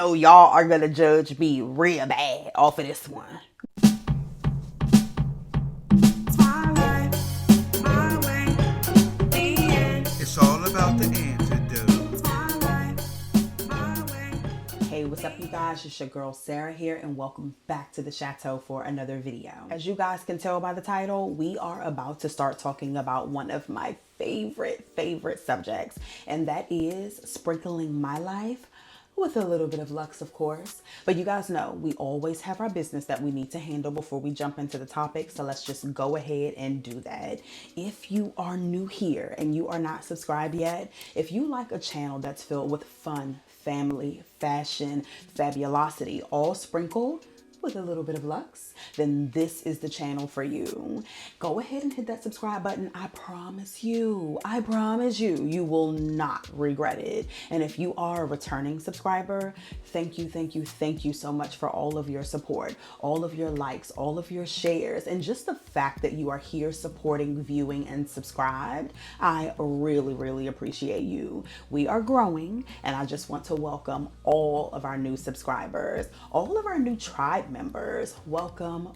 know y'all are gonna judge me real bad off of this one. It's all about the antidote. Hey, what's up you guys? It's your girl Sarah here and welcome back to the Chateau for another video. As you guys can tell by the title, we are about to start talking about one of my favorite subjects, and that is sprinkling my life with a little bit of Luxe, of course. But you guys know we always have our business that we need to handle before we jump into the topic. So let's just go ahead and do that. If you are new here and you are not subscribed yet, if you like a channel that's filled with fun, family, fashion, fabulosity, all sprinkled with a little bit of Luxe, then this is the channel for you. Go ahead and hit that subscribe button. I promise you, you will not regret it. And if you are a returning subscriber, thank you so much for all of your support, all of your likes, all of your shares, and just the fact that you are here supporting, viewing, and subscribed. I really appreciate you. We are growing, and I just want to welcome all of our new subscribers, all of our new tribe members. Welcome.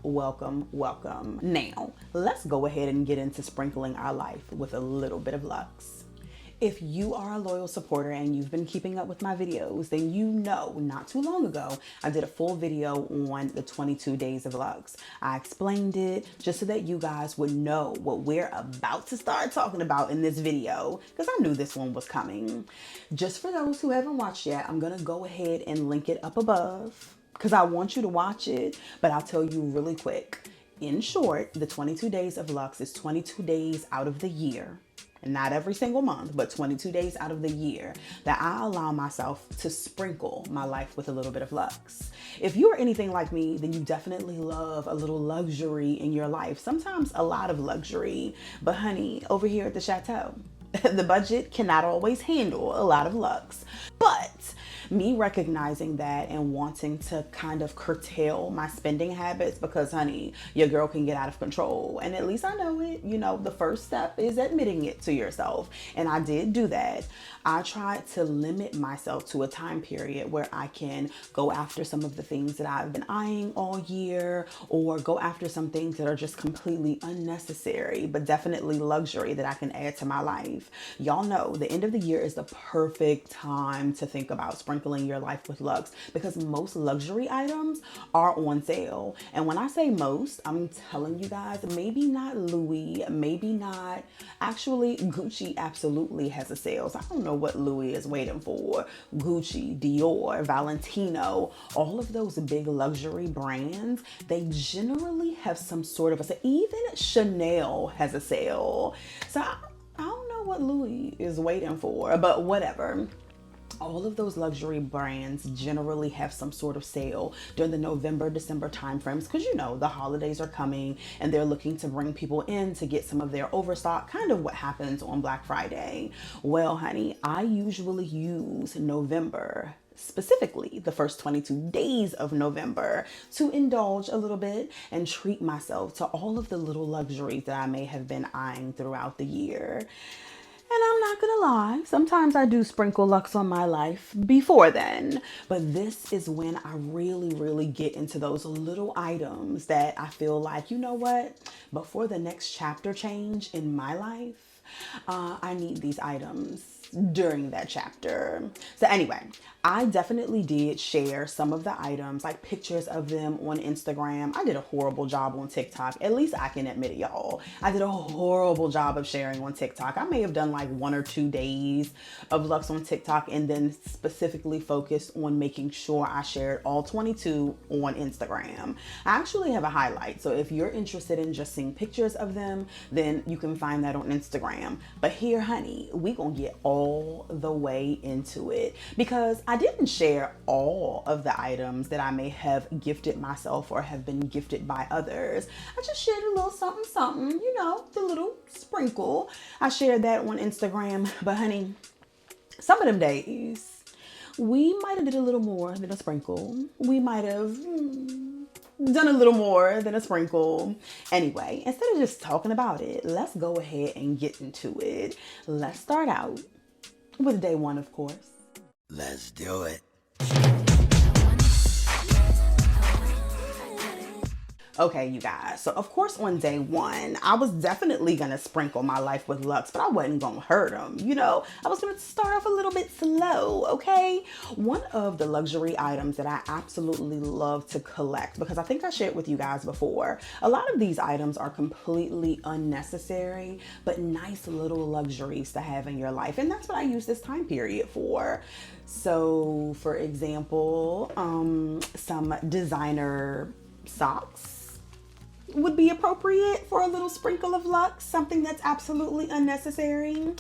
Now, let's go ahead and get into sprinkling our life with a little bit of Luxe. If you are a loyal supporter and you've been keeping up with my videos, then you know not too long ago, I did a full video on the 22 days of Luxe. I explained it just so that you guys would know what we're about to start talking about in this video, because I knew this one was coming. Just for those who haven't watched yet, I'm gonna go ahead and link it up above because I want you to watch it, but I'll tell you really quick. In short, the 22 days of Luxe is 22 days out of the year, and not every single month, but 22 days out of the year that I allow myself to sprinkle my life with a little bit of Luxe. If you are anything like me, then you definitely love a little luxury in your life, sometimes a lot of luxury. But honey, over here at the Chateau, the budget cannot always handle a lot of Luxe. But me recognizing that and wanting to kind of curtail my spending habits, because honey, your girl can get out of control, and at least I know it. You know, the first step is admitting it to yourself, and I did do that. I tried to limit myself to a time period where I can go after some of the things that I've been eyeing all year, or go after some things that are just completely unnecessary but definitely luxury that I can add to my life. Y'all know the end of the year is the perfect time to think about sprinkling your life with Luxe, because most luxury items are on sale. And when I say most, I'm telling you guys, maybe not Louis, maybe not, actually Gucci absolutely has a sale. So I don't know what Louis is waiting for. Gucci, Dior, Valentino, all of those big luxury brands, they generally have some sort of a sale. Even Chanel has a sale. So I don't know what Louis is waiting for, but whatever. All of those luxury brands generally have some sort of sale during the November, December timeframes, because you know the holidays are coming and they're looking to bring people in to get some of their overstock, kind of what happens on Black Friday. Well, honey, I usually use November, specifically the first 22 days of November, to indulge a little bit and treat myself to all of the little luxuries that I may have been eyeing throughout the year. And I'm not gonna lie, sometimes I do sprinkle Luxe on my life before then, but this is when I really get into those little items that I feel like, you know what, before the next chapter change in my life, I need these items during that chapter. So anyway, I definitely did share some of the items, like pictures of them on Instagram. I did a horrible job on TikTok. At least I can admit it, y'all. I did a horrible job of sharing on TikTok. I may have done like 1 or 2 days of Luxe on TikTok and then specifically focused on making sure I shared all 22 on Instagram. I actually have a highlight. So if you're interested in just seeing pictures of them, then you can find that on Instagram. But here, honey, we gonna get all the way into it, because I didn't share all of the items that I may have gifted myself or have been gifted by others. I just shared a little something, you know, the little sprinkle. I shared that on Instagram, but honey, some of them days, we might have did a little more than a sprinkle. We might have done a little more than a sprinkle. Anyway, instead of just talking about it, let's go ahead and get into it. Let's start out with day one, of course. Let's do it. Okay, you guys. So of course on day one, I was definitely gonna sprinkle my life with Luxe, but I wasn't gonna hurt them. You know, I was gonna start off a little bit slow, okay? One of the luxury items that I absolutely love to collect, because I think I shared with you guys before, a lot of these items are completely unnecessary, but nice little luxuries to have in your life. And that's what I use this time period for. So for example, some designer socks would be appropriate for a little sprinkle of Luxe, something that's absolutely unnecessary.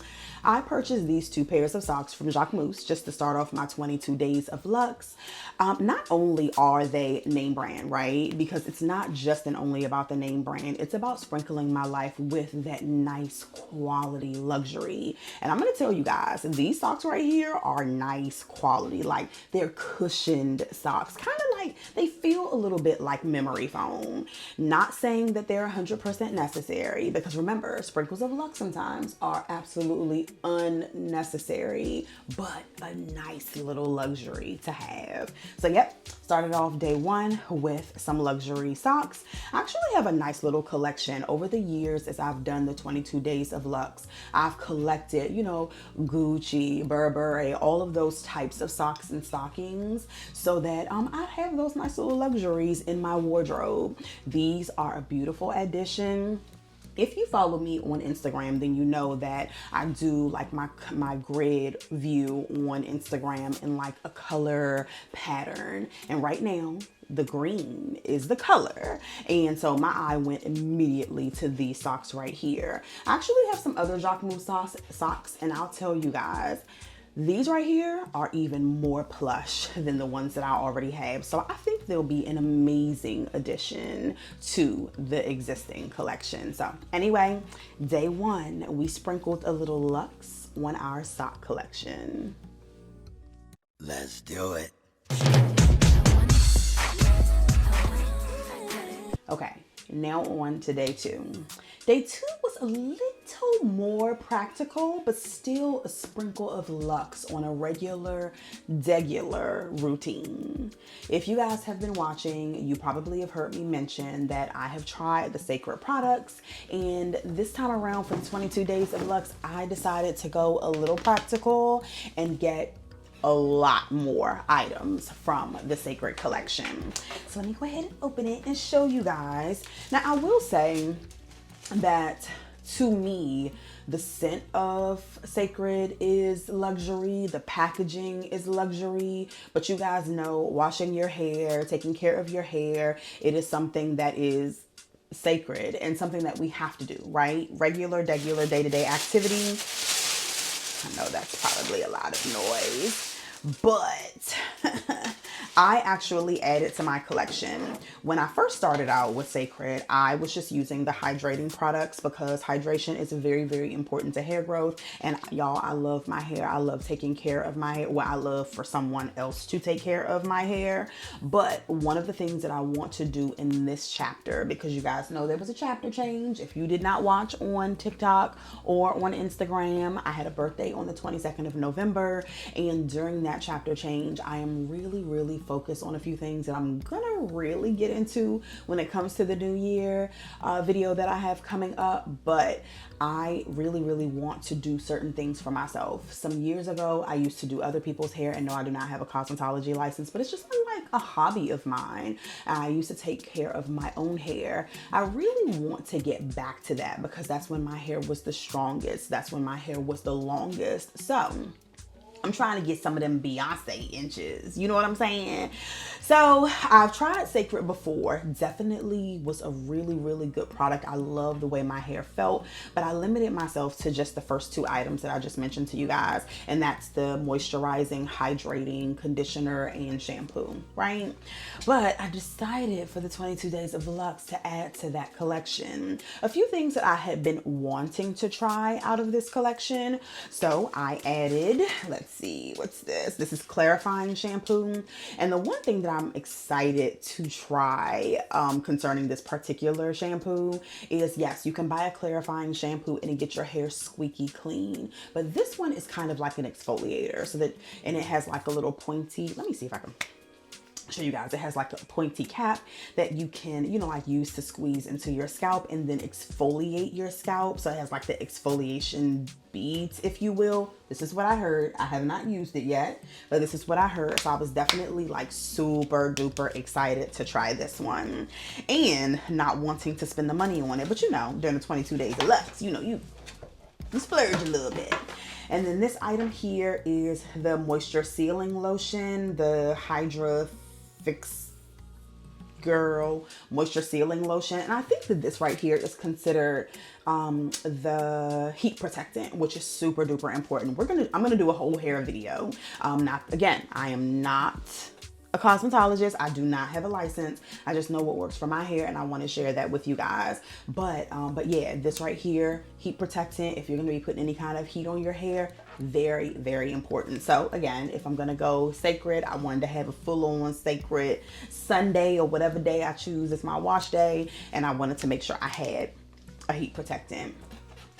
I purchased these two pairs of socks from Jacquemus just to start off my 22 days of Luxe. Not only are they name brand, right? Because it's not just and only about the name brand. It's about sprinkling my life with that nice quality luxury. And I'm going to tell you guys, these socks right here are nice quality. Like they're cushioned socks, kind of like they feel a little bit like memory foam. Not saying that they're 100% necessary, because remember, sprinkles of Luxe sometimes are absolutely unnecessary, but a nice little luxury to have. So yep, started off day one with some luxury socks. I actually have a nice little collection over the years as I've done the 22 days of Luxe. I've collected, you know, Gucci, Burberry, all of those types of socks and stockings, so that I have those nice little luxuries in my wardrobe. These are a beautiful addition. If you follow me on Instagram, then you know that I do like my grid view on Instagram in like a color pattern. And right now, the green is the color. And so my eye went immediately to these socks right here. I actually have some other Jacquemus socks, and I'll tell you guys, these right here are even more plush than the ones that I already have. So I think they'll be an amazing addition to the existing collection. So anyway, day one, we sprinkled a little Luxe on our sock collection. Let's do it. Okay, now on to day two. Day two was a little more practical, but still a sprinkle of Luxe on a regular routine. If you guys have been watching, you probably have heard me mention that I have tried the Sacred products, and this time around for the 22 days of Luxe, I decided to go a little practical and get a lot more items from the Sacred collection. So let me go ahead and open it and show you guys. Now I will say that to me, the scent of Sacred is luxury, the packaging is luxury, but you guys know washing your hair, taking care of your hair, it is something that is sacred and something that we have to do, right? Regular day-to-day activity. I know that's probably a lot of noise, but I actually added to my collection. When I first started out with Sacred, I was just using the hydrating products because hydration is very, very important to hair growth. And y'all, I love my hair. I love taking care of my hair. Well, I love for someone else to take care of my hair. But one of the things that I want to do in this chapter, because you guys know there was a chapter change. If you did not watch on TikTok or on Instagram, I had a birthday on the 22nd of November. And during that chapter change, I am really focus on a few things that I'm gonna really get into when it comes to the new year video that I have coming up. But I really want to do certain things for myself. Some years ago, I used to do other people's hair, and no, I do not have a cosmetology license, but it's just been like a hobby of mine. I used to take care of my own hair. I really want to get back to that because that's when my hair was the strongest. That's when my hair was the longest. So I'm trying to get some of them Beyonce inches. You know what I'm saying? So I've tried Sacred before. Definitely was a really good product. I love the way my hair felt, but I limited myself to just the first two items that I just mentioned to you guys. And that's the moisturizing, hydrating conditioner and shampoo, right? But I decided for the 22 days of Luxe to add to that collection a few things that I had been wanting to try out of this collection. So I added, let's see, what's this? This is clarifying shampoo. And the one thing that I'm excited to try concerning this particular shampoo is, yes, you can buy a clarifying shampoo and get your hair squeaky clean. But this one is kind of like an exfoliator, so that, and it has like a little pointy, let me see if I can show you guys. It has like a pointy cap that you can, you know, like use to squeeze into your scalp and then exfoliate your scalp. So it has like the exfoliation beads, if you will. This is what I heard. I have not used it yet, but this is what I heard. So I was definitely like super duper excited to try this one, and not wanting to spend the money on it. But you know, during the 22 days of Luxe, you know, you splurge a little bit. And then this item here is the moisture sealing lotion, the Hydra Fix Girl moisture sealing lotion. And I think that this right here is considered the heat protectant, which is super duper important. I'm gonna do a whole hair video. I am not a cosmetologist. I do not have a license. I just know what works for my hair, and I want to share that with you guys. But yeah, this right here, heat protectant, if you're going to be putting any kind of heat on your hair, very, very important. So again, if I'm going to go sacred, I wanted to have a full-on sacred Sunday or whatever day I choose as my wash day, and I wanted to make sure I had a heat protectant.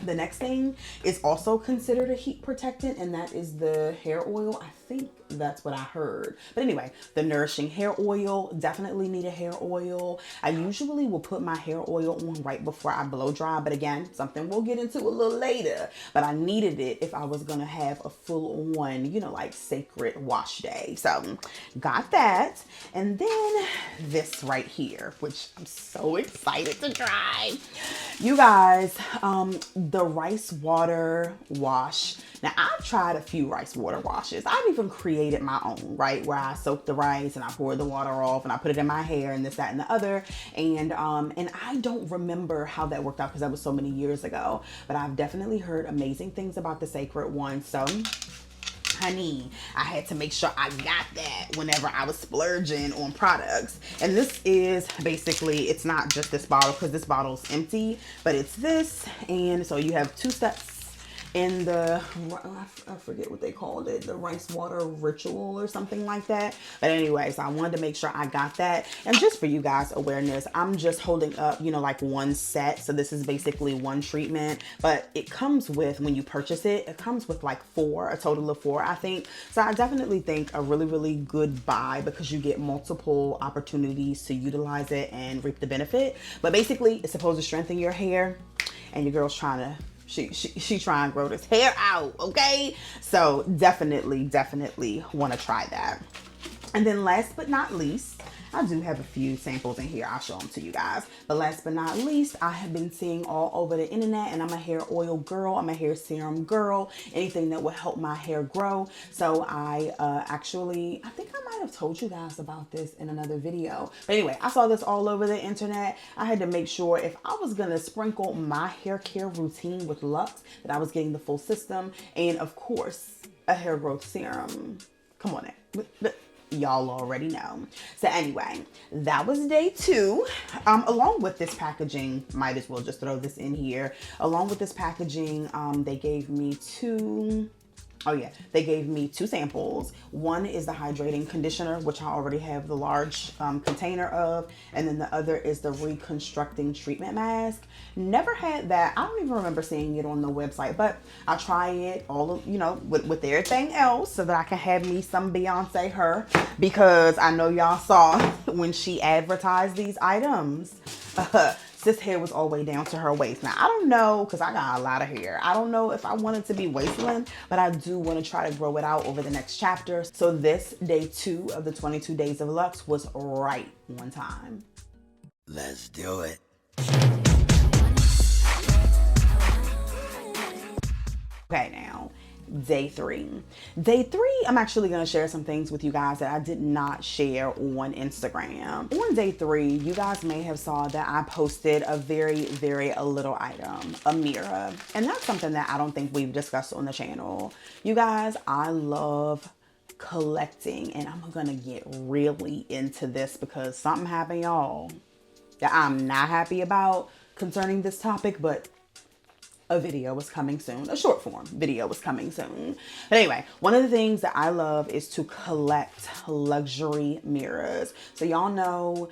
The next thing is also considered a heat protectant, and that is the hair oil. I think that's what I heard. But anyway, the nourishing hair oil. Definitely need a hair oil. I usually will put my hair oil on right before I blow dry, but again, something we'll get into a little later. But I needed it if I was gonna have a full on, you know, like sacred wash day. So got that. And then this right here, which I'm so excited to try. You guys, the rice water wash. Now I've tried a few rice water washes. I've even created my own, right? Where I soak the rice and I pour the water off and I put it in my hair and this, that, and the other. And I don't remember how that worked out because that was so many years ago, but I've definitely heard amazing things about the sacred one. So honey, I had to make sure I got that whenever I was splurging on products. And this is basically, it's not just this bottle because this bottle's empty, but it's this. And so you have 2 steps in the, I forget what they called it, the rice water ritual or something like that. But anyway, so I wanted to make sure I got that. And just for you guys awareness, I'm just holding up, you know, like one set. So this is basically one treatment, but it comes with, when you purchase it, it comes with like 4, a total of 4, I think. So I definitely think a really, really good buy because you get multiple opportunities to utilize it and reap the benefit. But basically it's supposed to strengthen your hair, and your girl's trying to, she trying to grow this hair out, okay? So definitely want to try that. And then last but not least, I do have a few samples in here. I'll show them to you guys. But last but not least, I have been seeing all over the internet, and I'm a hair oil girl. I'm a hair serum girl. Anything that will help my hair grow. So I I think I might have told you guys about this in another video. But anyway, I saw this all over the internet. I had to make sure if I was going to sprinkle my hair care routine with Luxe, that I was getting the full system. And of course, a hair growth serum. Come on in. Y'all already know. So anyway, that was day 2. Along with this packaging, might as well just throw this in here. Along with this packaging, they gave me 2 samples. One is the hydrating conditioner, which I already have the large container of. And then the other is the reconstructing treatment mask. Never had that. I don't even remember seeing it on the website, but I'll try it all, you know, with everything else so that I can have me some Beyonce her, because I know y'all saw when she advertised these items. Sis hair was all the way down to her waist. Now, I don't know, because I got a lot of hair. I don't know if I want it to be waistline, but I do want to try to grow it out over the next chapter. So this day 2 of the 22 days of Luxe was right on time. Let's do it. Okay, now, day 3. Day 3, I'm actually going to share some things with you guys that I did not share on Instagram. On day 3, you guys may have saw that I posted a very, very little item, a mirror. And that's something that I don't think we've discussed on the channel. You guys, I love collecting, and I'm going to get really into this because something happened, y'all, that I'm not happy about concerning this topic, but a video is coming soon. A short form video is coming soon. But anyway, one of the things that I love is to collect luxury mirrors. So y'all know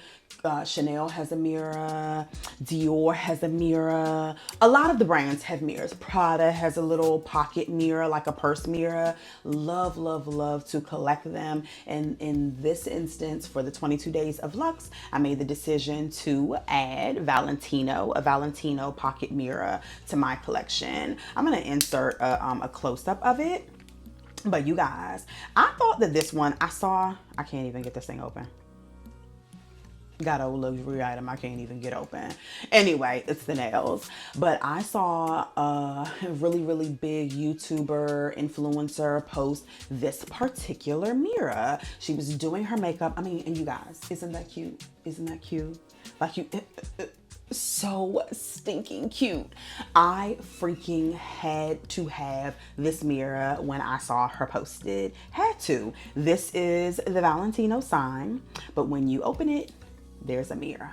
Chanel has a mirror. Dior has a mirror. A lot of the brands have mirrors. Prada has a little pocket mirror, like a purse mirror. Love, love, love to collect them. And in this instance, for the 22 days of Luxe, I made the decision to add a Valentino pocket mirror to my collection. I'm gonna insert a close-up of it. But you guys, I thought that this one, I can't even get this thing open. Got a luxury item I can't even get open. Anyway, it's the nails. But I saw a really, really big YouTuber influencer post this particular mirror. She was doing her makeup. I mean, and you guys, isn't that cute? Isn't that cute? Like so stinking cute. I freaking had to have this mirror when I saw her posted. Had to. This is the Valentino sign, but when you open it, there's a mirror.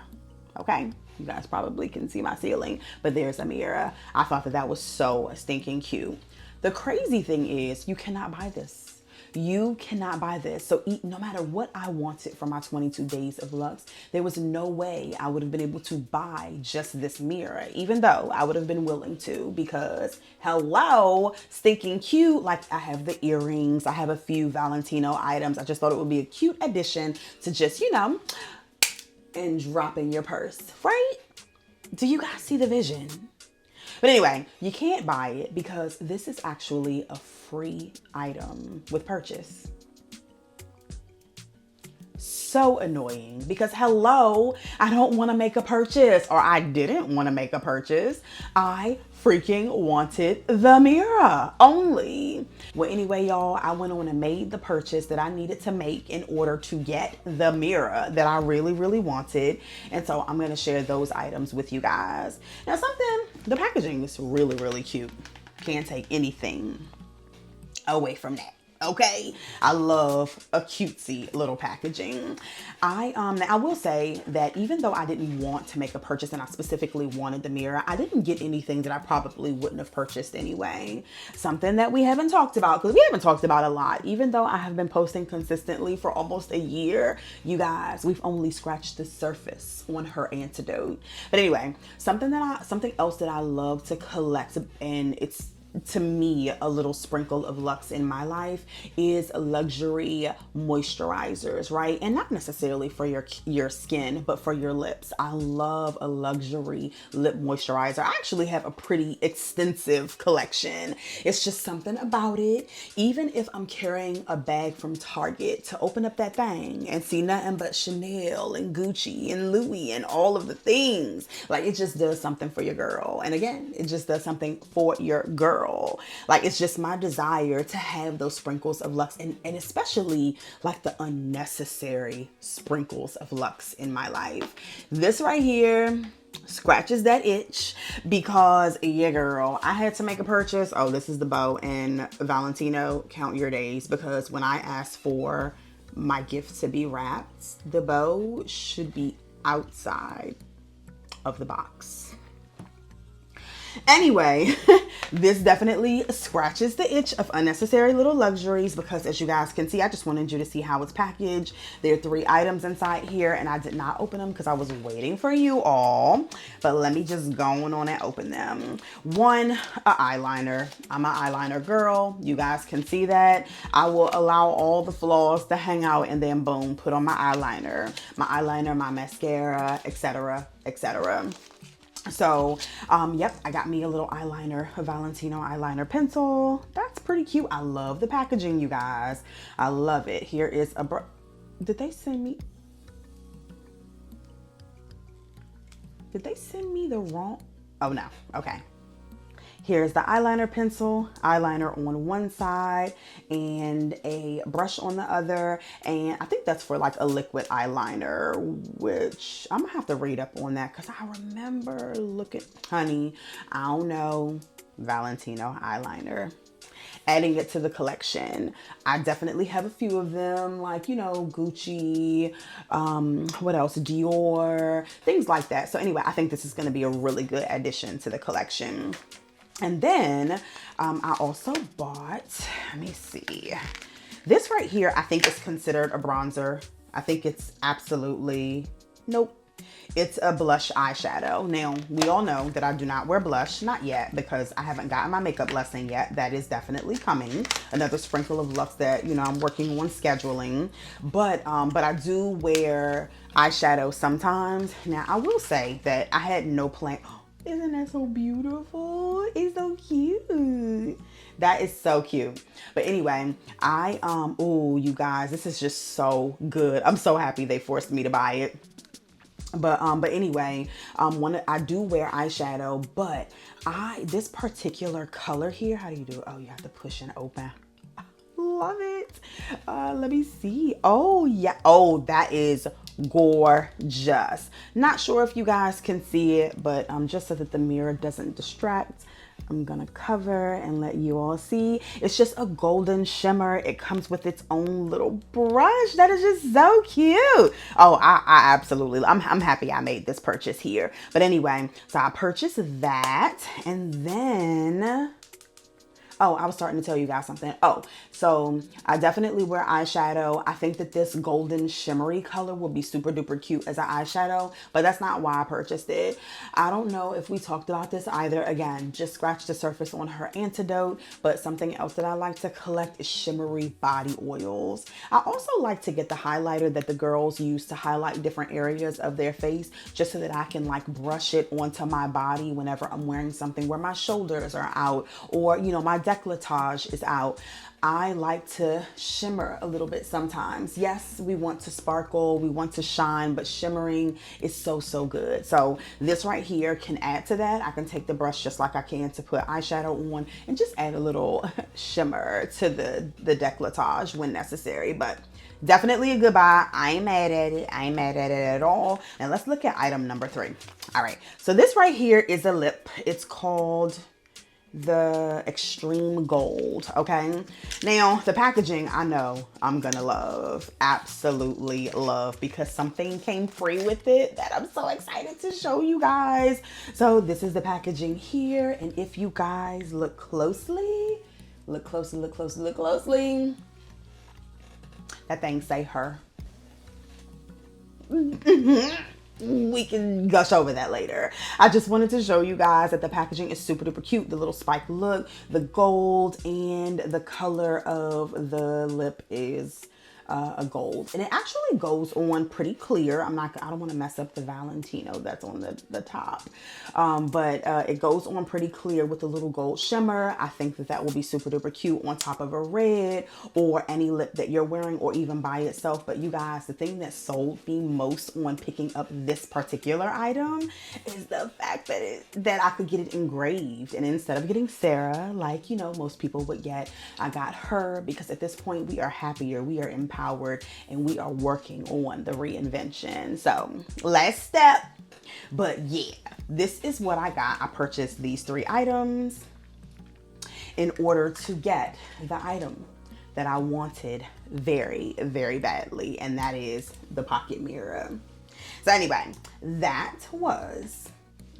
Okay, you guys probably can see my ceiling, but there's a mirror. I thought that that was so stinking cute. The crazy thing is you cannot buy this. You cannot buy this. So no matter what I wanted for my 22 days of Luxe, there was no way I would have been able to buy just this mirror, even though I would have been willing to, because hello, stinking cute. Like I have the earrings, I have a few Valentino items. I just thought it would be a cute addition to just, you know, and drop in your purse, right? Do you guys see the vision? But anyway, you can't buy it because this is actually a free item with purchase. So annoying because hello, I don't want to make a purchase, or I didn't want to make a purchase. I freaking wanted the mirror only. Well, anyway, y'all, I went on and made the purchase that I needed to make in order to get the mirror that I really, really wanted. And so I'm going to share those items with you guys. Now, the packaging is really, really cute. Can't take anything away from that. Okay, I love a cutesy little packaging. I will say that even though I didn't want to make a purchase and I specifically wanted the mirror, I didn't get anything that I probably wouldn't have purchased anyway. Something that we haven't talked about, because we haven't talked about a lot. Even though I have been posting consistently for almost a year, you guys, we've only scratched the surface on her antidote. But anyway, something else that I love to collect, and it's, to me, a little sprinkle of Luxe in my life, is luxury moisturizers, right? And not necessarily for your skin, but for your lips. I love a luxury lip moisturizer. I actually have a pretty extensive collection. It's just something about it. Even if I'm carrying a bag from Target, to open up that thing and see nothing but Chanel and Gucci and Louis and all of the things, like it just does something for your girl. And again, it just does something for your girl. Like it's just my desire to have those sprinkles of Luxe, and especially like the unnecessary sprinkles of Luxe in my life. This right here scratches that itch because, yeah, girl, I had to make a purchase. Oh, this is the bow, and Valentino, count your days, because when I asked for my gift to be wrapped, the bow should be outside of the box. Anyway, this definitely scratches the itch of unnecessary little luxuries, because as you guys can see, I just wanted you to see how it's packaged. There are 3 items inside here, and I did not open them because I was waiting for you all. But let me just go on and open them. One, an eyeliner. I'm an eyeliner girl. You guys can see that. I will allow all the flaws to hang out and then boom, put on my eyeliner, my mascara, etc., etc. So, yep, I got me a little eyeliner, a Valentino eyeliner pencil. That's pretty cute. I love the packaging, you guys. I love it. Here is a Did they send me the wrong? Oh, no. Okay. Here's the eyeliner pencil, eyeliner on one side and a brush on the other. And I think that's for like a liquid eyeliner, which I'm gonna have to read up on that because I remember looking, honey, I don't know, Valentino eyeliner. Adding it to the collection. I definitely have a few of them, like, you know, Gucci, what else, Dior, things like that. So anyway, I think this is gonna be a really good addition to the collection. And then I also bought, let me see, this right here I think is considered a bronzer. I think it's absolutely Nope. It's a blush eyeshadow. Now, we all know that I do not wear blush, not yet, because I haven't gotten my makeup lesson yet. That is definitely coming. Another sprinkle of Luxe that, you know, I'm working on scheduling. But I do wear eyeshadow sometimes. Now, I will say that I had no plan. Isn't that so beautiful? It's so cute. That is so cute. But anyway, oh, you guys, this is just so good. I'm so happy they forced me to buy it. But anyway, I do wear eyeshadow, but this particular color here, how do you do it? Oh, you have to push and open. Love it. Let me see. Oh yeah. Oh, that is gorgeous. Not sure if you guys can see it, but just so that the mirror doesn't distract, I'm gonna cover and let you all see. It's just a golden shimmer. It comes with its own little brush. That is just so cute. Oh, I absolutely, I'm happy I made this purchase here. But anyway, so I purchased that, and then, oh, I was starting to tell you guys something. Oh, so I definitely wear eyeshadow. I think that this golden shimmery color will be super duper cute as an eyeshadow, but that's not why I purchased it. I don't know if we talked about this either. Again, just scratched the surface on her antidote, but something else that I like to collect is shimmery body oils. I also like to get the highlighter that the girls use to highlight different areas of their face, just so that I can like brush it onto my body whenever I'm wearing something where my shoulders are out, or, you know, my décolletage is out. I like to shimmer a little bit sometimes. Yes, we want to sparkle, we want to shine, but shimmering is so, so good. So this right here can add to that. I can take the brush just like I can to put eyeshadow on and just add a little shimmer to the décolletage when necessary. But definitely a good buy. I ain't mad at it. I ain't mad at it at all. And let's look at item number 3. All right, so this right here is a lip. It's called the Extreme Gold. Okay, now the packaging, I know I'm gonna love, absolutely love, because something came free with it that I'm so excited to show you guys. So this is the packaging here, and if you guys look closely, look closely, that thing say her. We can gush over that later. I just wanted to show you guys that the packaging is super duper cute. The little spike look, the gold, and the color of the lip is a gold, and it actually goes on pretty clear. I don't want to mess up the Valentino that's on the top, but it goes on pretty clear with a little gold shimmer. I think that will be super duper cute on top of a red or any lip that you're wearing, or even by itself. But you guys, the thing that sold me most on picking up this particular item is the fact that I could get it engraved, and instead of getting Sarah, like, you know, most people would get, I got her, because at this point we are happier, we are empowered, and we are working on the reinvention. So last step. But yeah, this is what I got. I purchased these 3 items in order to get the item that I wanted very, very badly, and that is the pocket mirror. So anyway, that was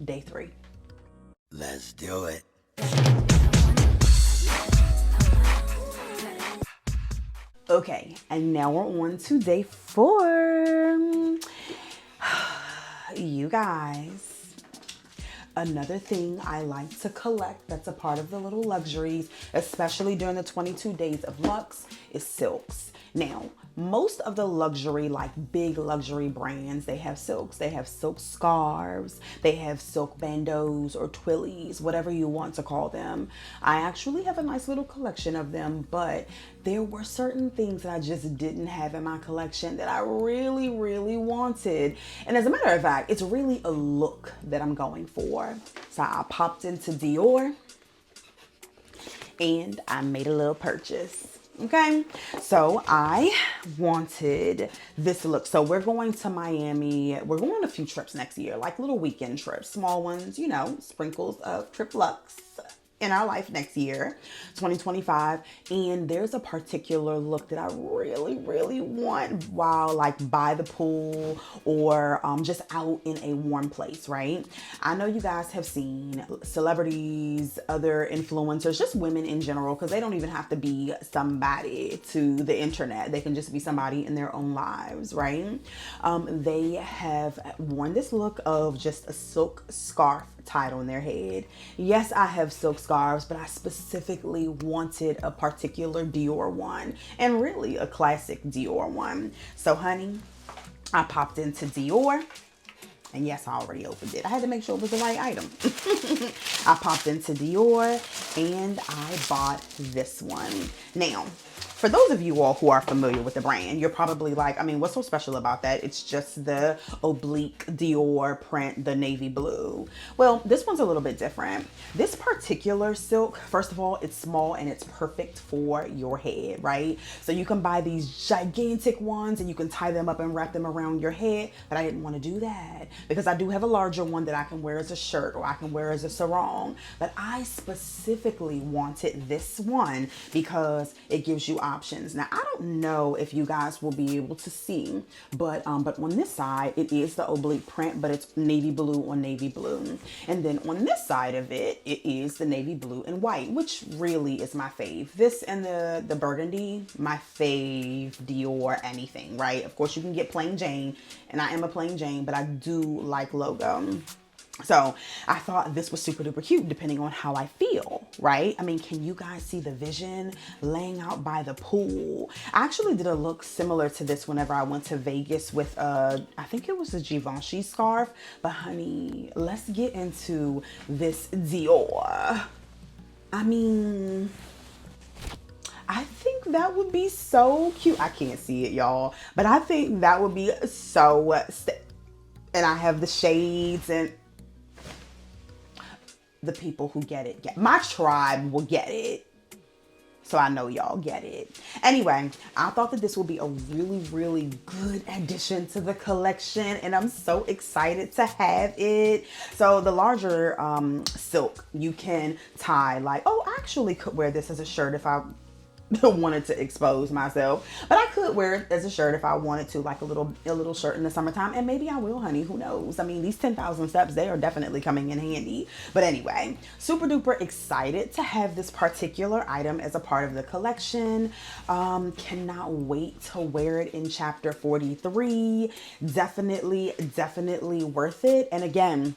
day 3. Let's do it. Okay, and now we're on to day 4. You guys, another thing I like to collect that's a part of the little luxuries, especially during the 22 days of Luxe, is silks. Now, most of the luxury, like big luxury brands, they have silks. They have silk scarves, they have silk bandeaus or twillies, whatever you want to call them. I actually have a nice little collection of them, but there were certain things that I just didn't have in my collection that I really, really wanted. And as a matter of fact, it's really a look that I'm going for. So I popped into Dior and I made a little purchase. Okay, so I wanted this look. So we're going to Miami. We're going on a few trips next year, like little weekend trips, small ones, you know, sprinkles of Trip Luxe in our life next year, 2025. And there's a particular look that I really, really want while like by the pool or just out in a warm place, right? I know you guys have seen celebrities, other influencers, just women in general, because they don't even have to be somebody to the internet. They can just be somebody in their own lives, right? They have worn this look of just a silk scarf tied on their head. Yes, I have silk scarves, but I specifically wanted a particular Dior one, and really a classic Dior one. So honey, I popped into Dior. And yes, I already opened it. I had to make sure it was the right item. I popped into Dior and I bought this one. Now, for those of you all who are familiar with the brand, you're probably like, I mean, what's so special about that? It's just the oblique Dior print, the navy blue. Well, this one's a little bit different. This particular silk, first of all, it's small and it's perfect for your head, right? So you can buy these gigantic ones and you can tie them up and wrap them around your head, but I didn't want to do that because I do have a larger one that I can wear as a shirt or I can wear as a sarong. But I specifically wanted this one because it gives you options. Now, I don't know if you guys will be able to see, but on this side, it is the oblique print, but it's navy blue on navy blue. And then on this side of it, it is the navy blue and white, which really is my fave. This and the burgundy, my fave Dior anything, right? Of course, you can get plain Jane, and I am a plain Jane, but I do like logo. So I thought this was super duper cute depending on how I feel, right? I mean, can you guys see the vision laying out by the pool? I actually did a look similar to this whenever I went to Vegas with I think it was a Givenchy scarf, but honey, let's get into this Dior. I mean, I think that would be so cute. I can't see it, y'all, but I think that would be so, and I have the shades and the people who get it, my tribe will get it. So I know y'all get it. Anyway, I thought that this would be a really, really good addition to the collection, and I'm so excited to have it. So the larger silk, you can tie like, oh, I actually could wear this as a shirt if I wanted to expose myself, but I could wear it as a shirt if I wanted to, like a little shirt in the summertime, and maybe I will, honey, who knows? I mean, these 10,000 steps, they are definitely coming in handy. But anyway, super duper excited to have this particular item as a part of the collection. Cannot wait to wear it in chapter 43. Definitely worth it. And again,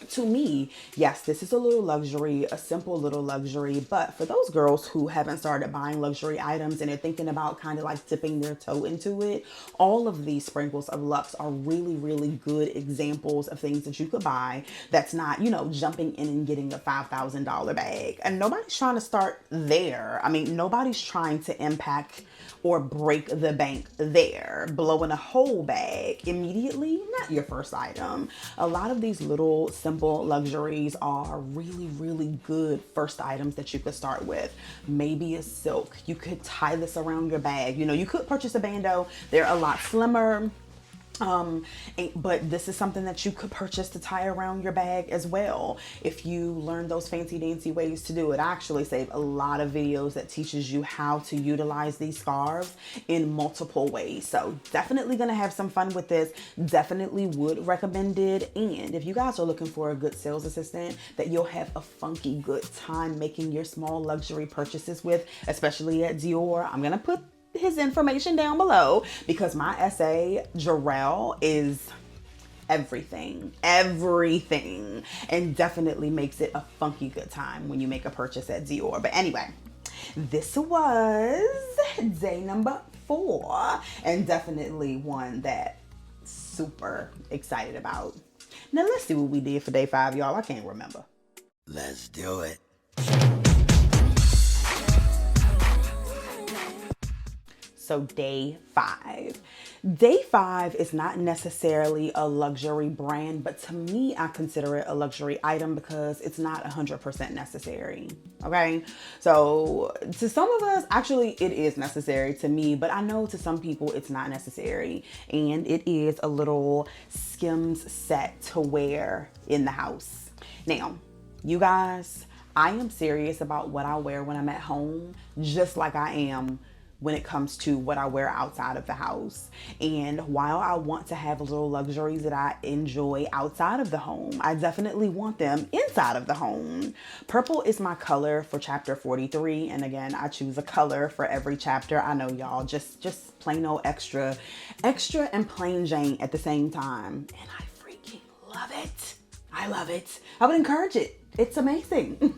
to me, yes, this is a little luxury, a simple little luxury, but for those girls who haven't started buying luxury items and are thinking about kind of like dipping their toe into it, all of these sprinkles of luxe are really, really good examples of things that you could buy that's not, you know, jumping in and getting a $5,000 bag. And nobody's trying to start there. I mean, nobody's trying to impact or break the bank there. Blowing a whole bag immediately, not your first item. A lot of these little simple luxuries are really, really good first items that you could start with. Maybe a silk. You could tie this around your bag. You know, you could purchase a bandeau. They're a lot slimmer. But this is something that you could purchase to tie around your bag as well. If you learn those fancy dancy ways to do it, I actually save a lot of videos that teaches you how to utilize these scarves in multiple ways. So definitely gonna have some fun with this. Definitely would recommend it. And if you guys are looking for a good sales assistant that you'll have a funky good time making your small luxury purchases with, especially at Dior, I'm gonna put his information down below because my SA Jarrell is everything, and definitely makes it a funky good time when you make a purchase at Dior. But anyway, this was day number 4 and definitely one that super excited about. Now let's see what we did for day 5, y'all. I can't remember. Let's do it. So day 5. Day 5 is not necessarily a luxury brand, but to me, I consider it a luxury item because it's not 100% necessary. Okay. So to some of us, actually it is necessary to me, but I know to some people it's not necessary. And it is a little Skims set to wear in the house. Now, you guys, I am serious about what I wear when I'm at home, just like I am when it comes to what I wear outside of the house. And while I want to have little luxuries that I enjoy outside of the home, I definitely want them inside of the home. Purple is my color for chapter 43. And again, I choose a color for every chapter. I know y'all, just plain old extra and plain Jane at the same time. And I freaking love it. I love it. I would encourage it. It's amazing.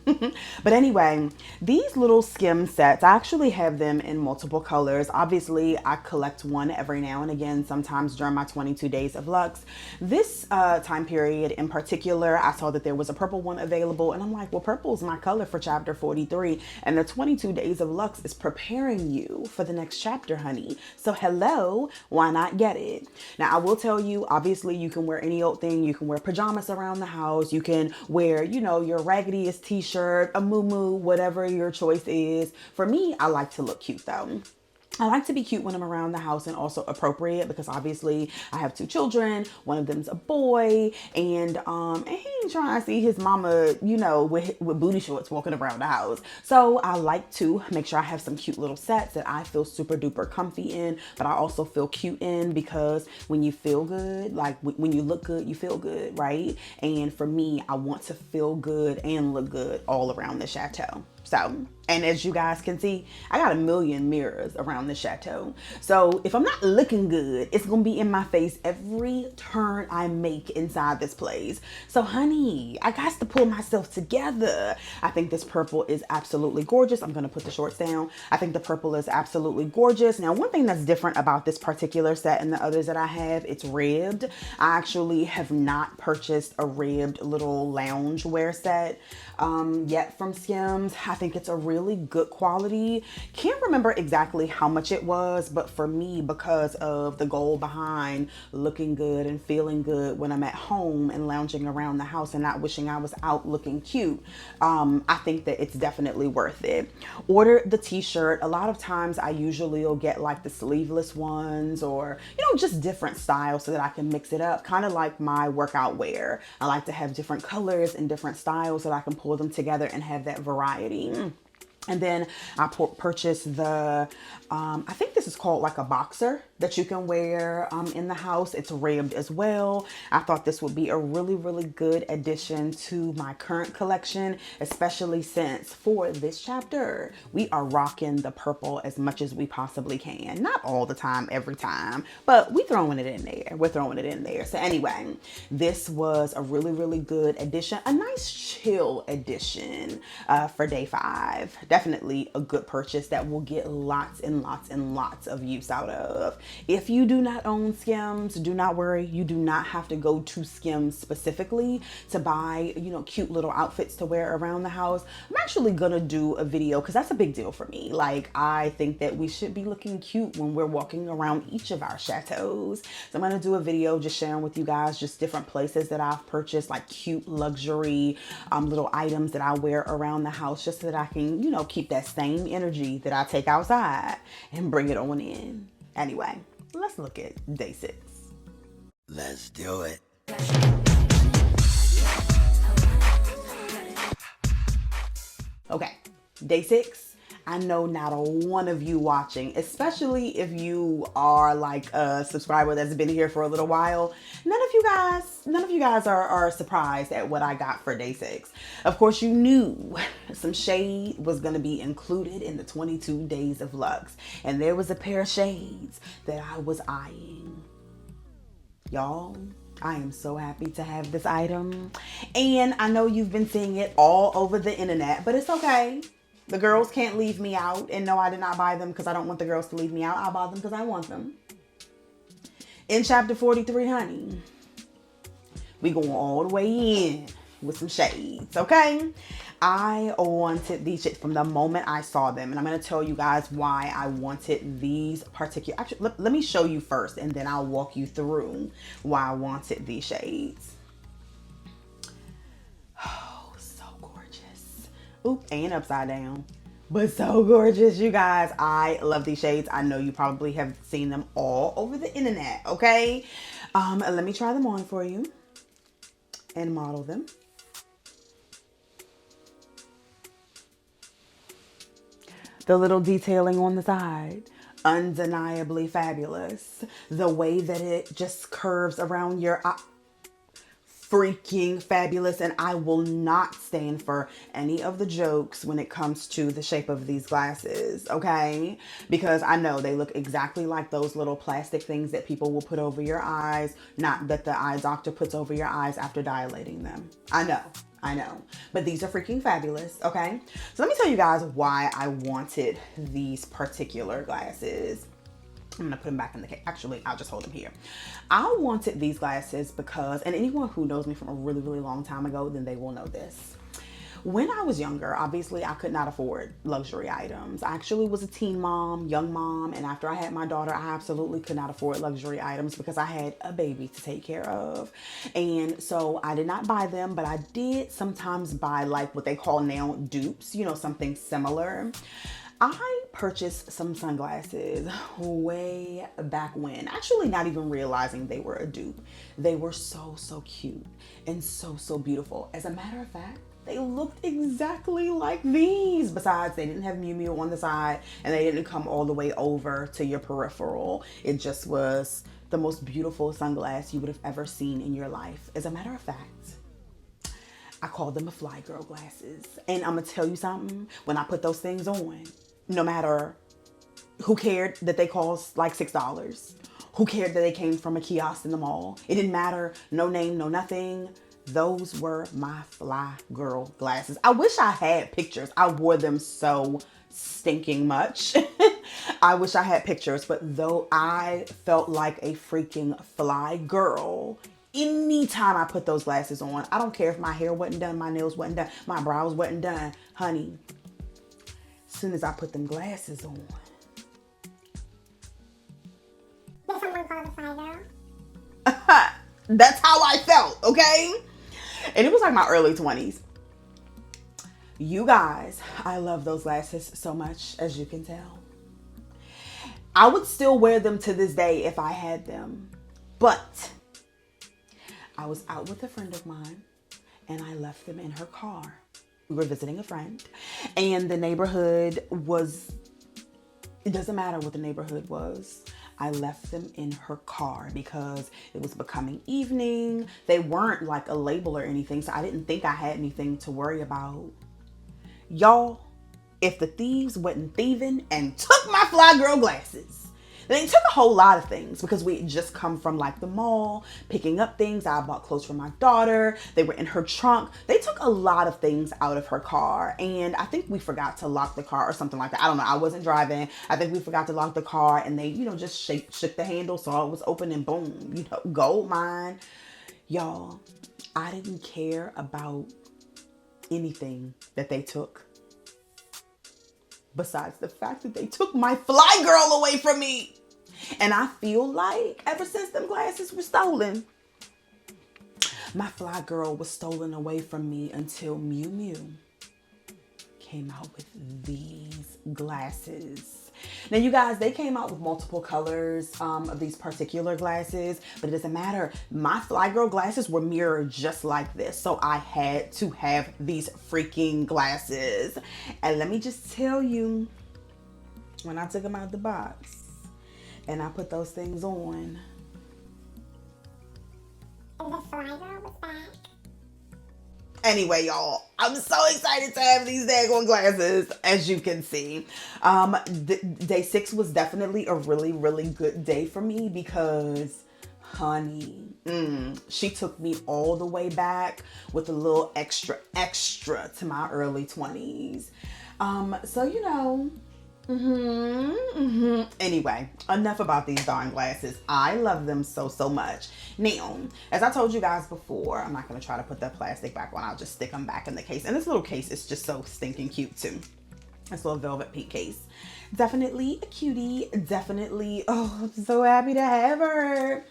But anyway, these little skim sets, I actually have them in multiple colors. Obviously, I collect one every now and again, sometimes during my 22 days of Luxe. This time period in particular, I saw that there was a purple one available, and I'm like, well, purple is my color for chapter 43, and the 22 days of Luxe is preparing you for the next chapter, honey. So hello, why not get it? Now, I will tell you, obviously, you can wear any old thing. You can wear pajamas around the house. You can wear, you know, your raggediest t-shirt, a muumuu, whatever your choice is. For me, I like to look cute though. I like to be cute when I'm around the house and also appropriate because obviously I have 2 children. One of them's a boy, and he ain't trying to see his mama, you know, with booty shorts walking around the house. So I like to make sure I have some cute little sets that I feel super duper comfy in, but I also feel cute in, because when you feel good, like when you look good, you feel good, right? And for me, I want to feel good and look good all around the chateau. So, and as you guys can see, I got a million mirrors around the chateau. So if I'm not looking good, it's gonna be in my face every turn I make inside this place. So honey, I got to pull myself together. I think this purple is absolutely gorgeous. I'm gonna put the shorts down. I think the purple is absolutely gorgeous. Now, one thing that's different about this particular set and the others that I have, it's ribbed. I actually have not purchased a ribbed little lounge wear set yet from Skims. I think it's a really good quality. Can't remember exactly how much it was, but for me, because of the goal behind looking good and feeling good when I'm at home and lounging around the house and not wishing I was out looking cute, I think that it's definitely worth it. Order the t-shirt. A lot of times I usually will get like the sleeveless ones, or, you know, just different styles so that I can mix it up. Kind of like my workout wear. I like to have different colors and different styles so that I can pull them together and have that variety. And then I purchased the, I think this is called like a boxer that you can wear in the house. It's ribbed as well. I thought this would be a really, really good addition to my current collection, especially since for this chapter, we are rocking the purple as much as we possibly can. Not all the time, every time, but we throwing it in there. We're throwing it in there. So anyway, this was a really, really good addition, a nice chill addition for day 5. Definitely a good purchase that will get lots and lots and lots of use out of. If you do not own Skims, do not worry. You do not have to go to Skims specifically to buy, you know, cute little outfits to wear around the house. I'm actually gonna do a video because that's a big deal for me. Like, I think that we should be looking cute when we're walking around each of our chateaus. So I'm gonna do a video just sharing with you guys just different places that I've purchased, like cute luxury little items that I wear around the house, just so that I can, you know, keep that same energy that I take outside and bring it on in. Anyway, let's look at day 6. Let's do it. Okay, day 6. I know not a one of you watching, especially if you are like a subscriber that's been here for a little while, none of you guys are surprised at what I got for day 6. Of course, you knew some shade was gonna be included in the 22 days of Luxe, and there was a pair of shades that I was eyeing. Y'all, I am so happy to have this item, and I know you've been seeing it all over the internet, but it's okay. The girls can't leave me out. And no, I did not buy them because I don't want the girls to leave me out. I bought them because I want them. In chapter 43, honey, we going all the way in with some shades, okay? I wanted these shades from the moment I saw them. And I'm going to tell you guys why I wanted these particular. Actually, let me show you first, and then I'll walk you through why I wanted these shades. Oop, and upside down, but so gorgeous, you guys. I love these shades. I know you probably have seen them all over the internet, okay? Let me try them on for you and model them. The little detailing on the side, undeniably fabulous. The way that it just curves around your eye, freaking fabulous. And I will not stand for any of the jokes when it comes to the shape of these glasses, okay? Because I know they look exactly like those little plastic things that people will put over your eyes, not that the eye doctor puts over your eyes after dilating them. I know, but these are freaking fabulous, okay? So let me tell you guys why I wanted these particular glasses. I'm gonna put them back in the case. Actually, I'll just hold them here. I wanted these glasses because, and anyone who knows me from a really, really long time ago, then they will know this. When I was younger, obviously I could not afford luxury items. I actually was a teen mom, young mom, and after I had my daughter, I absolutely could not afford luxury items because I had a baby to take care of. And so I did not buy them, but I did sometimes buy like what they call now dupes, you know, something similar. I purchased some sunglasses way back when, actually not even realizing they were a dupe. They were so cute and so beautiful. As a matter of fact, they looked exactly like these. Besides, they didn't have Mew Mew on the side and they didn't come all the way over to your peripheral. It just was the most beautiful sunglass you would have ever seen in your life. As a matter of fact, I called them a fly girl glasses. And I'm gonna tell you something, when I put those things on, no matter who cared that they cost like $6, who cared that they came from a kiosk in the mall, it didn't matter, no name, no nothing. Those were my fly girl glasses. I wish I had pictures. I wore them so stinking much. I wish I had pictures, but though I felt like a freaking fly girl anytime I put those glasses on. I don't care if my hair wasn't done, my nails wasn't done, my brows wasn't done. Honey, as soon as I put them glasses on. Did someone call the fly girl? That's how I felt, okay? And it was like my early 20s. You guys, I love those glasses so much, as you can tell. I would still wear them to this day if I had them. But I was out with a friend of mine and I left them in her car. We were visiting a friend and the neighborhood was, it doesn't matter what the neighborhood was. I left them in her car because it was becoming evening. They weren't like a label or anything, so I didn't think I had anything to worry about. Y'all, if the thieves wasn't thieving and took my fly girl glasses, they took a whole lot of things because we had just come from like the mall, picking up things. I bought clothes for my daughter. They were in her trunk. They took a lot of things out of her car. And I think we forgot to lock the car or something like that. I don't know. I wasn't driving. I think we forgot to lock the car and they, you know, just shook the handle. So it was open and boom, you know, gold mine. Y'all, I didn't care about anything that they took. Besides the fact that they took my fly girl away from me. And I feel like ever since them glasses were stolen, my fly girl was stolen away from me until Mew Mew came out with these glasses. Now, you guys, they came out with multiple colors of these particular glasses, but it doesn't matter. My fly girl glasses were mirrored just like this. So I had to have these freaking glasses. And let me just tell you, when I took them out of the box and I put those things on, And the fly girl was back. anyway, y'all, I'm so excited to have these daggone glasses, as you can see. Day 6 was definitely a really good day for me because, honey, she took me all the way back with a little extra to my early 20s. So, you know, anyway, enough about these darn glasses. I love them so much. Now, as I told you guys before, I'm not going to try to put that plastic back on. I'll just stick them back in the case. And this little case is just so stinking cute too. This little velvet pink case. Definitely a cutie. Definitely. Oh, I'm so happy to have her.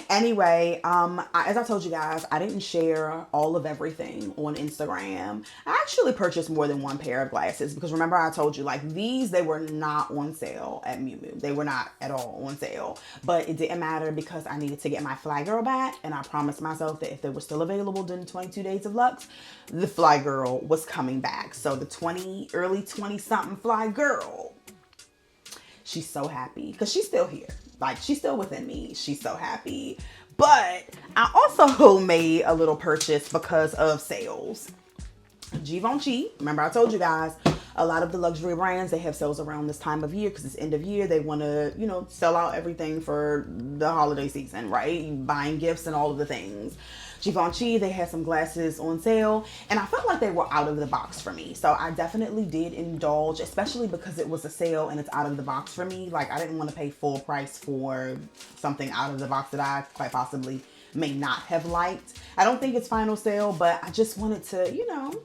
Anyway, as I told you guys, I didn't share all of everything on Instagram. I actually purchased more than one pair of glasses because remember I told you like these, they were not on sale at Miu Miu. They were not at all on sale, but it didn't matter because I needed to get my Fly Girl back, and I promised myself that if they were still available during 22 days of Luxe, the Fly Girl was coming back. So the early 20 something Fly Girl, she's so happy because she's still here. Like, she's still within me. She's so happy. But I also made a little purchase because of sales. Givenchy, remember I told you guys, a lot of the luxury brands, they have sales around this time of year because it's end of year. They want to, you know, sell out everything for the holiday season, right? Buying gifts and all of the things. Givenchy, they had some glasses on sale, and I felt like they were out of the box for me. So I definitely did indulge, especially because it was a sale and it's out of the box for me. Like, I didn't want to pay full price for something out of the box that I quite possibly may not have liked. I don't think it's final sale, but I just wanted to, you know,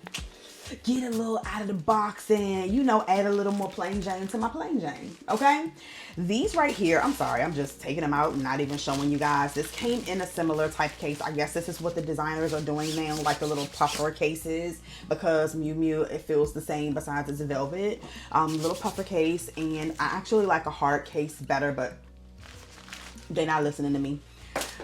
get a little out of the box and, you know, add a little more plain Jane to my plain Jane. Okay, these right here, I'm sorry, I'm just taking them out and not even showing you guys. This came in a similar type case. I guess this is what the designers are doing now, like the little puffer cases, because Miu Miu, it feels the same besides it's velvet. Little puffer case, and I actually like a hard case better, but they're not listening to me.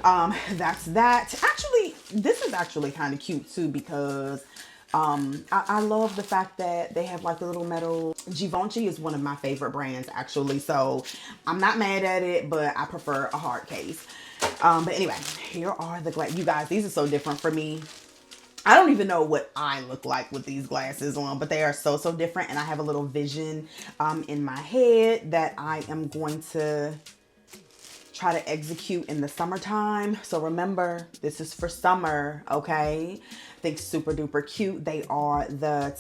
That's that. Actually, this is actually kind of cute too because I love the fact that they have like the little metal. Givenchy is one of my favorite brands actually, so I'm not mad at it, but I prefer a hard case. But anyway, here are the glasses. You guys, these are so different for me. I don't even know what I look like with these glasses on, but they are so different, and I have a little vision in my head that I am going to try to execute in the summertime. So remember, this is for summer, okay? I think super duper cute. They are the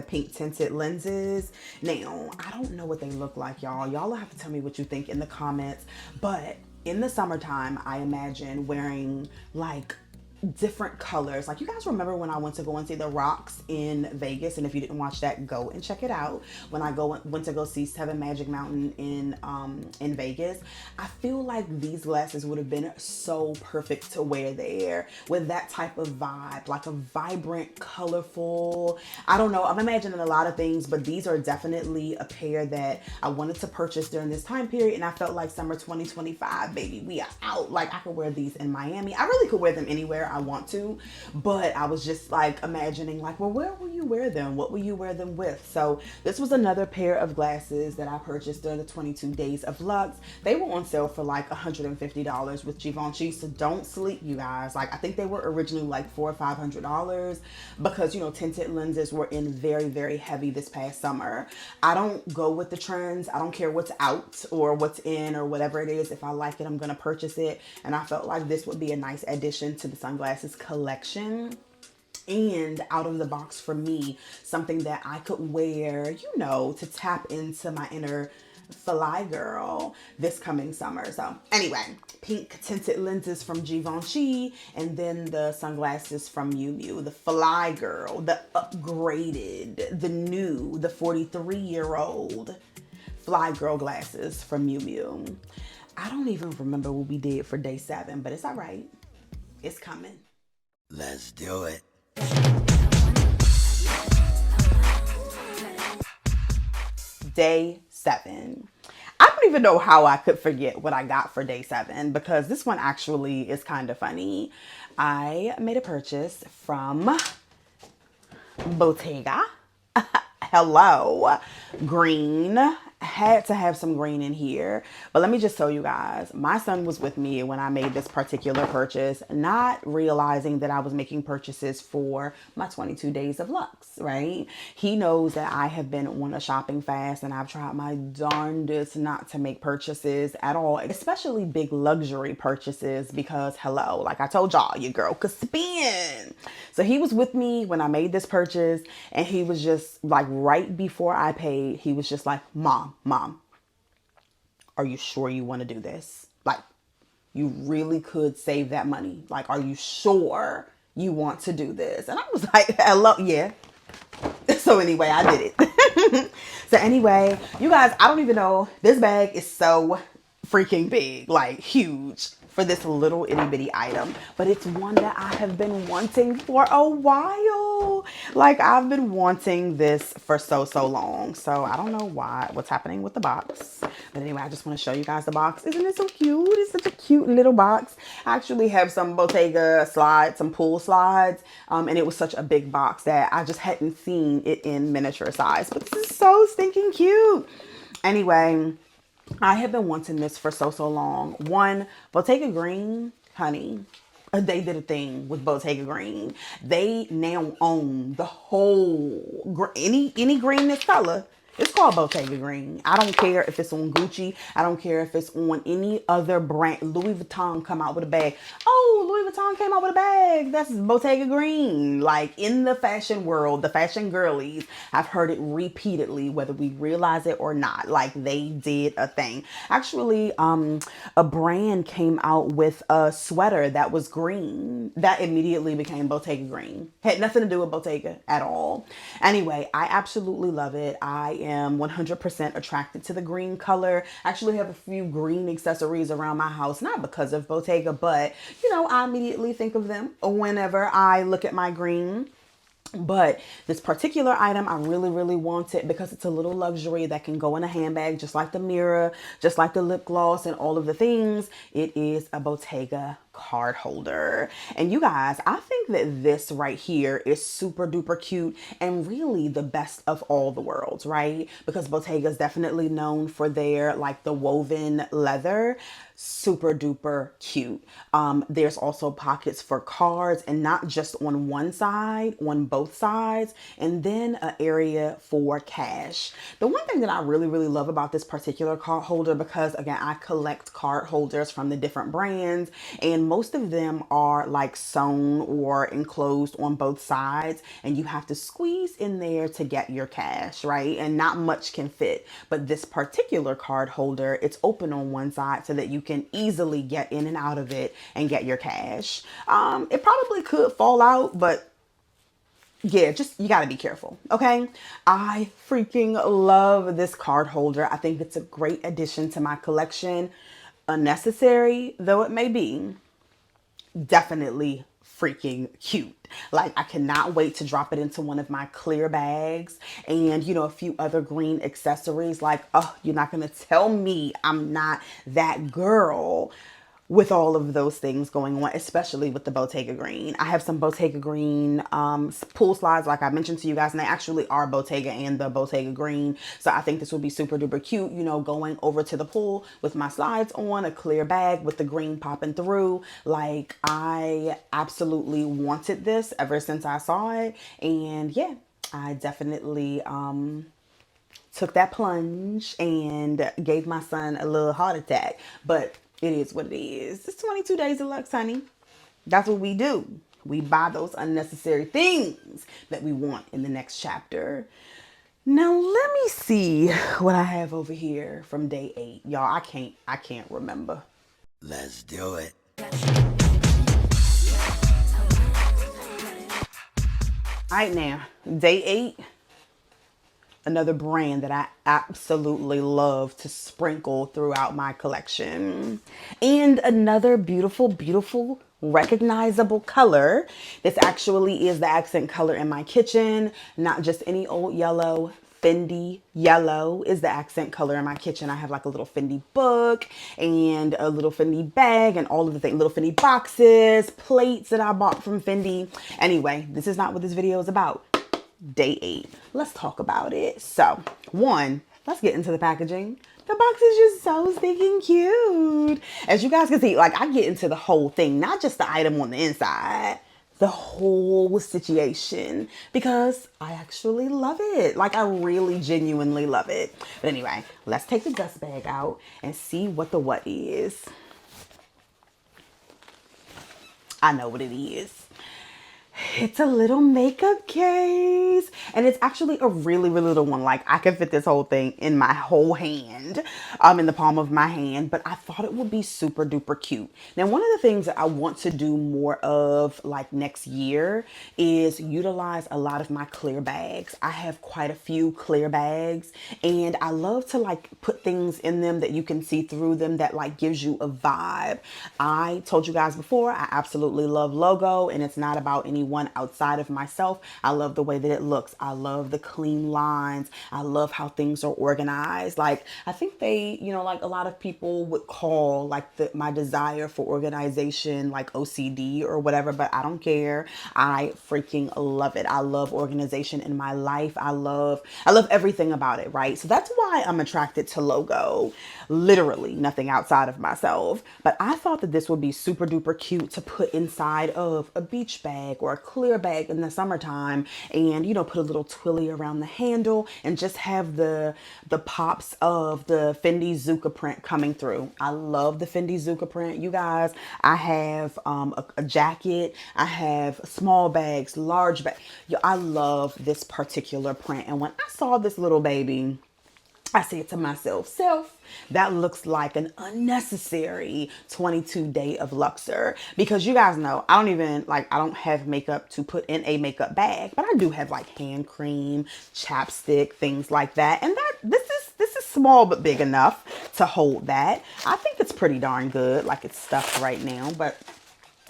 pink tinted lenses. Now, I don't know what they look like, y'all. Y'all will have to tell me what you think in the comments. But in the summertime, I imagine wearing like different colors. Like, you guys remember when I went to go and see the Rocks in Vegas? And if you didn't watch that, go and check it out. When I went to go see Seven Magic Mountain in Vegas, I feel like these glasses would have been so perfect to wear there with that type of vibe, like a vibrant, colorful, I don't know, I'm imagining a lot of things, but these are definitely a pair that I wanted to purchase during this time period. And I felt like summer 2025, baby, we are out. Like, I could wear these in Miami. I really could wear them anywhere I want to, but I was just like imagining like, well, where will you wear them? What will you wear them with? So this was another pair of glasses that I purchased during the 22 days of Luxe. They were on sale for like $150 with Givenchy, so don't sleep, you guys. Like, I think they were originally like $400 or $500 because, you know, tinted lenses were in very heavy this past summer. I don't go with the trends. I don't care what's out or what's in or whatever it is. If I like it, I'm gonna purchase it, and I felt like this would be a nice addition to the sunglasses collection. And out of the box for me, something that I could wear, you know, to tap into my inner Fly Girl this coming summer. So anyway, pink tinted lenses from Givenchy, and then the sunglasses from Miu Miu, the Fly Girl, the upgraded, the new, the 43-year-old Fly Girl glasses from Miu Miu. I don't even remember what we did for day 7, but it's all right. It's coming. Let's do it. Day 7. I don't even know how I could forget what I got for day 7 because this one actually is kind of funny. I made a purchase from Bottega. Hello, green. Had to have some green in here, but let me just tell you guys, my son was with me when I made this particular purchase, not realizing that I was making purchases for my 22 days of Luxe, right? He knows that I have been on a shopping fast, and I've tried my darndest not to make purchases at all, especially big luxury purchases, because hello, like I told y'all, your girl could spend. So he was with me when I made this purchase, and he was just like, right before I paid, he was just like, Mom, are you sure you want to do this? Like, you really could save that money. Like, are you sure you want to do this? And I was like, hello, yeah. So anyway, I did it. So anyway, you guys, I don't even know. This bag is so freaking big, like huge for this little itty bitty item. But it's one that I have been wanting for a while. Like I've been wanting this for so long. So I don't know what's happening with the box. But anyway, I just want to show you guys the box. Isn't it so cute? It's such a cute little box. I actually have some Bottega slides, some pool slides. And it was such a big box that I just hadn't seen it in miniature size. But this is so stinking cute. Anyway, I have been wanting this for so long. One, Bottega Green, honey, they did a thing with Bottega Green. They now own the whole, any green this color. It's called Bottega Green. I don't care if it's on Gucci. I don't care if it's on any other brand. Louis Vuitton come out with a bag. Oh, Louis Vuitton came out with a bag. That's Bottega Green. Like in the fashion world, the fashion girlies, I've heard it repeatedly, whether we realize it or not. Like they did a thing. Actually, a brand came out with a sweater that was green. That immediately became Bottega Green. Had nothing to do with Bottega at all. Anyway, I absolutely love it. I am 100% attracted to the green color. I actually have a few green accessories around my house, not because of Bottega, but you know, I immediately think of them whenever I look at my green. But this particular item, I really want it because it's a little luxury that can go in a handbag, just like the mirror, just like the lip gloss and all of the things. It is a Bottega card holder. And you guys, I think that this right here is super duper cute and really the best of all the worlds, right? Because Bottega is definitely known for their like the woven leather. Super duper cute. There's also pockets for cards and not just on one side, on both sides, and then an area for cash. The one thing that I really love about this particular card holder, because again, I collect card holders from the different brands and most of them are like sewn or enclosed on both sides and you have to squeeze in there to get your cash, right? And not much can fit. But this particular card holder, it's open on one side so that you can easily get in and out of it and get your cash. It probably could fall out, but yeah, just you got to be careful. Okay. I freaking love this card holder. I think it's a great addition to my collection. Unnecessary though it may be, definitely freaking cute. Like I cannot wait to drop it into one of my clear bags and you know a few other green accessories. Like, oh, you're not gonna tell me I'm not that girl with all of those things going on, especially with the Bottega Green. I have some Bottega Green pool slides like I mentioned to you guys, and they actually are Bottega and the Bottega Green. So I think this would be super duper cute, you know, going over to the pool with my slides on, a clear bag with the green popping through. Like I absolutely wanted this ever since I saw it. And yeah, I definitely took that plunge and gave my son a little heart attack. But it is what it is. It's 22 days of Luxe, honey. That's what we do. We buy those unnecessary things that we want in the next chapter. Now let me see what I have over here from day 8. Y'all, I can't remember. Let's do it. All right, now, day 8. Another brand that I absolutely love to sprinkle throughout my collection. And another beautiful, recognizable color. This actually is the accent color in my kitchen. Not just any old yellow. Fendi yellow is the accent color in my kitchen. I have like a little Fendi book and a little Fendi bag and all of the things, little Fendi boxes, plates that I bought from Fendi. Anyway, this is not what this video is about. Day 8. Let's talk about it. So, one, let's get into the packaging. The box is just so stinking cute. As you guys can see, like I get into the whole thing, not just the item on the inside, the whole situation, because I actually love it. Like I really genuinely love it. But anyway, let's take the dust bag out and see what the what is. I know what it is. It's a little makeup case, and it's actually a really, really little one. Like I can fit this whole thing in my whole hand, in the palm of my hand, but I thought it would be super duper cute. Now, one of the things that I want to do more of like next year is utilize a lot of my clear bags. I have quite a few clear bags, and I love to like put things in them that you can see through them that like gives you a vibe. I told you guys before, I absolutely love logo, and it's not about anyone outside of myself. I love the way that it looks. I love the clean lines. I love how things are organized. Like I think they, like a lot of people would call like my desire for organization like OCD or whatever, but I don't care. I freaking love it. I love organization in my life. I love everything about it, right? So that's why I'm attracted to logo. Literally nothing outside of myself. But I thought that this would be super duper cute to put inside of a beach bag or a clear bag in the summertime, and put a little twilly around the handle and just have the pops of the Fendi Zucca print coming through. I love the Fendi Zucca print, you guys. I have a jacket. I have small bags, large bags. I love this particular print, and when I saw this little baby, I said to myself, that looks like an unnecessary 22 day of Luxer, because you guys know I don't have makeup to put in a makeup bag, but I do have like hand cream, chapstick, things like that. And this is small but big enough to hold that. I think it's pretty darn good. Like it's stuffed right now, but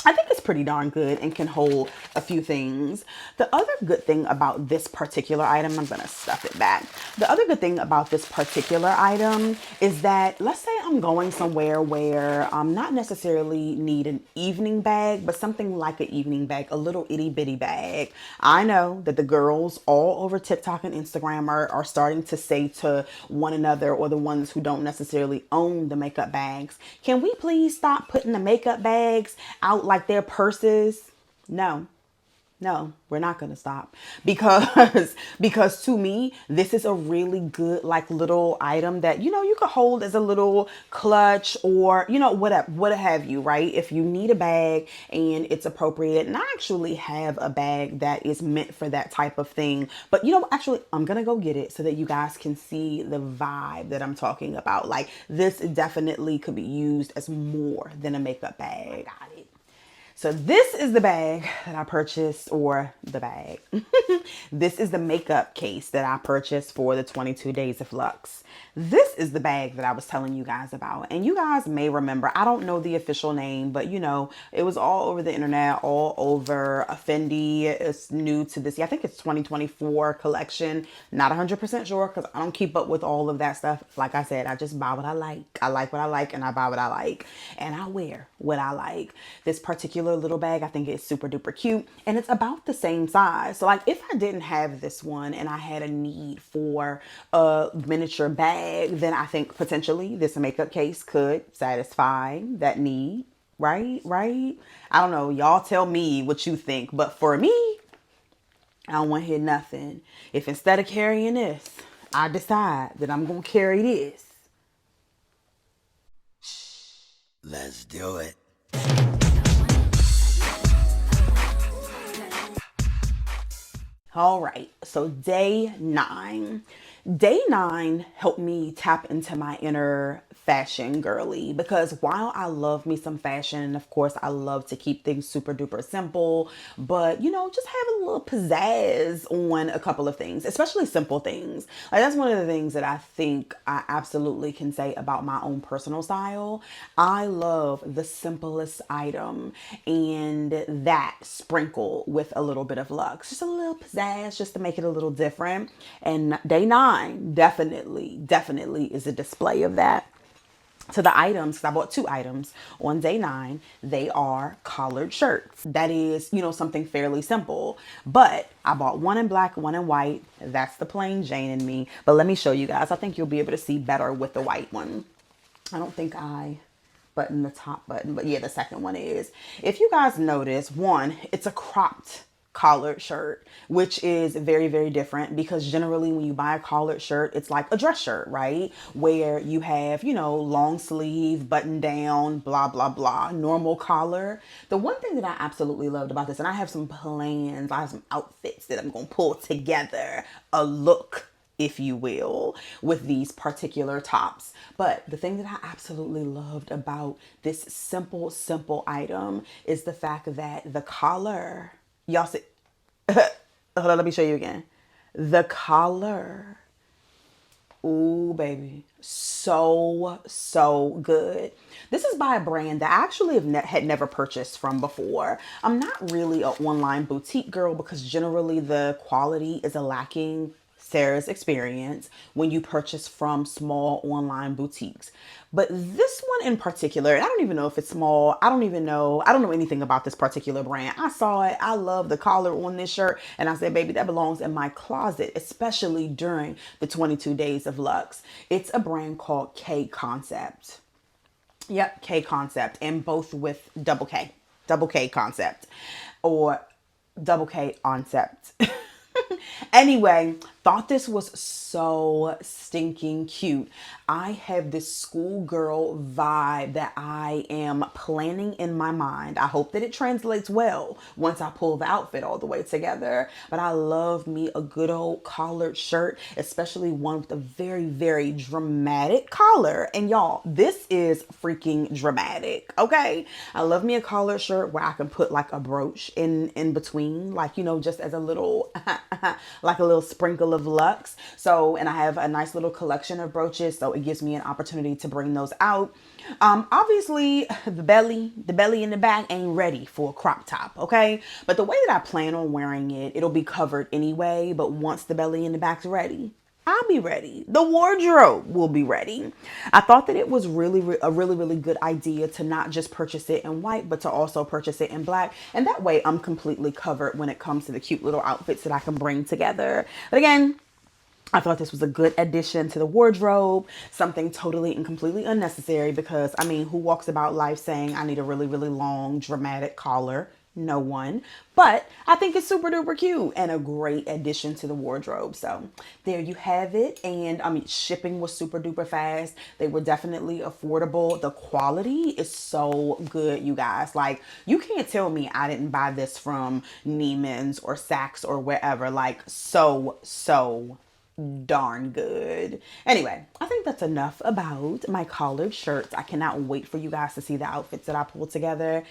I think it's pretty darn good and can hold a few things. The other good thing about this particular item, I'm gonna stuff it back. The other good thing about this particular item is that, let's say I'm going somewhere where I'm not necessarily need an evening bag, but something like an evening bag, a little itty bitty bag. I know that the girls all over TikTok and Instagram are starting to say to one another, or the ones who don't necessarily own the makeup bags, can we please stop putting the makeup bags out like their purses? No, we're not going to stop, because to me, this is a really good like little item that, you could hold as a little clutch, or, what have you, right? If you need a bag and it's appropriate. And I actually have a bag that is meant for that type of thing. But, actually, I'm going to go get it so that you guys can see the vibe that I'm talking about. Like this definitely could be used as more than a makeup bag. Got it. So this is the bag that I purchased, or the bag. This is the makeup case that I purchased for the 22 Days of Luxe. This is the bag that I was telling you guys about. And you guys may remember, I don't know the official name, but it was all over the internet, all over Fendi. It's new to this. I think it's 2024 collection. Not 100% sure, because I don't keep up with all of that stuff. Like I said, I just buy what I like. I like what I like, and I buy what I like. And I wear what I like. This particular little bag, I think it's super duper cute, and it's about the same size. So like if I didn't have this one and I had a need for a miniature bag, then I think potentially this makeup case could satisfy that need. Right? I don't know. Y'all tell me what you think, but for me, I don't want to hear nothing. If instead of carrying this, I decide that I'm going to carry this. Let's do it. All right, so day 9. Day 9 helped me tap into my inner fashion girly, because while I love me some fashion, of course, I love to keep things super duper simple, but just have a little pizzazz on a couple of things, especially simple things. Like that's one of the things that I think I absolutely can say about my own personal style. I love the simplest item, and that sprinkle with a little bit of luxe, just a little pizzazz, just to make it a little different. And day 9 definitely is a display of that. To the items, 'cause I bought 2 items on day 9. They are collared shirts. That is, something fairly simple. But I bought one in black, one in white. That's the plain Jane in me. But let me show you guys. I think you'll be able to see better with the white one. I don't think I button the top button, but yeah, the second one is. If you guys notice, one, it's a cropped collared shirt, which is very, very different because generally when you buy a collared shirt, it's like a dress shirt, right? Where you have, you know, long sleeve, button down, blah, blah, blah, normal collar. The one thing that I absolutely loved about this, and I have some plans, I have some outfits that I'm going to pull together, a look, if you will, with these particular tops. But the thing that I absolutely loved about this simple, simple item is the fact that the collar, y'all see, hold on, let me show you again. The collar, ooh, baby, so, so good. This is by a brand that I actually had never purchased from before. I'm not really an online boutique girl because generally the quality is a lacking Sarah's experience when you purchase from small online boutiques. But this one in particular, I don't even know if it's small. I don't know anything about this particular brand. I saw it. I love the collar on this shirt. And I said, baby, that belongs in my closet, especially during the 22 days of Luxe. It's a brand called K Concept. Yep, K Concept, and both with double K Concept, or double K Concept. Anyway, thought this was so stinking cute. I have this schoolgirl vibe that I am planning in my mind. I hope that it translates well once I pull the outfit all the way together. But I love me a good old collared shirt, especially one with a very, very dramatic collar. And y'all, this is freaking dramatic, okay? I love me a collared shirt where I can put like a brooch in between, like, you know, just as a little, like a little sprinkle of luxe. So, and I have a nice little collection of brooches, so it gives me an opportunity to bring those out. Obviously the belly in the back ain't ready for a crop top, okay? But the way that I plan on wearing it, it'll be covered anyway, but once the belly in the back's ready, I'll be ready. The wardrobe will be ready. I thought that it was a really good idea to not just purchase it in white, but to also purchase it in black. And that way I'm completely covered when it comes to the cute little outfits that I can bring together. But again, I thought this was a good addition to the wardrobe, something totally and completely unnecessary because, I mean, who walks about life saying I need a really, really long, dramatic collar? No one. But I think it's super duper cute and a great addition to the wardrobe. So there you have it. And I mean, shipping was super duper fast. They were definitely affordable. The quality is so good, you guys. Like, you can't tell me I didn't buy this from Neiman's or Saks or wherever. Like, so darn good. Anyway, I think that's enough about my collared shirts. I cannot wait for you guys to see the outfits that I pulled together.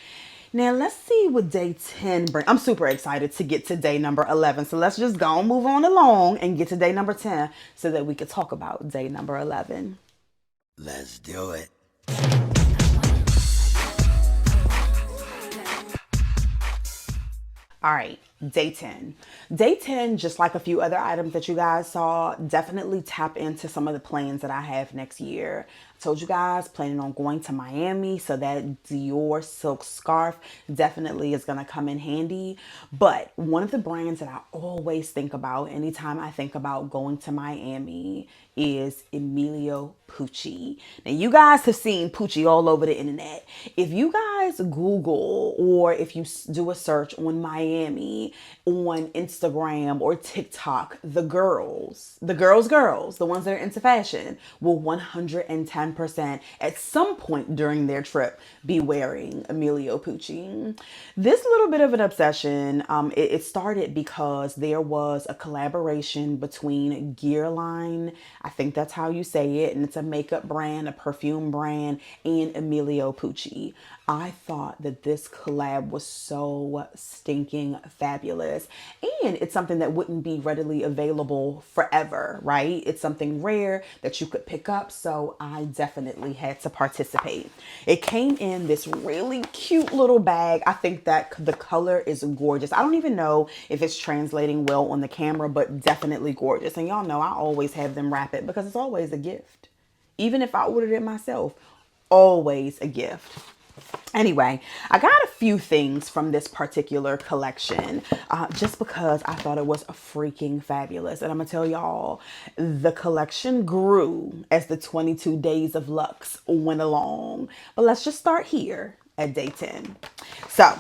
Now let's see what day 10 brings. I'm super excited to get to day number 11. So let's just go and move on along and get to day number 10 so that we could talk about day number 11. Let's do it. All right, day 10. Day 10, just like a few other items that you guys saw, definitely tap into some of the plans that I have next year. I told you guys, planning on going to Miami, so that Dior silk scarf definitely is gonna come in handy. But one of the brands that I always think about anytime I think about going to Miami is Emilio Pucci. Now, you guys have seen Pucci all over the internet. If you guys Google or if you do a search on Miami on Instagram or TikTok, the girls, the ones that are into fashion will 110% at some point during their trip be wearing Emilio Pucci. This little bit of an obsession, it started because there was a collaboration between Gearline, I think that's how you say it, and it's a makeup brand, a perfume brand, and Emilio Pucci. I thought that this collab was so stinking fabulous, and it's something that wouldn't be readily available forever, right? It's something rare that you could pick up, so I definitely had to participate. It came in this really cute little bag. I think that the color is gorgeous. I don't even know if it's translating well on the camera, but definitely gorgeous. And y'all know I always have them wrap it because it's always a gift. Even if I ordered it myself, always a gift. Anyway, I got a few things from this particular collection just because I thought it was freaking fabulous. And I'm going to tell y'all, the collection grew as the 22 days of Luxe went along. But let's just start here at day 10. So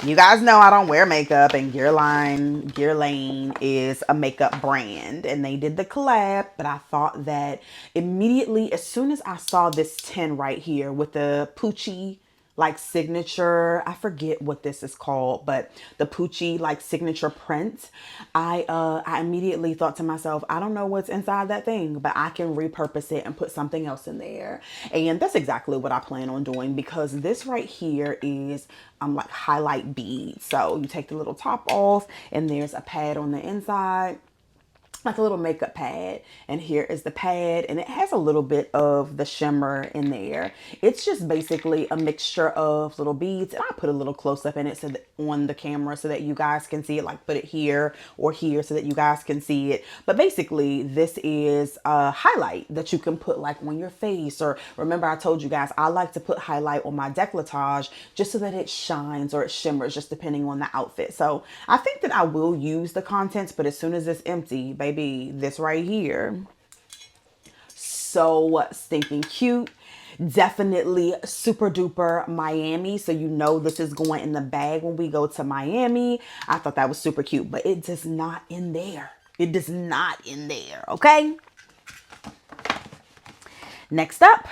You guys know I don't wear makeup, and Gearlane is a makeup brand, and they did the collab, but I thought that immediately, as soon as I saw this tin right here with the Poochie like signature, I forget what this is called, but the Poochie like signature print, I immediately thought to myself, I don't know what's inside that thing, but I can repurpose it and put something else in there. And that's exactly what I plan on doing, because this right here is like highlight beads. So you take the little top off, and there's a pad on the inside, like a little makeup pad, and here is the pad, and it has a little bit of the shimmer in there. It's just basically a mixture of little beads, and I put a little close up in it so that on the camera so that you guys can see it, like put it here or here so that you guys can see it. But basically this is a highlight that you can put like on your face, or remember I told you guys I like to put highlight on my décolletage just so that it shines or it shimmers, just depending on the outfit. So I think that I will use the contents, but as soon as it's empty, baby, this right here, so stinking cute. Definitely super duper Miami, so you know this is going in the bag when we go to Miami. I thought that was super cute, but it does not in there. It does not in there. Okay, next up,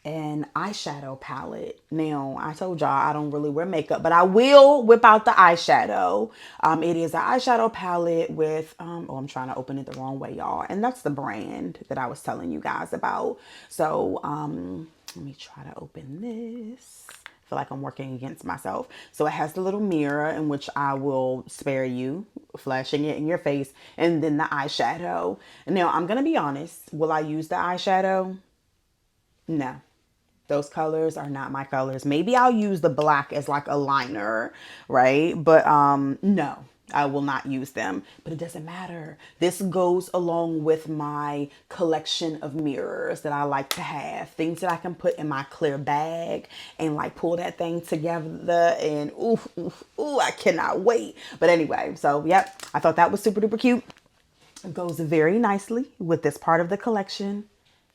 an eyeshadow palette. Now, I told y'all I don't really wear makeup, but I will whip out the eyeshadow. It is an eyeshadow palette with, oh, I'm trying to open it the wrong way, y'all. And that's the brand that I was telling you guys about. So, let me try to open this. I feel like I'm working against myself. So it has the little mirror in which I will spare you flashing it in your face, and then the eyeshadow. Now, I'm going to be honest. Will I use the eyeshadow? No. Those colors are not my colors. Maybe I'll use the black as like a liner, right? But no, I will not use them. But it doesn't matter. This goes along with my collection of mirrors that I like to have. Things that I can put in my clear bag and like pull that thing together, and ooh, ooh, ooh, I cannot wait. But anyway, so yep, I thought that was super duper cute. It goes very nicely with this part of the collection,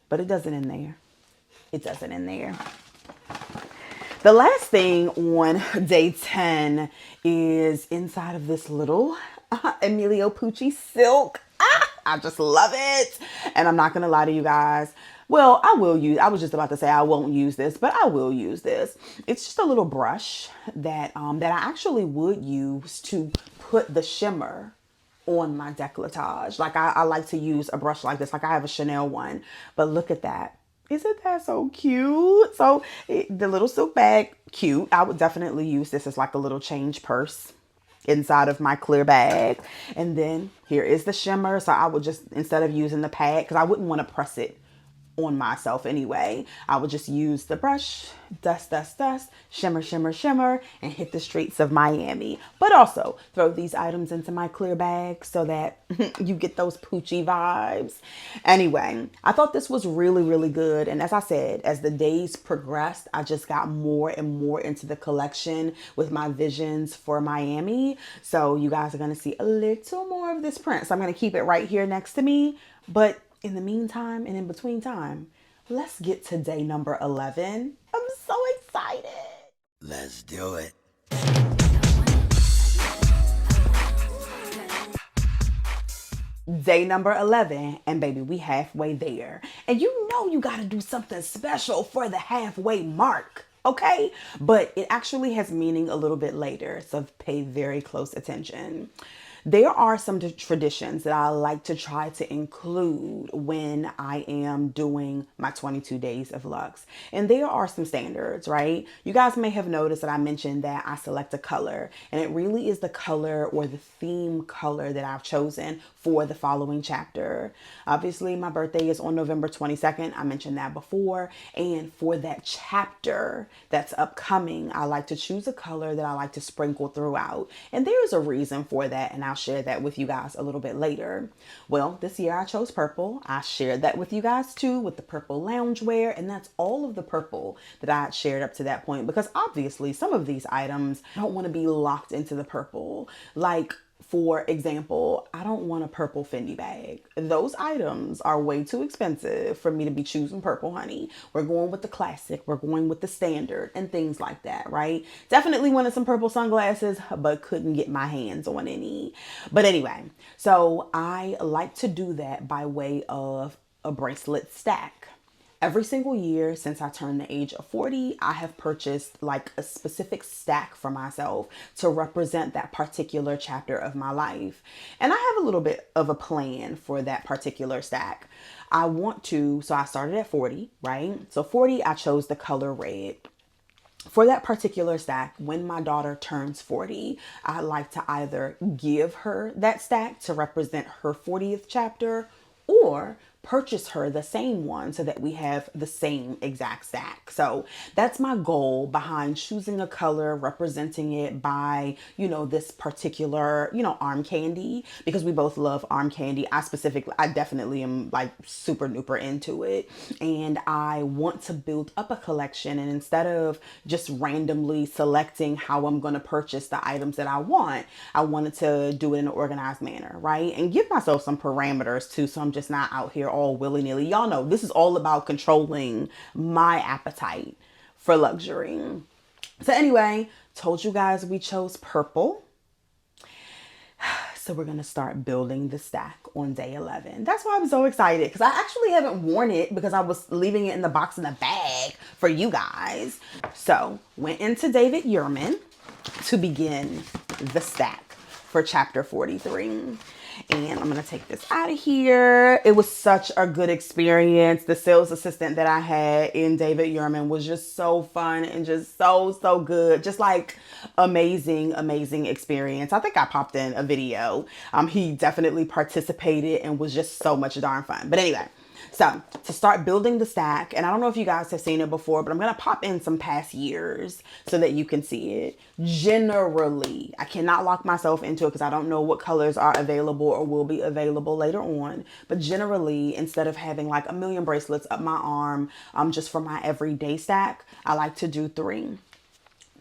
but it doesn't in there. It doesn't in there. The last thing on day 10 is inside of this little Emilio Pucci silk. I just love it. And I'm not going to lie to you guys. Well, I was just about to say I won't use this, but I will use this. It's just a little brush that I actually would use to put the shimmer on my décolletage. Like I like to use a brush like this. Like I have a Chanel one, but look at that. Isn't that so cute? So the little silk bag, cute. I would definitely use this as like a little change purse inside of my clear bag. And then here is the shimmer. So I would just, instead of using the pad, because I wouldn't want to press it on myself anyway, I would just use the brush, dust, dust, dust, shimmer, shimmer, shimmer, and hit the streets of Miami. But also throw these items into my clear bag so that you get those Poochie vibes. Anyway, I thought this was really, really good. And as I said, as the days progressed, I just got more and more into the collection with my visions for Miami. So you guys are going to see a little more of this print. So I'm going to keep it right here next to me. But in the meantime and in between time, let's get to day number 11. I'm so excited. Let's do it. Day number 11, and baby, we halfway there. And you know you got to do something special for the halfway mark, okay? But it actually has meaning a little bit later, so pay very close attention. There are some traditions that I like to try to include when I am doing my 22 days of Luxe. And there are some standards, right? You guys may have noticed that I mentioned that I select a color, and it really is the color or the theme color that I've chosen for the following chapter. Obviously, my birthday is on November 22nd. I mentioned that before. And for that chapter that's upcoming, I like to choose a color that I like to sprinkle throughout. And there is a reason for that, and I'll share that with you guys a little bit later. Well, this year I chose purple. I shared that with you guys too, with the purple loungewear, and that's all of the purple that I had shared up to that point, because obviously some of these items don't want to be locked into the purple. Like, For example, I don't want a purple Fendi bag. Those items are way too expensive for me to be choosing purple, honey. We're going with the classic, we're going with the standard and things like that, right? Definitely wanted some purple sunglasses, but couldn't get my hands on any. But anyway, so I like to do that by way of a bracelet stack. Every single year since I turned the age of 40, I have purchased like a specific stack for myself to represent that particular chapter of my life. And I have a little bit of a plan for that particular stack. So I started at 40, right? So 40, I chose the color red. For that particular stack, when my daughter turns 40, I like to either give her that stack to represent her 40th chapter or purchase her the same one so that we have the same exact stack. So that's my goal behind choosing a color, representing it by, this particular, arm candy, because we both love arm candy. I definitely am like super duper into it. And I want to build up a collection. And instead of just randomly selecting how I'm going to purchase the items that I wanted to do it in an organized manner, right? And give myself some parameters too, so I'm just not out here all willy-nilly. Y'all know this is all about controlling my appetite for luxury. So anyway, told you guys we chose purple. So we're going to start building the stack on day 11. That's why I'm so excited, because I actually haven't worn it because I was leaving it in the box in the bag for you guys. So went into David Yurman to begin the stack for chapter 43. And I'm going to take this out of here. It was such a good experience. The sales assistant that I had in David Yurman was just so fun and just so good. Just like amazing experience. I think I popped in a video. He definitely participated and was just so much darn fun. But anyway, so to start building the stack, and I don't know if you guys have seen it before, but I'm going to pop in some past years so that you can see it. Generally, I cannot lock myself into it because I don't know what colors are available or will be available later on. But generally, instead of having like a million bracelets up my arm, just for my everyday stack, I like to do 3.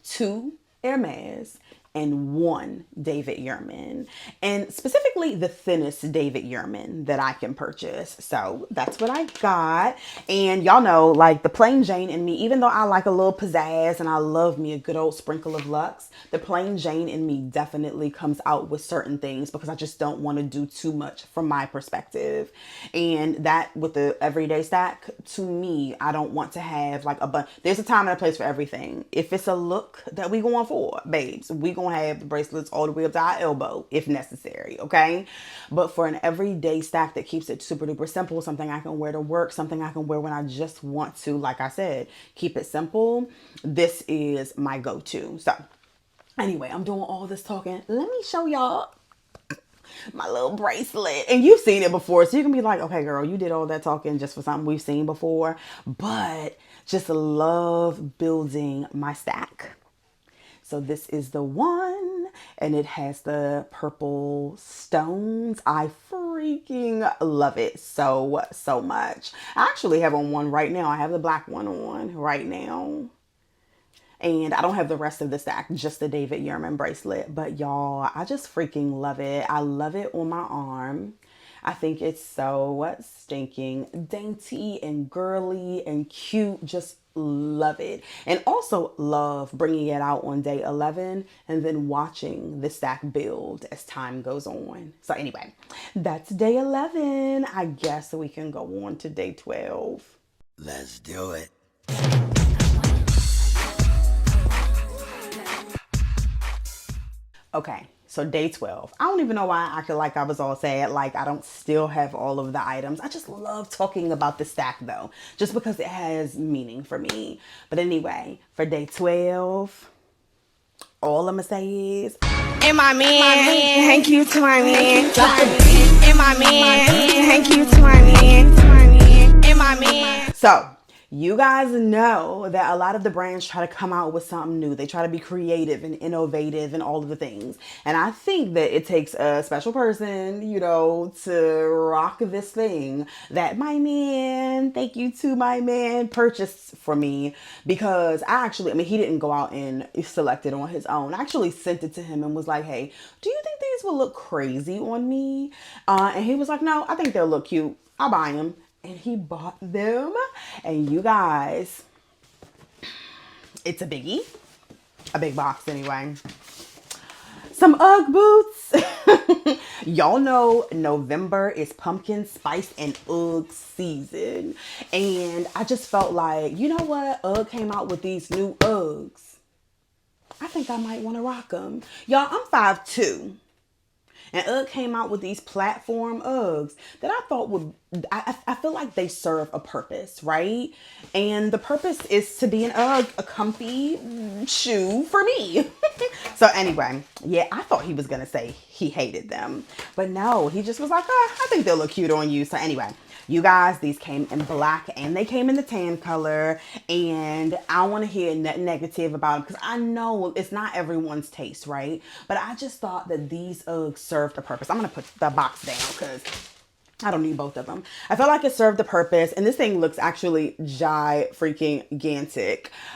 2 Hermes and 1 David Yurman, and specifically the thinnest David Yurman that I can purchase. So that's what I got. And y'all know, like, the plain Jane in me, even though I like a little pizzazz and I love me a good old sprinkle of luxe, the plain Jane in me definitely comes out with certain things because I just don't want to do too much from my perspective. And that with the everyday stack, to me, I don't want to have like a bunch. There's a time and a place for everything. If it's a look that we going for, babes, we gonna have the bracelets all the way up to our elbow if necessary, okay? But for an everyday stack that keeps it super duper simple, something I can wear to work, something I can wear when I just want to, like I said, keep it simple, this is my go-to. So anyway, I'm doing all this talking. Let me show y'all my little bracelet. And you've seen it before, so you can be like, okay, girl, you did all that talking just for something we've seen before. But just love building my stack. So this is the one, and it has the purple stones. I freaking love it so much. I actually have on one right now. I have the black one on right now. And I don't have the rest of the stack, just the David Yurman bracelet. But y'all, I just freaking love it. I love it on my arm. I think it's so stinking dainty and girly and cute. Just love it. And also love bringing it out on day 11 and then watching the stack build as time goes on. So anyway, that's day 11. I guess we can go on to day 12. Let's do it. Okay, so day 12. I don't even know why I feel like I was all sad. Like, I don't still have all of the items. I just love talking about the stack though, just because it has meaning for me. But anyway, for day 12, all I'm gonna say is, and my man, thank you to my man. And my man, thank you to my man. And my man. So You guys know that a lot of the brands try to come out with something new. They try to be creative and innovative and all of the things. And I think that it takes a special person, you know, to rock this thing that my man, thank you to my man, purchased for me. Because I mean, he didn't go out and select it on his own. I actually sent it to him and was like, hey, do you think these will look crazy on me? And he was like, no, I think they'll look cute. I'll buy them. And he bought them. And you guys, it's a biggie. A big box anyway. Some Ugg boots. Y'all know November is pumpkin spice and Ugg season. And I just felt like, you know what? Ugg came out with these new Uggs. I think I might want to rock them. Y'all, I'm 5'2". And Ugg came out with these platform Uggs that I thought I feel like they serve a purpose, right? And the purpose is to be an Ugg, a comfy shoe for me. So anyway, yeah, I thought he was going to say he hated them. But no, he just was like, oh, I think they'll look cute on you. So anyway, you guys, these came in black and they came in the tan color. And I don't want to hear negative about them because I know it's not everyone's taste, right? But I just thought that these Uggs served a purpose. I'm going to put the box down because I don't need both of them. I felt like it served a purpose, and this thing looks actually gigantic.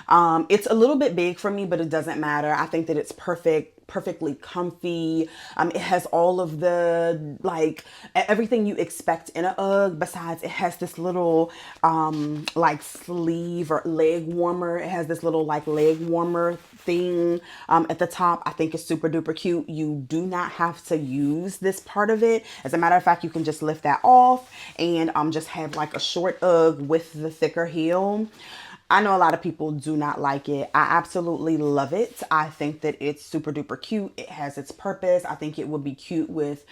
It's a little bit big for me, but it doesn't matter. I think that it's perfectly comfy. It has all of the, like, everything you expect in a Ugg. Besides, it has this little like sleeve or leg warmer. It has this little like leg warmer thing at the top. I think it's super duper cute. You do not have to use this part of it. As a matter of fact, you can just lift that off and just have like a short Ugg with the thicker heel. I know a lot of people do not like it. I absolutely love it. I think that it's super duper cute. It has its purpose. I think it would be cute with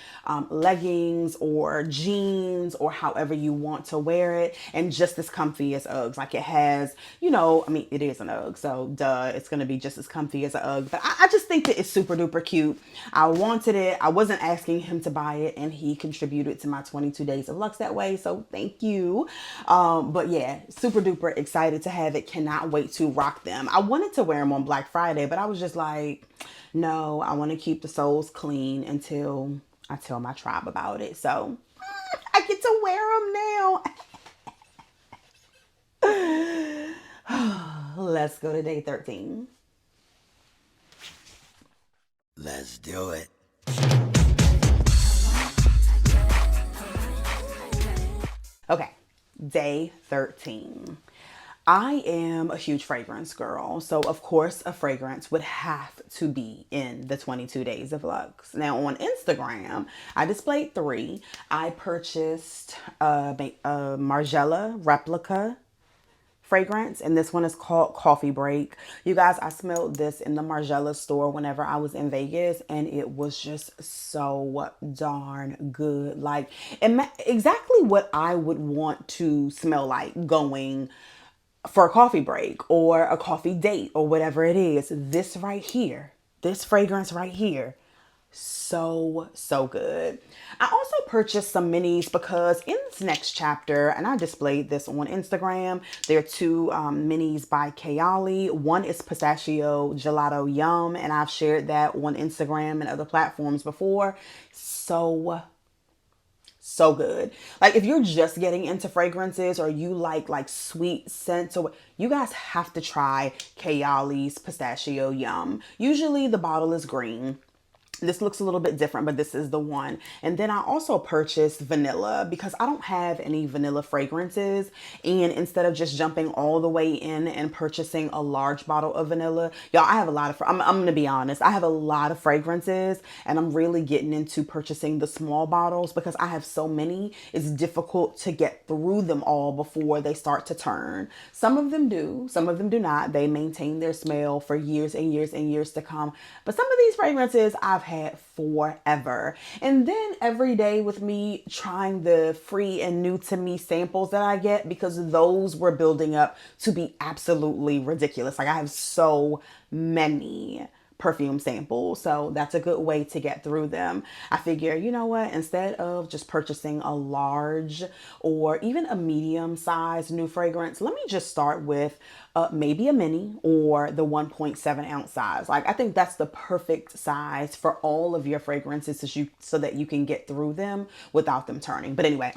leggings or jeans or however you want to wear it. And just as comfy as Uggs. Like it has, you know, I mean, it is an Ugg. So duh, it's going to be just as comfy as an Ugg. But I just think that it's super duper cute. I wanted it. I wasn't asking him to buy it. And he contributed to my 22 days of Luxe that way. So thank you. But yeah, super duper excited to have it. Cannot wait to rock them. I wanted to wear them on Black Friday, but I was just like, no, I want to keep the soles clean until I tell my tribe about it. So I get to wear them now. Let's go to day 13. Let's do it. Okay, day 13. I am a huge fragrance girl, so of course a fragrance would have to be in the 22 days of Luxe. Now on Instagram, I displayed 3. I purchased a Margiela replica fragrance, and this one is called Coffee Break. You guys, I smelled this in the Margiela store whenever I was in Vegas, and it was just so darn good. Like exactly what I would want to smell like going for a coffee break or a coffee date or whatever it is. This right here, this fragrance right here, so good. I also purchased some minis because in this next chapter, and I displayed this on Instagram, there are 2 minis by Kayali. One is Pistachio Gelato Yum, and I've shared that on Instagram and other platforms before. So good. Like if you're just getting into fragrances or you like sweet scents, or you guys have to try Kayali's Pistachio Yum. Usually the bottle is green. This looks a little bit different, but this is the one. And then I also purchased vanilla because I don't have any vanilla fragrances. And instead of just jumping all the way in and purchasing a large bottle of vanilla, y'all, I have a lot of, I'm going to be honest, I have a lot of fragrances and I'm really getting into purchasing the small bottles because I have so many. It's difficult to get through them all before they start to turn. Some of them do, some of them do not. They maintain their smell for years and years and years to come. But some of these fragrances I've had forever. And then every day with me trying the free and new to me samples that I get, because those were building up to be absolutely ridiculous. Like I have so many. perfume samples. So that's a good way to get through them. I figure, you know what, instead of just purchasing a large or even a medium size new fragrance, let me just start with maybe a mini or the 1.7 ounce size. Like, I think that's the perfect size for all of your fragrances so that you can get through them without them turning. But anyway,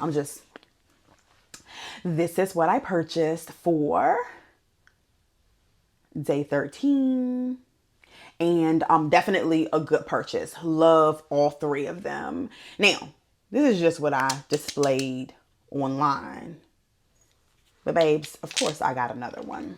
this is what I purchased for day 13. And definitely a good purchase. Love all three of them. Now, this is just what I displayed online. But babes, of course I got another one.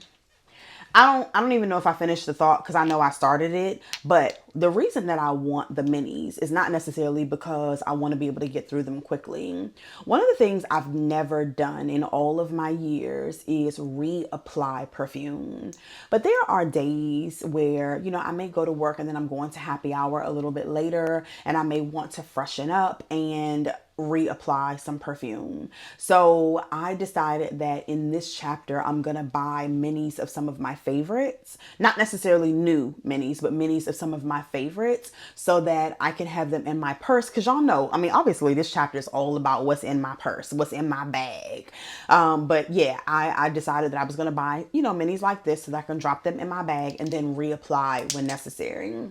I don't even know if I finished the thought because I know I started it, but the reason that I want the minis is not necessarily because I want to be able to get through them quickly. One of the things I've never done in all of my years is reapply perfume. But there are days where, you know, I may go to work and then I'm going to happy hour a little bit later and I may want to freshen up and reapply some perfume. So I decided that in this chapter, I'm going to buy minis of some of my favorites, not necessarily new minis, but minis of some of my favorites so that I can have them in my purse. Cause y'all know, I mean, obviously this chapter is all about what's in my purse, what's in my bag. But yeah, I decided that I was going to buy, you know, minis like this so that I can drop them in my bag and then reapply when necessary.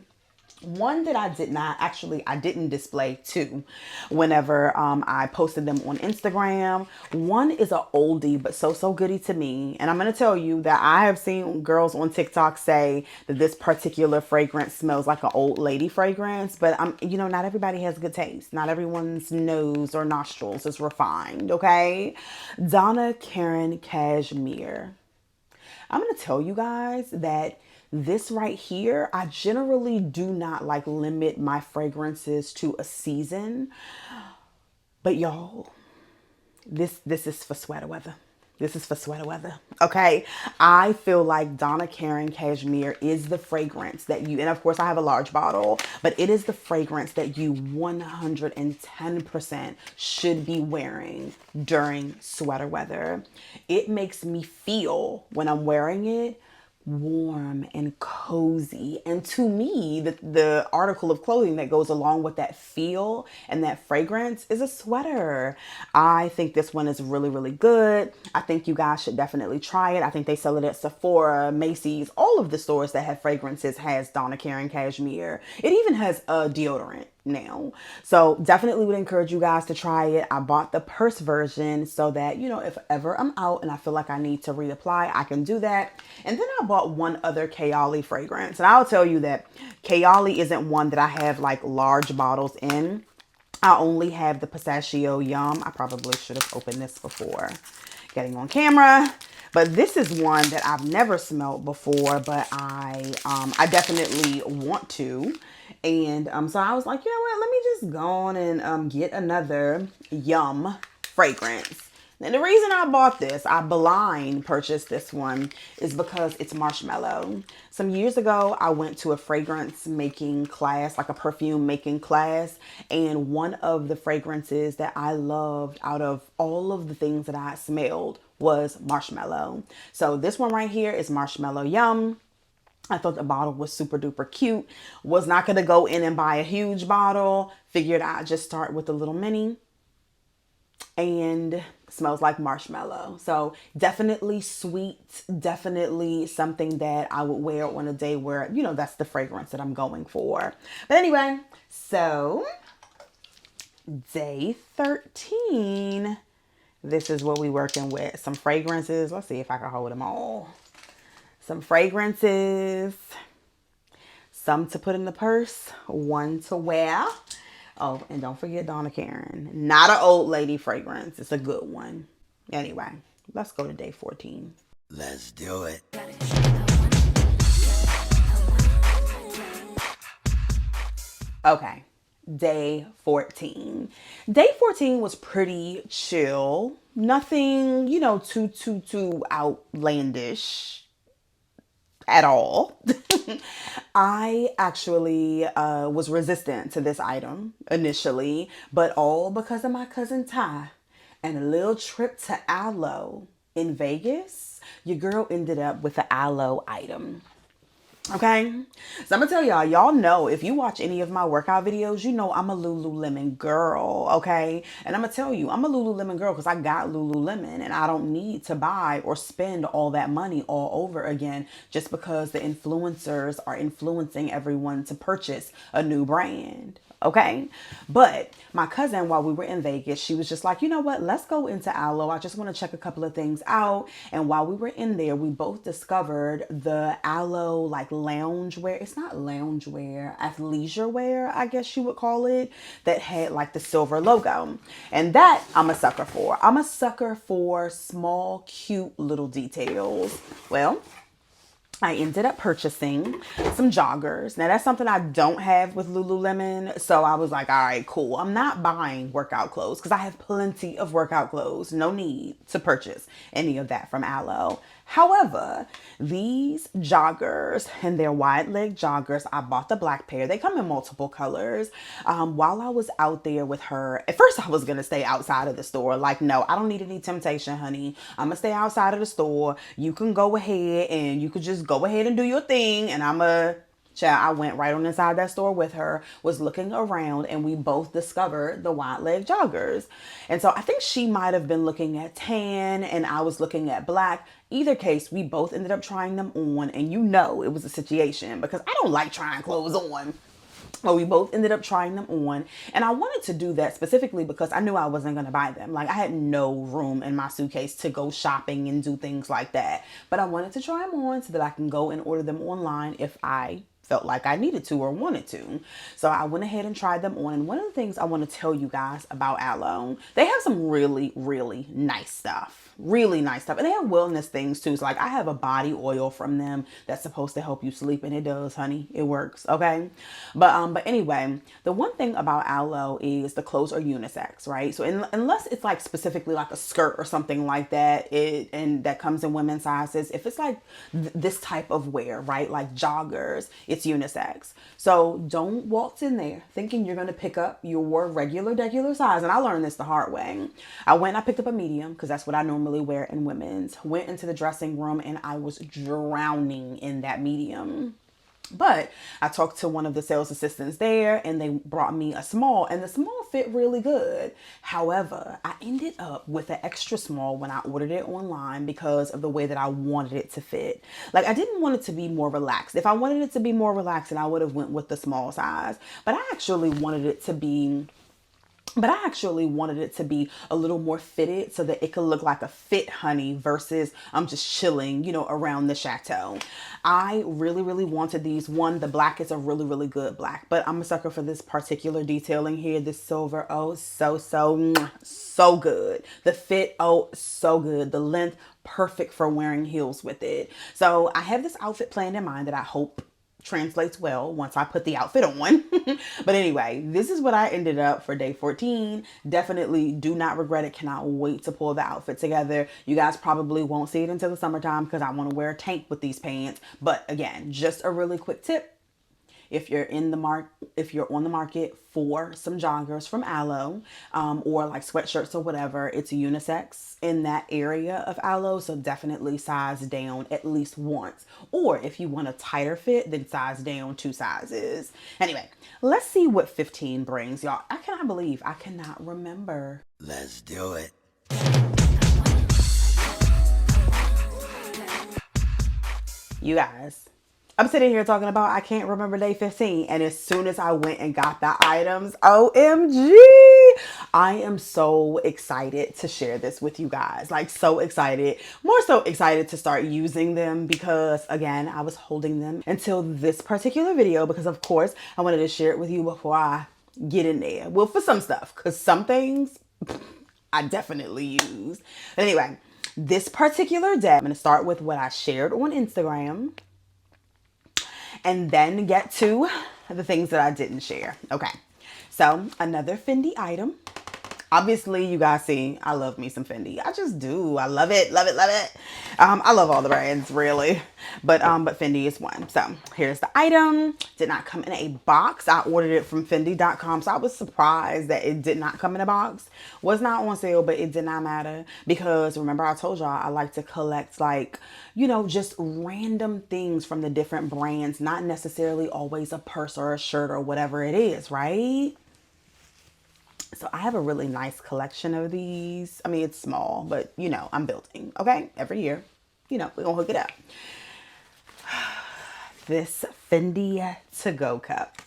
One that I didn't display two whenever I posted them on Instagram. One is a oldie, but so goodie to me. And I'm going to tell you that I have seen girls on TikTok say that this particular fragrance smells like an old lady fragrance. But you know, not everybody has good taste. Not everyone's nose or nostrils is refined, okay? Donna Karan Cashmere. I'm going to tell you guys that this right here, I generally do not like limit my fragrances to a season. But y'all, this is for sweater weather. This is for sweater weather. Okay. I feel like Donna Karan Cashmere is the fragrance that you, and of course I have a large bottle, but it is the fragrance that you 110% should be wearing during sweater weather. It makes me feel when I'm wearing it warm and cozy. And to me, the article of clothing that goes along with that feel and that fragrance is a sweater. I think this one is really good. I think you guys should definitely try it. I think they sell it at Sephora, Macy's, all of the stores that have fragrances has Donna Karan Cashmere. It even has a deodorant now. So definitely would encourage you guys to try it. I bought the purse version so that, you know, if ever I'm out and I feel like I need to reapply, I can do that. And then I bought one other Kayali fragrance. And I'll tell you that Kayali isn't one that I have like large bottles in. I only have the Pistachio Yum. I probably should have opened this before getting on camera. But this is one that I've never smelled before, but I definitely want to. And so I was like, you know what, let me just go on and get another Yum fragrance. And the reason I bought this, I blind purchased this one, is because it's marshmallow. Some years ago, I went to a fragrance making class, like a perfume making class. And one of the fragrances that I loved out of all of the things that I smelled was marshmallow. So this one right here is Marshmallow Yum. I thought the bottle was super duper cute. Was not going to go in and buy a huge bottle. Figured I'd just start with a little mini. And smells like marshmallow. So definitely sweet. Definitely something that I would wear on a day where, you know, that's the fragrance that I'm going for. But anyway, so day 13. This is what we working with. Some fragrances. Let's see if I can hold them all. Some fragrances, some to put in the purse, one to wear. Oh, and don't forget Donna Karan. Not an old lady fragrance. It's a good one. Anyway, let's go to day 14. Let's do it. Okay, day 14. Day 14 was pretty chill. Nothing, you know, too outlandish at all. I actually was resistant to this item initially, but all because of my cousin Ty and a little trip to Aloe in Vegas. Your girl ended up with the Aloe item. Okay, so I'm gonna tell y'all know if you watch any of my workout videos, you know I'm a Lululemon girl, okay? And I'm gonna tell you, I'm a Lululemon girl because I got Lululemon and I don't need to buy or spend all that money all over again just because the influencers are influencing everyone to purchase a new brand. Okay. But my cousin, while we were in Vegas, she was just like, you know what? Let's go into Aloe. I just want to check a couple of things out. And while we were in there, we both discovered the Aloe like lounge wear. It's not lounge wear, athleisure wear, I guess you would call it, that had like the silver logo. And that I'm a sucker for. I'm a sucker for small, cute little details. Well, I ended up purchasing some joggers. Now that's something I don't have with Lululemon. So I was like, all right, cool. I'm not buying workout clothes because I have plenty of workout clothes. No need to purchase any of that from Aloe. However, these joggers and their wide leg joggers, I bought the black pair. They come in multiple colors. While I was out there with her, at first I was going to stay outside of the store. Like, no, I don't need any temptation, honey. I'm going to stay outside of the store. You can go ahead and you could just go ahead and do your thing. And Child, I went right on inside that store with her, was looking around, and we both discovered the wide leg joggers. And so I think she might have been looking at tan and I was looking at black. Either case, we both ended up trying them on, and you know it was a situation because I don't like trying clothes on. Well, we both ended up trying them on, and I wanted to do that specifically because I knew I wasn't going to buy them. Like, I had no room in my suitcase to go shopping and do things like that. But I wanted to try them on so that I can go and order them online if I felt like I needed to or wanted to. So I went ahead and tried them on. And one of the things I want to tell you guys about Aloe, they have some really, really nice stuff. Really nice stuff. And they have wellness things too. So like I have a body oil from them that's supposed to help you sleep, and it does, honey. It works. Okay. But anyway, the one thing about Aloe is the clothes are unisex, right? So unless it's like specifically like a skirt or something like that, and that comes in women's sizes, if it's like this type of wear, right? Like joggers, it's unisex. So don't waltz in there thinking you're going to pick up your regular size. And I learned this the hard way. I picked up a medium because that's what I normally wear in women's. Went into the dressing room and I was drowning in that medium. But I talked to one of the sales assistants there and they brought me a small, and the small fit really good. However, I ended up with an extra small when I ordered it online because of the way that I wanted it to fit. Like I didn't want it to be more relaxed. If I wanted it to be more relaxed, then I would have went with the small size. But I actually wanted it to be a little more fitted so that it could look like a fit, honey, versus I'm just chilling, around the chateau. I really, really wanted these. One, the black is a really, really good black, but I'm a sucker for this particular detailing here. This silver, oh, so good. The fit, oh, so good. The length, perfect for wearing heels with it. So I have this outfit planned in mind that I hope translates well once I put the outfit on. But anyway, this is what I ended up for day 14. Definitely do not regret it. Cannot wait to pull the outfit together. You guys probably won't see it until the summertime because I want to wear a tank with these pants. But again, just a really quick tip. If you're on the market for some joggers from Aloe, or like sweatshirts or whatever, it's unisex in that area of Aloe. So definitely size down at least once. Or if you want a tighter fit, then size down 2 sizes. Anyway, let's see what 15 brings, y'all. I cannot believe I cannot remember. Let's do it. You guys, I'm sitting here talking about I can't remember day 15. And as soon as I went and got the items, OMG, I am so excited to share this with you guys. Like so excited, more so excited to start using them because again, I was holding them until this particular video because of course I wanted to share it with you before I get in there. Well, for some stuff, because some things I definitely use. But anyway, this particular day, I'm going to start with what I shared on Instagram and then get to the things that I didn't share. Okay, so another Fendi item. Obviously, you guys see, I love me some Fendi. I just do. I love it, love it, love it. I love all the brands, really. But Fendi is one. So here's the item. Did not come in a box. I ordered it from Fendi.com. So I was surprised that it did not come in a box. Was not on sale, but it did not matter. Because remember I told y'all I like to collect like, you know, just random things from the different brands. Not necessarily always a purse or a shirt or whatever it is, right? So I have a really nice collection of these. I mean, it's small, but you know, I'm building, okay? Every year, you know, we're gonna hook it up. This Fendi to-go cup.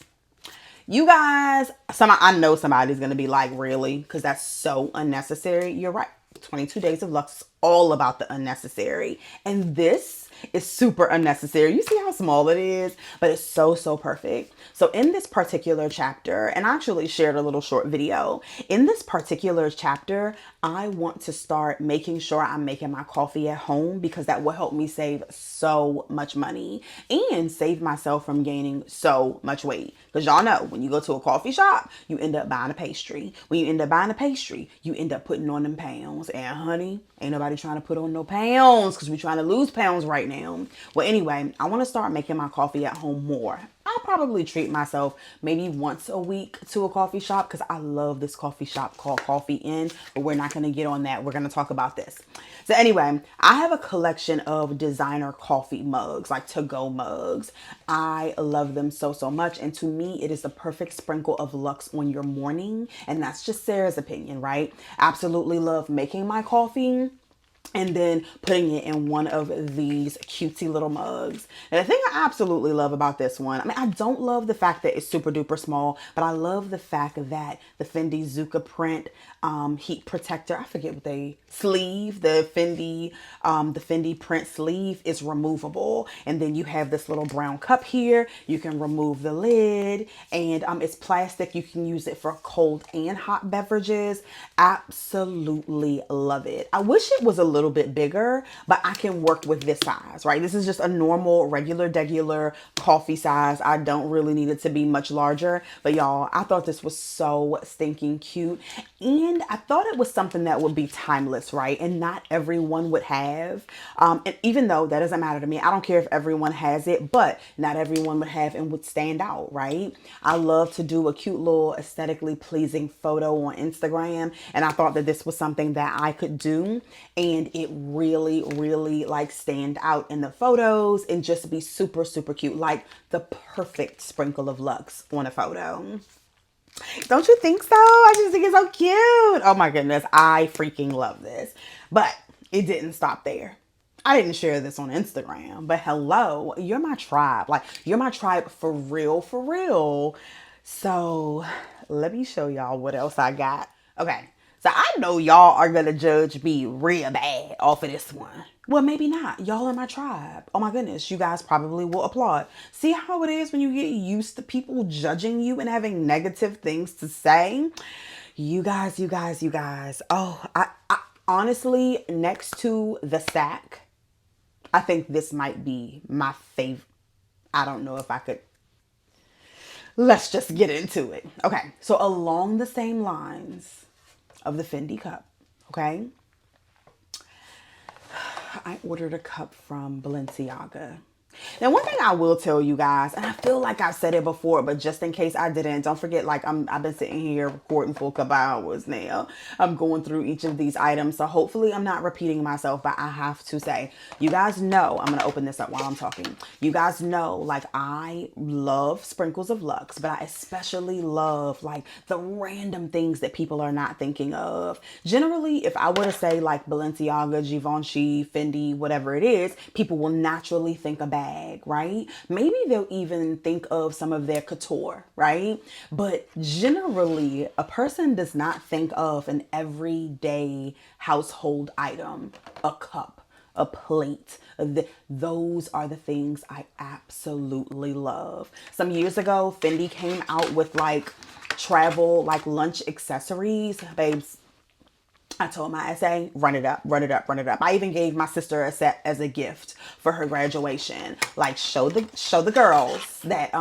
You guys, I know somebody's gonna be like, really? Because that's so unnecessary. You're right. 22 Days of Luxe is all about the unnecessary. And this is super unnecessary. You see how small it is, but it's so, so perfect. So in this particular chapter, and I actually shared a little short video, in this particular chapter, I want to start making sure I'm making my coffee at home because that will help me save so much money and save myself from gaining so much weight. Because y'all know when you go to a coffee shop, you end up buying a pastry. When you end up buying a pastry, you end up putting on them pounds. And honey, ain't nobody trying to put on no pounds because we're trying to lose pounds right now. Well, anyway, I want to start making my coffee at home more. I'll probably treat myself maybe once a week to a coffee shop because I love this coffee shop called Coffee Inn, but we're not going to get on that. We're going to talk about this. So anyway, I have a collection of designer coffee mugs, like to-go mugs. I love them so, so much. And to me, it is the perfect sprinkle of luxe on your morning. And that's just Sarah's opinion, right? Absolutely love making my coffee and then putting it in one of these cutesy little mugs. And the thing I absolutely love about this one, I mean, I don't love the fact that it's super duper small, but I love the fact that the Fendi Zucca print heat protector, I forget what sleeve, the Fendi print sleeve is removable. And then you have this little brown cup here. You can remove the lid and it's plastic. You can use it for cold and hot beverages. Absolutely love it. I wish it was a little bit bigger, but I can work with this size, right? This is just a normal, regular coffee size. I don't really need it to be much larger, but y'all, I thought this was so stinking cute. And I thought it was something that would be timeless, right? And not everyone would have. And even though that doesn't matter to me, I don't care if everyone has it, but not everyone would have and would stand out, right? I love to do a cute little aesthetically pleasing photo on Instagram. And I thought that this was something that I could do. And it really, really like stand out in the photos and just be super, super cute. Like the perfect sprinkle of luxe on a photo. Don't you think so? I just think it's so cute. Oh my goodness. I freaking love this. But it didn't stop there. I didn't share this on Instagram, but hello, you're my tribe. Like you're my tribe for real, for real. So let me show y'all what else I got. Okay. So I know y'all are going to judge me real bad off of this one. Well, maybe not. Y'all are my tribe. Oh my goodness. You guys probably will applaud. See how it is when you get used to people judging you and having negative things to say? You guys. Oh, I honestly, next to the sack, I think this might be my favorite. I don't know if I could. Let's just get into it. Okay. So along the same lines of the Fendi cup, okay? I ordered a cup from Balenciaga. Now, one thing I will tell you guys, and I feel like I've said it before, but just in case I didn't, don't forget, like I've been sitting here recording for a couple hours now. I'm going through each of these items, so hopefully I'm not repeating myself, but I have to say, you guys know, I'm going to open this up while I'm talking. You guys know, like I love sprinkles of luxe, but I especially love like the random things that people are not thinking of. Generally, if I were to say like Balenciaga, Givenchy, Fendi, whatever it is, people will naturally think of bag, right? Maybe they'll even think of some of their couture, right? But generally, a person does not think of an everyday household item, a cup, a plate. Those are the things I absolutely love. Some years ago, Fendi came out with like travel, like lunch accessories, babes. I told my SA, run it up. I even gave my sister a set as a gift for her graduation. Like show the girls that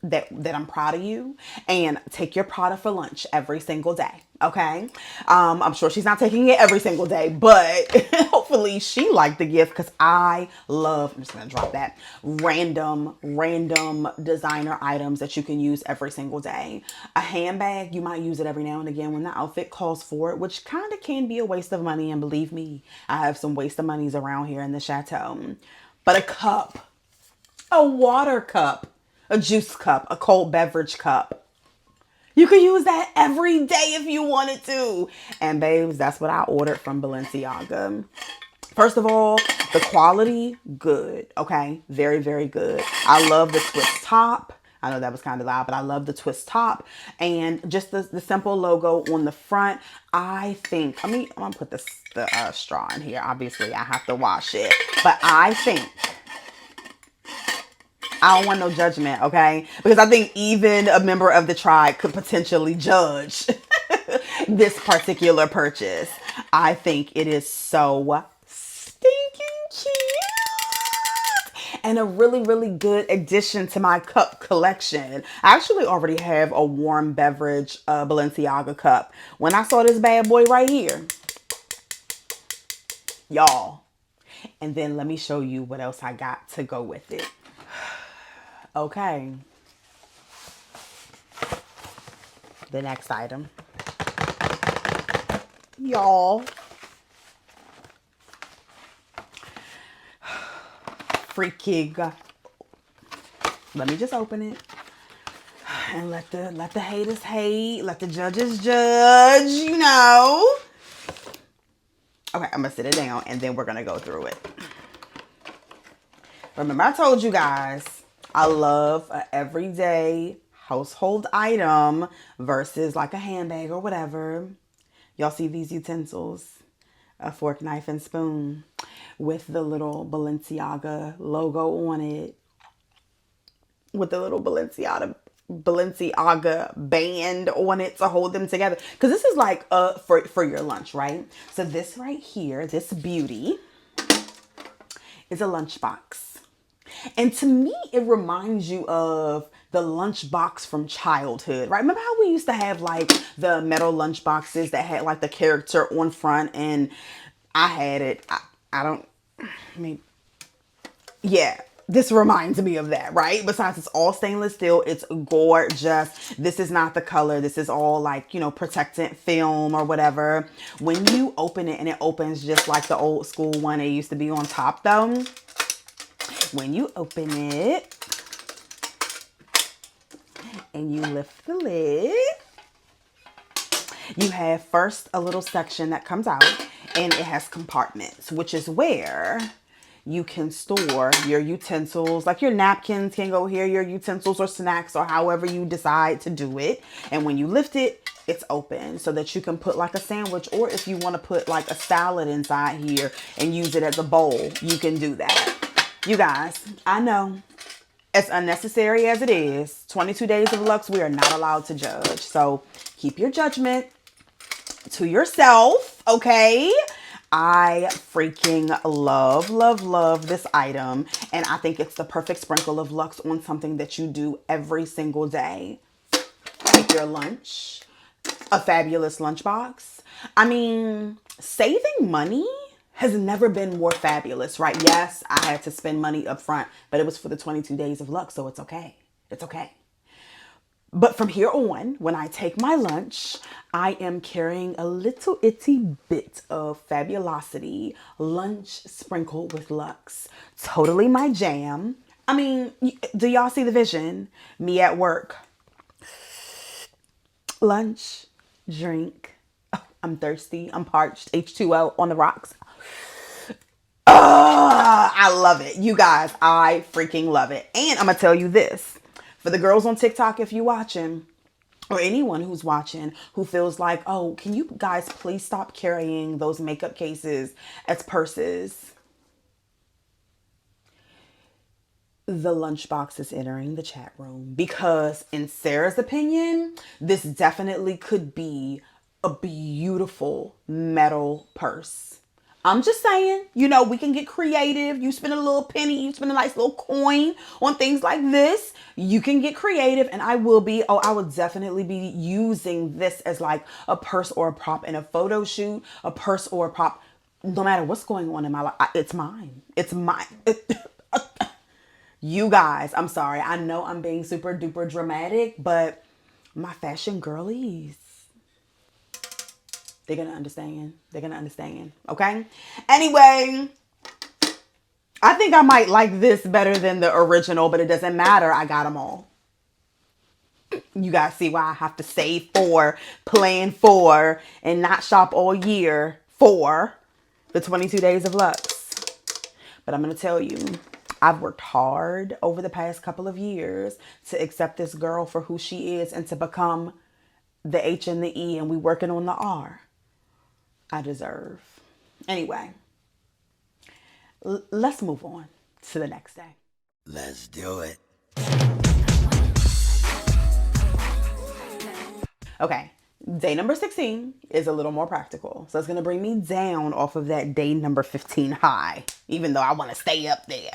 that I'm proud of you and take your Prada for lunch every single day. Okay. I'm sure she's not taking it every single day, but hopefully she liked the gift because I love, I'm just going to drop that, random designer items that you can use every single day. A handbag, you might use it every now and again when the outfit calls for it, which kind of can be a waste of money. And believe me, I have some waste of monies around here in the chateau. But a cup, a water cup, a juice cup, a cold beverage cup. You can use that every day if you wanted to. And babes, that's what I ordered from Balenciaga. First of all, the quality, good. Okay, very, very good. I love the twist top. I know that was kind of loud, but I love the twist top. And just the simple logo on the front. I think, I'm going to put the straw in here. Obviously, I have to wash it. But I think, I don't want no judgment, okay? Because I think even a member of the tribe could potentially judge this particular purchase. I think it is so stinking cute. And a really, really good addition to my cup collection. I actually already have a warm beverage Balenciaga cup. When I saw this bad boy right here, y'all. And then let me show you what else I got to go with it. Okay. The next item. Y'all. Freaking. Let me just open it. And let the haters hate. Let the judges judge, you know. Okay, I'm gonna sit it down and then we're gonna go through it. Remember, I told you guys, I love an everyday household item versus like a handbag or whatever. Y'all see these utensils? A fork, knife, and spoon with the little Balenciaga logo on it. With the little Balenciaga band on it to hold them together. Because this is like for your lunch, right? So this right here, this beauty, is a lunchbox. And to me, it reminds you of the lunchbox from childhood, right? Remember how we used to have like the metal lunchboxes that had like the character on front, and I had it. I mean, yeah, this reminds me of that, right? Besides, it's all stainless steel. It's gorgeous. This is not the color. This is all like, you know, protectant film or whatever. When you open it and it opens just like the old school one it used to be on top though. When you open it and you lift the lid, you have first a little section that comes out and it has compartments, which is where you can store your utensils, like your napkins can go here, your utensils or snacks or however you decide to do it. And when you lift it, it's open so that you can put like a sandwich, or if you want to put like a salad inside here and use it as a bowl, you can do that. You guys, I know, as unnecessary as it is, 22 days of Luxe, we are not allowed to judge. So keep your judgment to yourself, okay? I freaking love this item. And I think it's the perfect sprinkle of Luxe on something that you do every single day. Take your lunch, a fabulous lunchbox. I mean, saving money has never been more fabulous, right? Yes, I had to spend money up front, but it was for the 22 days of Luxe, so it's okay. It's okay. But from here on, when I take my lunch, I am carrying a little itty bit of fabulosity, lunch sprinkled with Luxe. Totally my jam. I mean, do y'all see the vision? Me at work. Lunch, drink. Oh, I'm thirsty. I'm parched. H2O on the rocks. I love it. You guys, I freaking love it. And I'm going to tell you this. For the girls on TikTok, if you're watching, or anyone who's watching who feels like, oh, can you guys please stop carrying those makeup cases as purses? The lunchbox is entering the chat room because in Sarah's opinion, this definitely could be a beautiful metal purse. I'm just saying, you know, we can get creative. You spend a little penny, you spend a nice little coin on things like this. You can get creative, and I will be. Oh, I will definitely be using this as like a purse or a prop in a photo shoot, a purse or a prop. No matter what's going on in my life, it's mine. It's mine. You guys, I'm sorry. I know I'm being super duper dramatic, but my fashion girlies, they're going to understand. They're going to understand. Okay. Anyway, I think I might like this better than the original, but it doesn't matter. I got them all. You guys see why I have to save for, plan for, and not shop all year for the 22 days of Luxe. But I'm going to tell you, I've worked hard over the past couple of years to accept this girl for who she is and to become the H and the E, and we working on the R. I deserve. Anyway, let's move on to the next day. Let's do it. Okay, day number 16 is a little more practical. So it's going to bring me down off of that day number 15 high, even though I want to stay up there.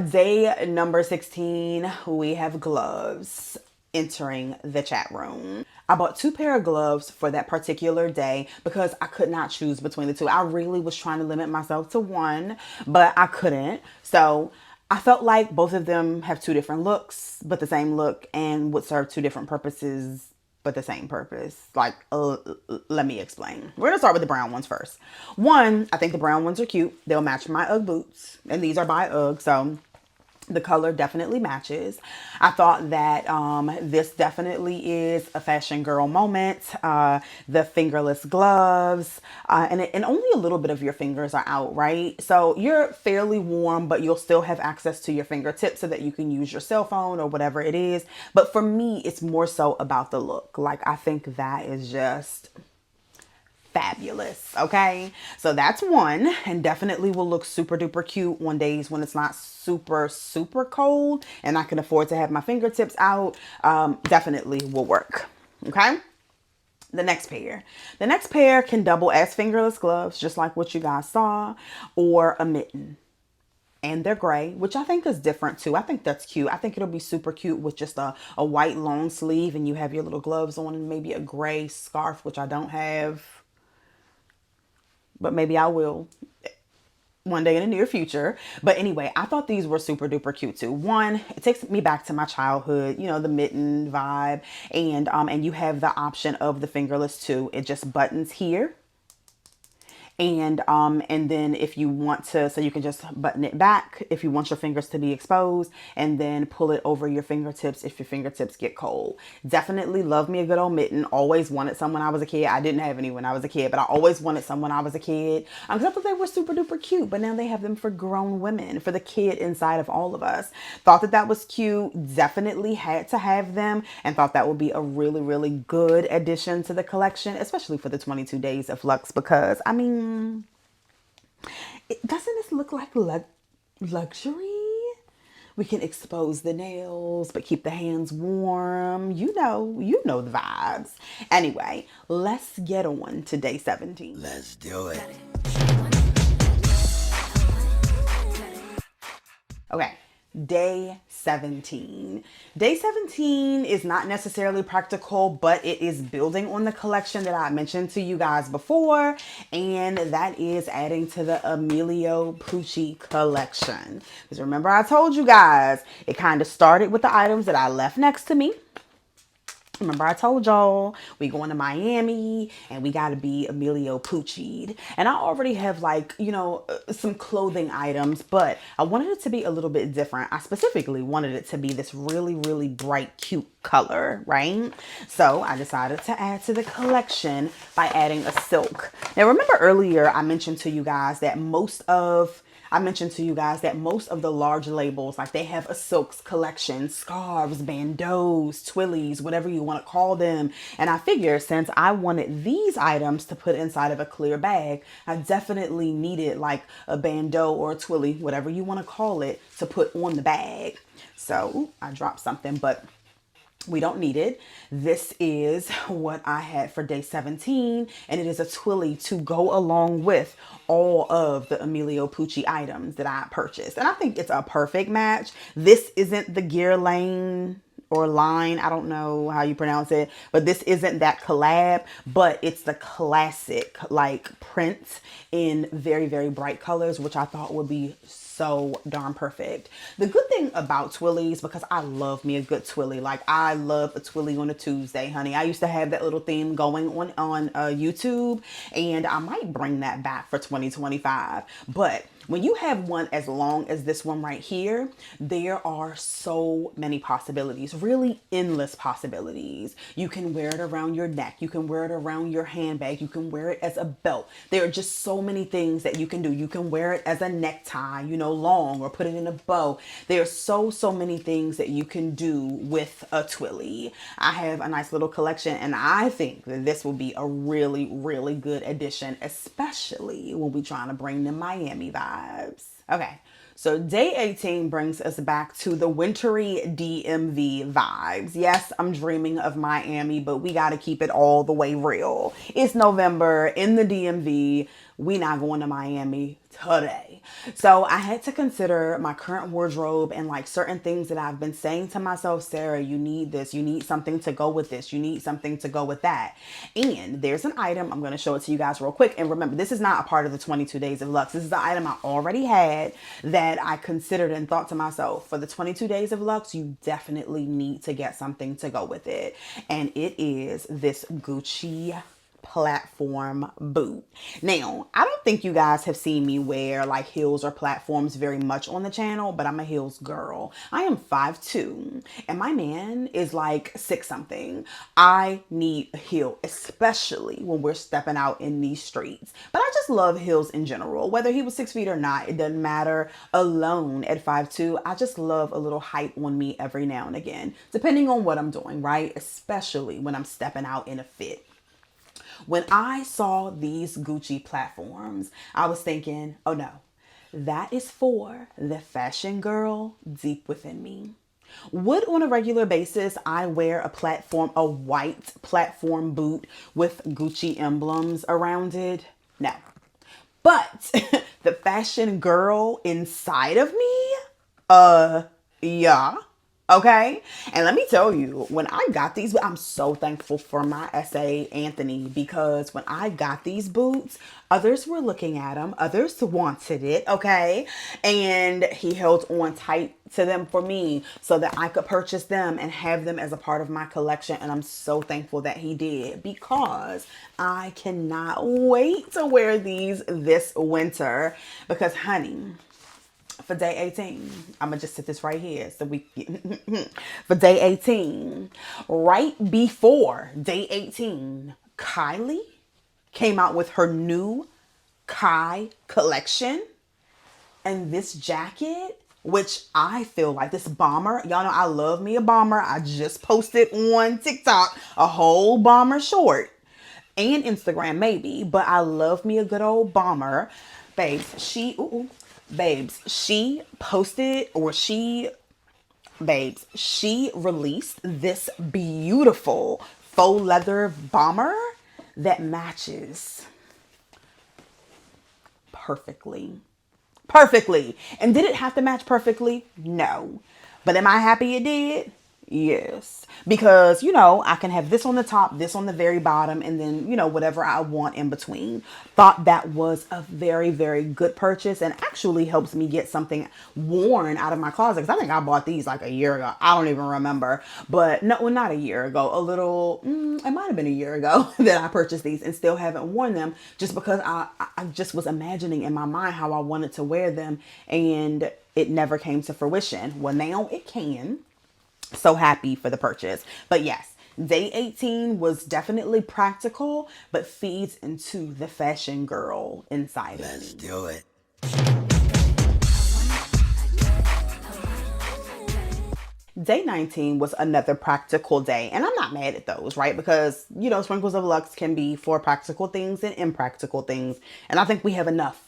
Day number 16, we have gloves entering the chat room. I bought 2 pair of gloves for that particular day because I could not choose between the 2. I really was trying to limit myself to 1, but I couldn't. So I felt like both of them have 2 different looks, but the same look, and would serve 2 different purposes, but the same purpose. Like, let me explain. We're gonna start with the brown ones first. One, I think the brown ones are cute. They'll match my UGG boots, and these are by UGG, so the color definitely matches. I thought that this definitely is a fashion girl moment. The fingerless gloves, and only a little bit of your fingers are out, right? So you're fairly warm, but you'll still have access to your fingertips so that you can use your cell phone or whatever it is. But for me, it's more so about the look. Like, I think that is just fabulous. Okay, so that's one, and definitely will look super duper cute on days when it's not super cold and I can afford to have my fingertips out. Definitely will work. Okay, the next pair can double as fingerless gloves, just like what you guys saw, or a mitten. And they're gray, which I think is different too. I think that's cute. I think it'll be super cute with just a white long sleeve, and you have your little gloves on, and maybe a gray scarf, which I don't have, but maybe I will one day in the near future. But anyway, I thought these were super duper cute too. One, it takes me back to my childhood, you know, the mitten vibe, and you have the option of the fingerless too. It just buttons here. And then if you want to, so you can just button it back if you want your fingers to be exposed, and then pull it over your fingertips if your fingertips get cold. Definitely love me a good old mitten. Always wanted some when I was a kid. I didn't have any when I was a kid, but I always wanted some when I was a kid. Because I thought they were super duper cute, but now they have them for grown women, for the kid inside of all of us. Thought that that was cute. Definitely had to have them, and thought that would be a really good addition to the collection, especially for the 22 days of Luxe, because I mean, doesn't this look like luxury? We can expose the nails, but keep the hands warm. You know the vibes. Anyway, let's get on to day 17. Let's do it. Okay, day 17. Day 17 is not necessarily practical, but it is building on the collection that I mentioned to you guys before, and that is adding to the Emilio Pucci collection. Because remember, I told you guys, it kind of started with the items that I left next to me. Remember I told y'all we going to Miami and we got to be Emilio Pucci'd. And I already have, like, you know, some clothing items, but I wanted it to be a little bit different. I specifically wanted it to be this really bright, cute color, right? So I decided to add to the collection by adding a silk. Now, remember earlier I mentioned to you guys that most of the large labels, like, they have a silks collection, scarves, bandeaus, twillies, whatever you want to call them. And I figured, since I wanted these items to put inside of a clear bag, I definitely needed like a bandeau or a twilly, whatever you want to call it, to put on the bag. So I dropped something, but We don't need it. This is what I had for day 17, and it is a twilly to go along with all of the Emilio Pucci items that I purchased. And I think it's a perfect match. This isn't the Gear Lane or line, I don't know how you pronounce it, but this isn't that collab, but it's the classic like print in very, very bright colors, which I thought would be so darn perfect. The good thing about twillies, because I love me a good twilly, like I love a twilly on a Tuesday, honey. I used to have that little theme going on YouTube, and I might bring that back for 2025. But when you have one as long as this one right here, there are so many possibilities, really endless possibilities. You can wear it around your neck. You can wear it around your handbag. You can wear it as a belt. There are just so many things that you can do. You can wear it as a necktie, you know, long, or put it in a bow. There are so many things that you can do with a twilly. I have a nice little collection, and I think that this will be a really, really good addition, especially when we're trying to bring the Miami vibes. Okay, so day 18 brings us back to the wintry DMV vibes. Yes, I'm dreaming of Miami, but we got to keep it all the way real. It's November in the DMV. We not going to Miami today. So I had to consider my current wardrobe and like certain things that I've been saying to myself, Sarah, you need this, you need something to go with this, you need something to go with that. And there's an item, I'm going to show it to you guys real quick. And remember, this is not a part of the 22 days of Luxe. This is the item I already had that I considered and thought to myself, for the 22 days of Luxe, you definitely need to get something to go with it. And it is this Gucci platform boot. Now, I don't think you guys have seen me wear like heels or platforms very much on the channel, but I'm a heels girl. I am 5'2", and my man is like 6 something. I need a heel, especially when we're stepping out in these streets. But I just love heels in general. Whether he was 6 feet or not, it doesn't matter. Alone at 5'2", I just love a little height on me every now and again, depending on what I'm doing, right? Especially when I'm stepping out in a fit. When I saw these Gucci platforms, I was thinking, oh no, that is for the fashion girl deep within me. Would on a regular basis I wear a white platform boot with Gucci emblems around it? No. But the fashion girl inside of me, yeah. Okay. And let me tell you, when I got these, I'm so thankful for my SA Anthony, because when I got these boots, others were looking at them. Others wanted it. Okay. And he held on tight to them for me so that I could purchase them and have them as a part of my collection. And I'm so thankful that he did, because I cannot wait to wear these this winter, because honey, for day 18, I'm gonna just sit this right here so we for day 18, right before day 18, Kylie came out with her new Kai collection, and this jacket, which I feel like this bomber, y'all know I love me a bomber. I just posted on TikTok a whole bomber short, and Instagram maybe, but I love me a good old bomber. She released this beautiful faux leather bomber that matches perfectly. Perfectly. And did it have to match perfectly? No. But am I happy it did? Yes. Because, you know, I can have this on the top, this on the very bottom, and then, you know, whatever I want in between. Thought that was a very, very good purchase, and actually helps me get something worn out of my closet. Because I think I bought these like a year ago. I don't even remember. But no, well, not a year ago. It might have been a year ago that I purchased these and still haven't worn them, just because I just was imagining in my mind how I wanted to wear them, and it never came to fruition. Well, now it can. So happy for the purchase. But yes, day 18 was definitely practical, but feeds into the fashion girl inside of me. Let's do it. Day 19 was another practical day, and I'm not mad at those, right? Because, you know, Sprinkles of Luxe can be for practical things and impractical things, and I think we have enough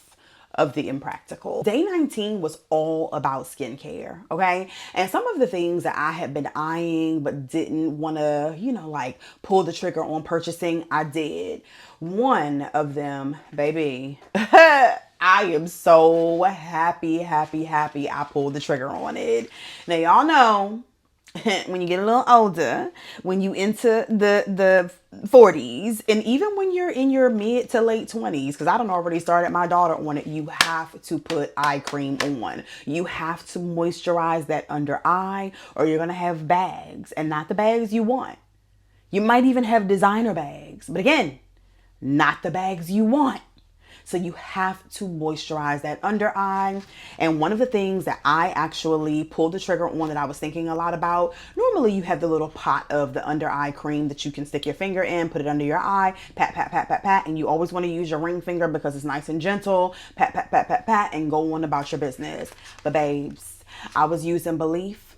of the impractical. Day 19 was all about skincare, okay? And some of the things that I had been eyeing but didn't want to, like pull the trigger on purchasing, I did. One of them, baby, I am so happy I pulled the trigger on it. Now y'all know when you get a little older, when you into the 40s, and even when you're in your mid to late 20s, because I done already started my daughter on it, you have to put eye cream on. You have to moisturize that under eye, or you're gonna have bags, and not the bags you want. You might even have designer bags, but again, not the bags you want. So you have to moisturize that under eye. And one of the things that I actually pulled the trigger on that I was thinking a lot about, normally you have the little pot of the under eye cream that you can stick your finger in, put it under your eye, pat, pat, pat, pat, pat. And you always want to use your ring finger because it's nice and gentle. Pat, pat, pat, pat, pat, and go on about your business. But babes, I was using Belief,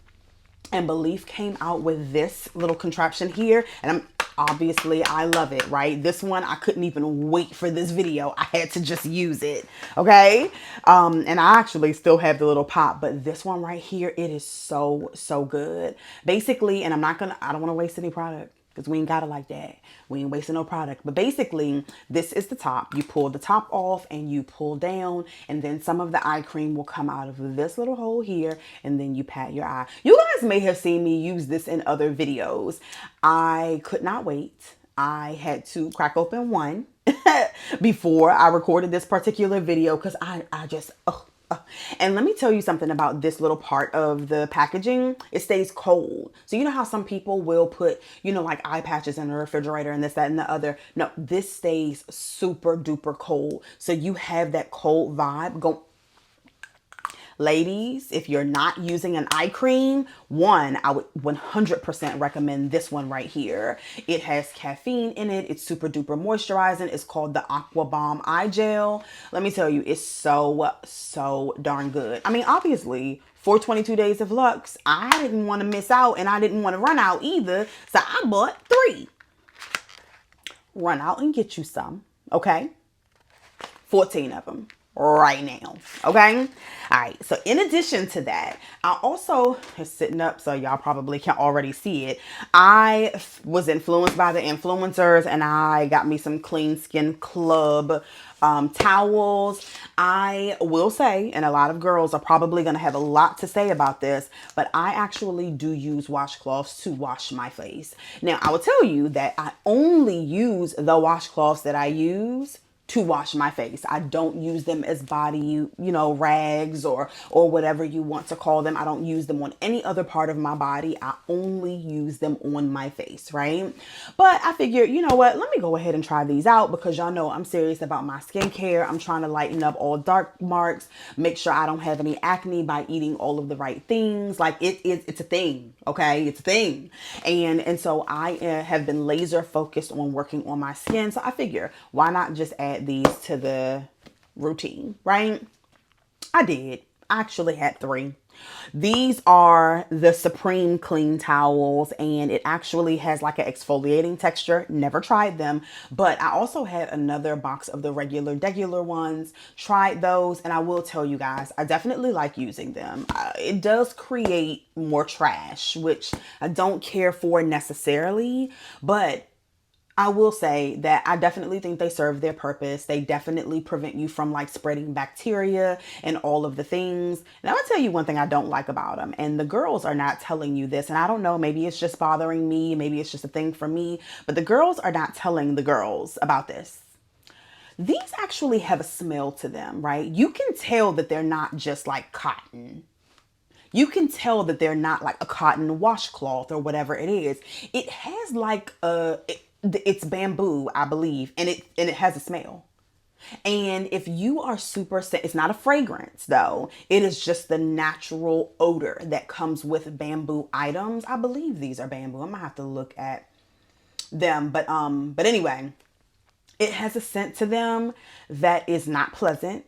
and Belief came out with this little contraption here, and obviously I love it, right? This one, I couldn't even wait for this video. I had to just use it, okay? And I actually still have the little pop, but this one right here, it is so good. Basically, and I don't want to waste any product, because we ain't got it like that. We ain't wasting no product. But basically, this is the top. You pull the top off and you pull down, and then some of the eye cream will come out of this little hole here, and then you pat your eye. You guys may have seen me use this in other videos. I could not wait. I had to crack open one before I recorded this particular video, because I just, and let me tell you something about this little part of the packaging. It stays cold. So you know how some people will put, like eye patches in the refrigerator and this, that, and the other. No, this stays super duper cold. So you have that cold vibe. Ladies, if you're not using an eye cream, I would 100% recommend this one right here. It has caffeine in it. It's super duper moisturizing. It's called the Aqua Bomb Eye Gel. Let me tell you, it's so darn good. I mean, obviously, for 22 days of Luxe, I didn't want to miss out, and I didn't want to run out either. So I bought 3. Run out and get you some, okay? 14 of them right now, okay? All right, so in addition to that, I also is sitting up, so y'all probably can already see it. I was influenced by the influencers, and I got me some Clean Skin Club towels. I will say, and a lot of girls are probably going to have a lot to say about this, but I actually do use washcloths to wash my face. Now, I will tell you that I only use the washcloths that I use to wash my face. I don't use them as body, rags or whatever you want to call them. I don't use them on any other part of my body. I only use them on my face, right? But I figured, you know what? Let me go ahead and try these out, because y'all know I'm serious about my skincare. I'm trying to lighten up all dark marks, make sure I don't have any acne by eating all of the right things. Like it's a thing, okay? It's a thing. And so I have been laser focused on working on my skin. So I figure, why not just add these to the routine, right? I did. I actually had 3. These are the Supreme Clean Towels, and it actually has like an exfoliating texture. Never tried them, but I also had another box of the regular ones. Tried those, and I will tell you guys, I definitely like using them. It does create more trash, which I don't care for necessarily, but I will say that I definitely think they serve their purpose. They definitely prevent you from like spreading bacteria and all of the things. And I'm gonna tell you one thing I don't like about them. And the girls are not telling you this. And I don't know, maybe it's just bothering me. Maybe it's just a thing for me. But the girls are not telling the girls about this. These actually have a smell to them, right? You can tell that they're not just like cotton. You can tell that they're not like a cotton washcloth or whatever it is. It has like it's bamboo, I believe, and it has a smell. And if you are it's not a fragrance though. It is just the natural odor that comes with bamboo items. I believe these are bamboo. I'm gonna have to look at them, but anyway, it has a scent to them that is not pleasant.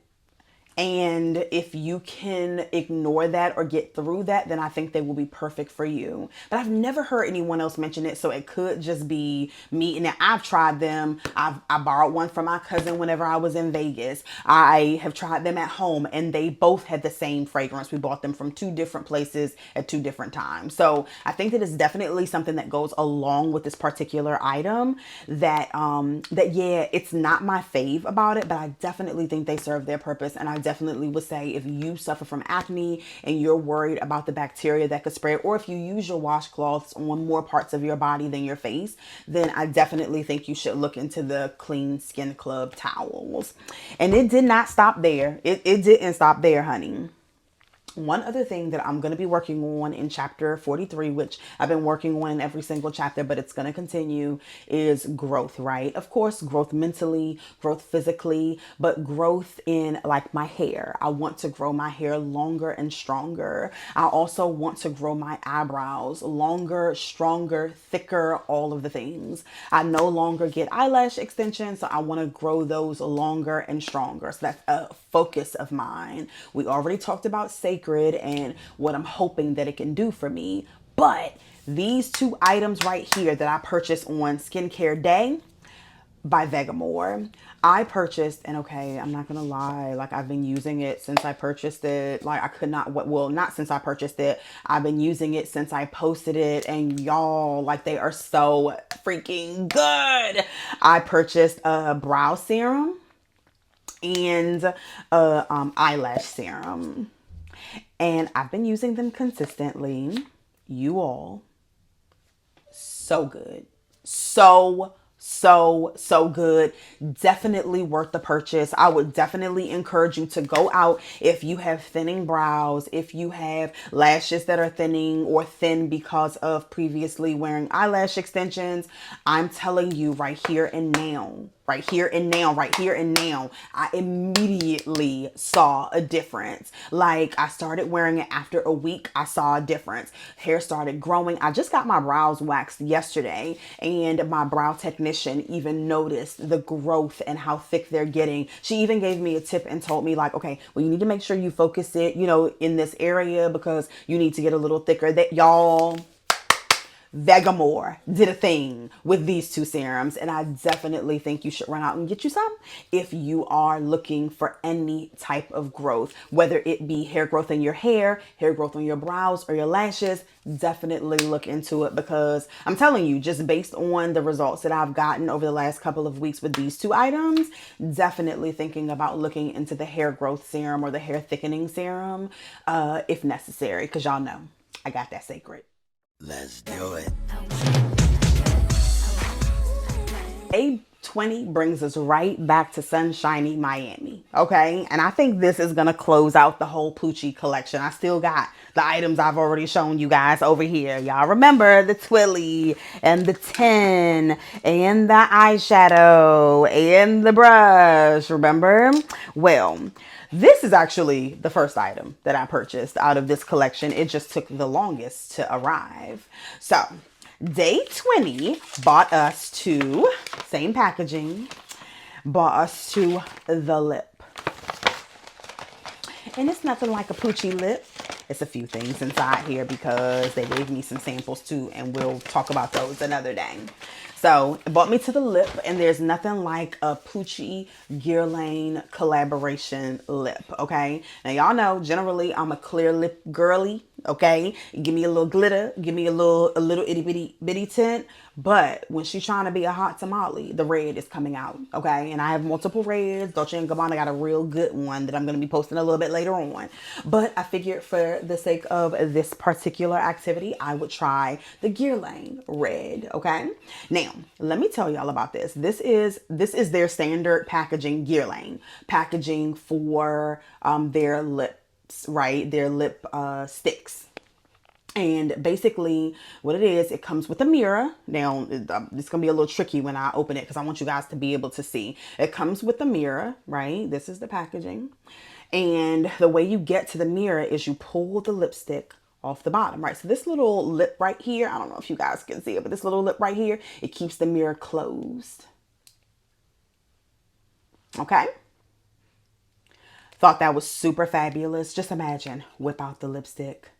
And if you can ignore that or get through that, then I think they will be perfect for you. But I've never heard anyone else mention it, so it could just be me. And I've tried them. I borrowed one from my cousin whenever I was in Vegas. I have tried them at home, and they both had the same fragrance. We bought them from two different places at two different times. So I think that it's definitely something that goes along with this particular item. That yeah, it's not my fave about it, but I definitely think they serve their purpose. And I definitely would say if you suffer from acne and you're worried about the bacteria that could spread, or if you use your washcloths on more parts of your body than your face, then I definitely think you should look into the Clean Skin Club towels. And it did not stop there. It didn't stop there, honey. One other thing that I'm going to be working on in chapter 43, which I've been working on in every single chapter, but it's going to continue, is growth, right? Of course, growth mentally, growth physically, but growth in like my hair. I want to grow my hair longer and stronger. I also want to grow my eyebrows longer, stronger, thicker, all of the things. I no longer get eyelash extensions, so I want to grow those longer and stronger. So that's a focus of mine. We already talked about sacred and what I'm hoping that it can do for me. But these two items right here that I purchased on Skincare Day by Vegamore, I purchased, and okay, I'm not gonna lie, like I've been using it since I purchased it. Like I could not, well, not since I purchased it. I've been using it since I posted it, and y'all, like they are so freaking good. I purchased a brow serum and eyelash serum, and I've been using them consistently. You all, so good, so good. Definitely worth the purchase. I would definitely encourage you to go out if you have thinning brows, if you have lashes that are thinning or thin because of previously wearing eyelash extensions. I'm telling you right here and now, right here and now, right here and now, I immediately saw a difference. Like I started wearing it after a week, I saw a difference. Hair started growing. I just got my brows waxed yesterday, and my brow technician even noticed the growth and how thick they're getting. She even gave me a tip and told me like, okay, well, you need to make sure you focus it, you know, in this area because you need to get a little thicker. That y'all, Vegamore did a thing with these two serums, and I definitely think you should run out and get you some if you are looking for any type of growth, whether it be hair growth in your hair growth on your brows, or your lashes. Definitely look into it because I'm telling you, just based on the results that I've gotten over the last couple of weeks with these two items, definitely thinking about looking into the hair growth serum or the hair thickening serum if necessary, because y'all know I got that sacred. Let's do it. Day 20 brings us right back to sunshiny Miami, okay? And I think this is gonna close out the whole Poochie collection. I still got the items I've already shown you guys over here. Y'all remember the Twilly and the 10 and the eyeshadow and the brush, remember? Well, this is actually the first item that I purchased out of this collection. It just took the longest to arrive. So day 20 bought us to, same packaging, bought us to the lip. And it's nothing like a Poochie lip. It's a few things inside here because they gave me some samples too, and we'll talk about those another day. So it brought me to the lip, and there's nothing like a Poochie Guerlain collaboration lip, okay? Now y'all know generally I'm a clear lip girly, okay? Give me a little glitter, give me a little itty bitty tint. But when she's trying to be a hot tamale, the red is coming out, okay? And I have multiple reds. Dolce & Gabbana got a real good one that I'm going to be posting a little bit later on. But I figured for the sake of this particular activity, I would try the Guerlain red, okay? Now, let me tell y'all about this. This is their standard packaging, Guerlain packaging for their lips, right? Their lip sticks. And basically what it is, it comes with a mirror. Now, it's going to be a little tricky when I open it because I want you guys to be able to see. It comes with a mirror, right? This is the packaging. And the way you get to the mirror is you pull the lipstick off the bottom, right? So this little lip right here, I don't know if you guys can see it, but this little lip right here, it keeps the mirror closed. Okay? Thought that was super fabulous. Just imagine, whip out the lipstick,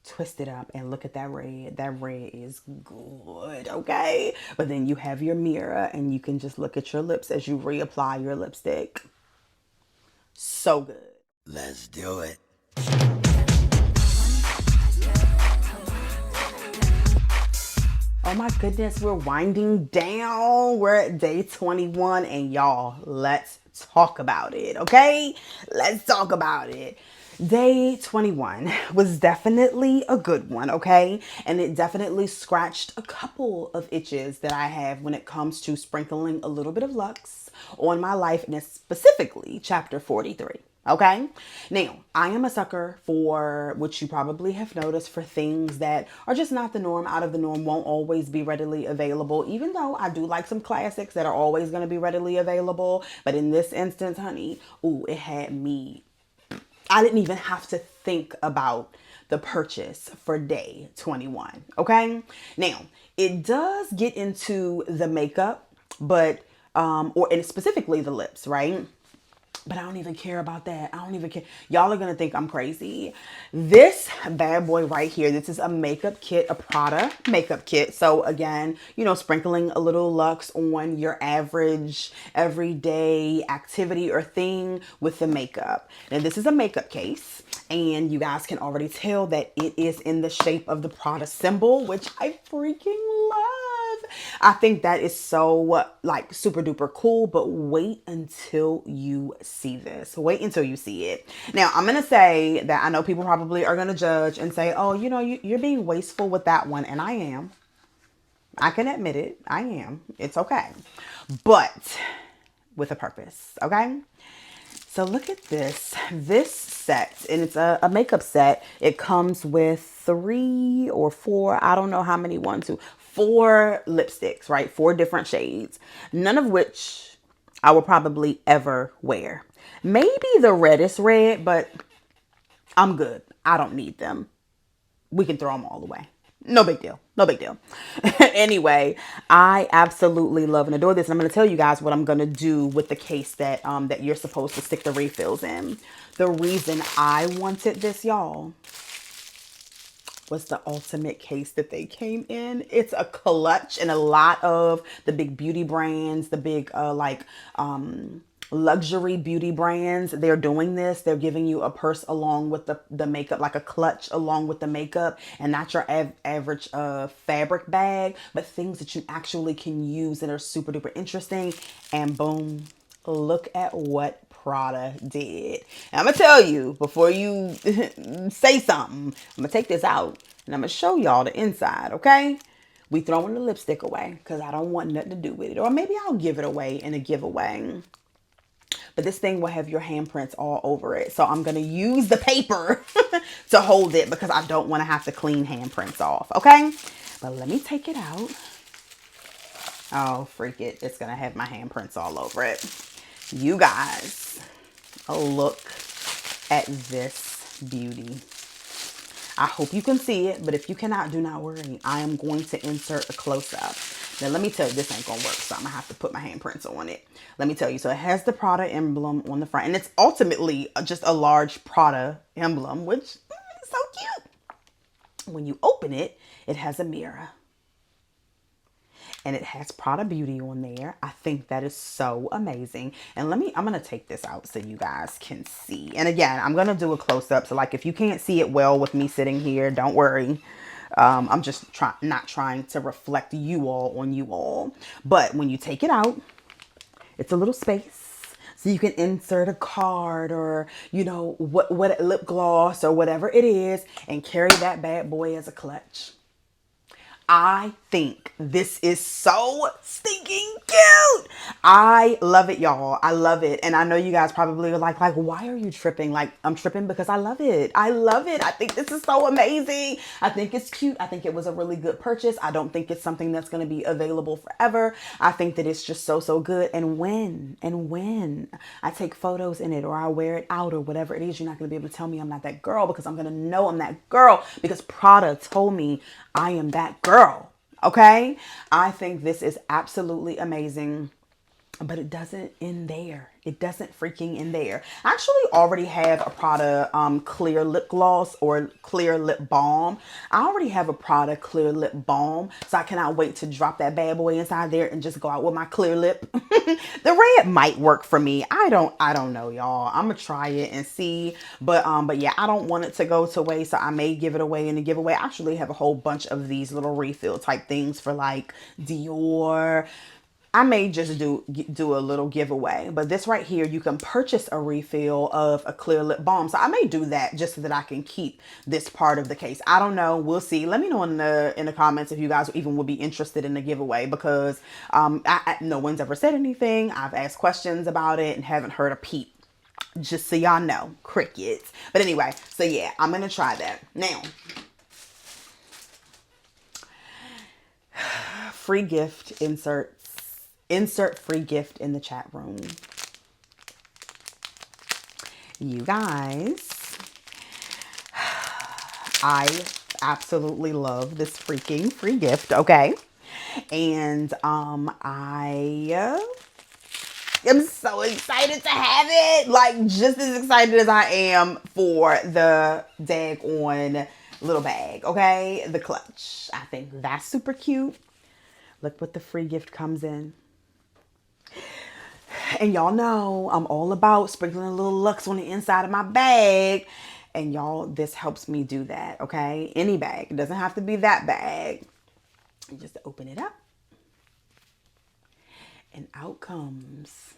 twist it up, and look at that red. That red is good, okay? But then you have your mirror and you can just look at your lips as you reapply your lipstick. So good. Let's do it. Oh my goodness, we're winding down. We're at day 21 and y'all, let's talk about it, okay? Let's talk about it. Day 21 was definitely a good one, okay? And it definitely scratched a couple of itches that I have when it comes to sprinkling a little bit of Luxe on my life, and specifically chapter 43. Okay. Now, I am a sucker for, which you probably have noticed, for things that are just not the norm, out of the norm, won't always be readily available, even though I do like some classics that are always going to be readily available. But in this instance, honey, ooh, it had me. I didn't even have to think about the purchase for day 21. Okay. Now, it does get into the makeup, but, and specifically the lips, right? But I don't even care about that. I don't even care. Y'all are going to think I'm crazy. This bad boy right here, this is a makeup kit, a Prada makeup kit. So again, you know, sprinkling a little Luxe on your average everyday activity or thing with the makeup. Now this is a makeup case, and you guys can already tell that it is in the shape of the Prada symbol, which I freaking love. I think that is so like super duper cool, but wait until you see this. Wait until you see it. Now, I'm going to say that I know people probably are going to judge and say, oh, you know, you're being wasteful with that one. And I am. I can admit it. I am. It's okay. But with a purpose. Okay. So look at this. This set, and it's a makeup set. It comes with 3 or 4, I don't know how many, 1, 2, 4 lipsticks, right? 4 different shades, none of which I will probably ever wear. Maybe the reddest red, but I'm good. I don't need them. We can throw them all away. No big deal. No big deal. Anyway, I absolutely love and adore this. And I'm going to tell you guys what I'm going to do with the case that that you're supposed to stick the refills in. The reason I wanted this, y'all, was the ultimate case that they came in. It's a clutch, and a lot of the big beauty brands, the big luxury beauty brands, they're doing this. They're giving you a purse along with the makeup, like a clutch along with the makeup, and not your average fabric bag, but things that you actually can use that are super duper interesting. And boom, look at what Prada did. And I'm gonna tell you before you say something, I'm gonna take this out and I'm gonna show y'all the inside. Okay, we throwing the lipstick away because I don't want nothing to do with it, or maybe I'll give it away in a giveaway. But this thing will have your handprints all over it. So I'm going to use the paper to hold it because I don't want to have to clean handprints off. Okay. But let me take it out. Oh, freak it. It's going to have my handprints all over it. You guys, look at this beauty. I hope you can see it, but if you cannot, do not worry. I am going to insert a close-up. Now, let me tell you, this ain't going to work, so I'm going to have to put my handprints on it. Let me tell you. So it has the Prada emblem on the front, and it's ultimately just a large Prada emblem, which is so cute. When you open it, it has a mirror. And it has Prada Beauty on there. I think that is so amazing. And I'm going to take this out so you guys can see. And again, I'm going to do a close-up. So like if you can't see it well with me sitting here, don't worry. I'm just not trying to reflect you all on you all. But when you take it out, it's a little space. So you can insert a card or, you know, what lip gloss or whatever it is, and carry that bad boy as a clutch. I think this is so stinking cute. I love it, y'all. I love it. And I know you guys probably are like, why are you tripping? Like, I'm tripping because I love it. I love it. I think this is so amazing. I think it's cute. I think it was a really good purchase. I don't think it's something that's going to be available forever. I think that it's just so, so good. And when I take photos in it or I wear it out or whatever it is, you're not going to be able to tell me I'm not that girl, because I'm going to know I'm that girl because Prada told me I am that girl. Okay. I think this is absolutely amazing. but it doesn't end there. It doesn't freaking end there. I actually already have a Prada clear lip gloss or clear lip balm. I already have a Prada clear lip balm, so I cannot wait to drop that bad boy inside there and just go out with my clear lip. The red might work for me. I don't know, y'all. I'm gonna try it and see. But yeah, I don't want it to go to waste, so I may give it away in a giveaway. I actually have a whole bunch of these little refill type things for like Dior. I may just do a little giveaway, but this right here, you can purchase a refill of a clear lip balm. So I may do that just so that I can keep this part of the case. I don't know. We'll see. Let me know in the comments if you guys even would be interested in the giveaway, because no one's ever said anything. I've asked questions about it and haven't heard a peep. Just so y'all know, crickets. But anyway, so yeah, I'm gonna try that now. Free gift insert free gift in the chat room. You guys, I absolutely love this freaking free gift, okay? And I am so excited to have it. Like, just as excited as I am for the daggone little bag, okay? The clutch. I think that's super cute. Look what the free gift comes in. And y'all know I'm all about sprinkling a little Luxe on the inside of my bag. And y'all, this helps me do that, okay? Any bag. It doesn't have to be that bag. You just open it up. And out comes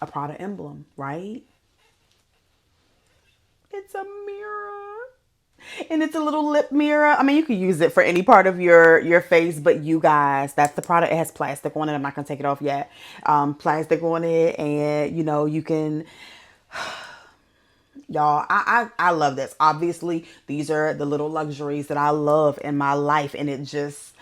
a Prada emblem, right? It's a mirror. And it's a little lip mirror. I mean, you can use it for any part of your face, but you guys, that's the product. It has plastic on it. I'm not going to take it off yet. Plastic on it. And, you know, you can... Y'all, I love this. Obviously, these are the little luxuries that I love in my life. And it just...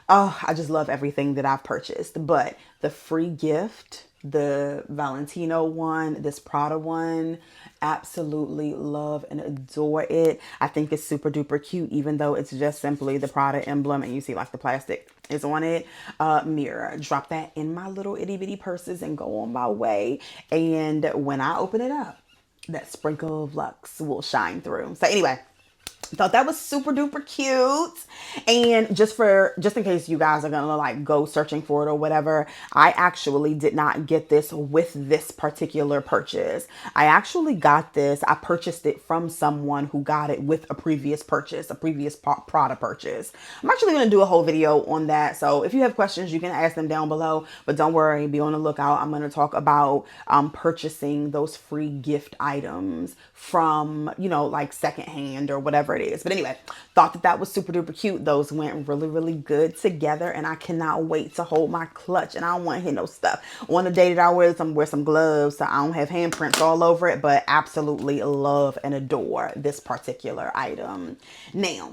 Oh, I just love everything that I've purchased. But the free gift, the Valentino one, this Prada one, absolutely love and adore it. I think it's super duper cute, even though it's just simply the Prada emblem and you see like the plastic is on it. Mirror. Drop that in my little itty bitty purses and go on my way. And when I open it up, that sprinkle of Luxe will shine through. So anyway, thought that was super duper cute. And just in case you guys are gonna like go searching for it or whatever, I actually did not get this with this particular purchase. I actually got this. I purchased it from someone who got it with a previous purchase, a previous Prada purchase. I'm actually gonna do a whole video on that. So if you have questions, you can ask them down below, but don't worry, be on the lookout. I'm gonna talk about purchasing those free gift items from, you know, like secondhand or whatever it is. But anyway, thought that was super duper cute. Those went really, really good together, and I cannot wait to hold my clutch. And I don't want to hit no stuff. On the day that I wear some gloves so I don't have handprints all over it, but absolutely love and adore this particular item. Now,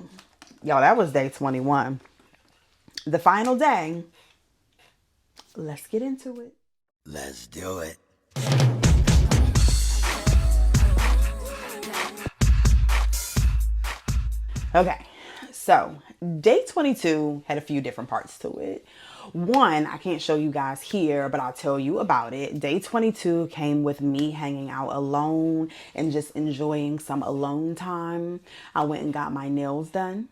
y'all, that was day 21. The final day. Let's get into it. Let's do it. Okay, so day 22 had a few different parts to it. One, I can't show you guys here, but I'll tell you about it. Day 22 came with me hanging out alone and just enjoying some alone time. I went and got my nails done.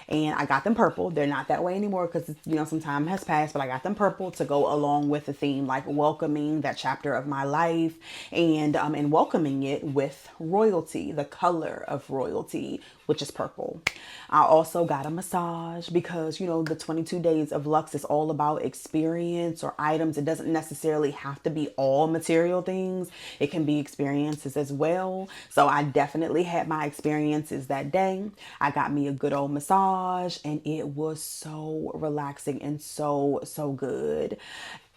And I got them purple. They're not that way anymore because, you know, some time has passed, but I got them purple to go along with the theme, like welcoming that chapter of my life and welcoming it with royalty, the color of royalty, which is purple. I also got a massage because, you know, the 22 days of Luxe is all about experience or items. It doesn't necessarily have to be all material things. It can be experiences as well. So I definitely had my experiences that day. I got me a good old massage and it was so relaxing and so good.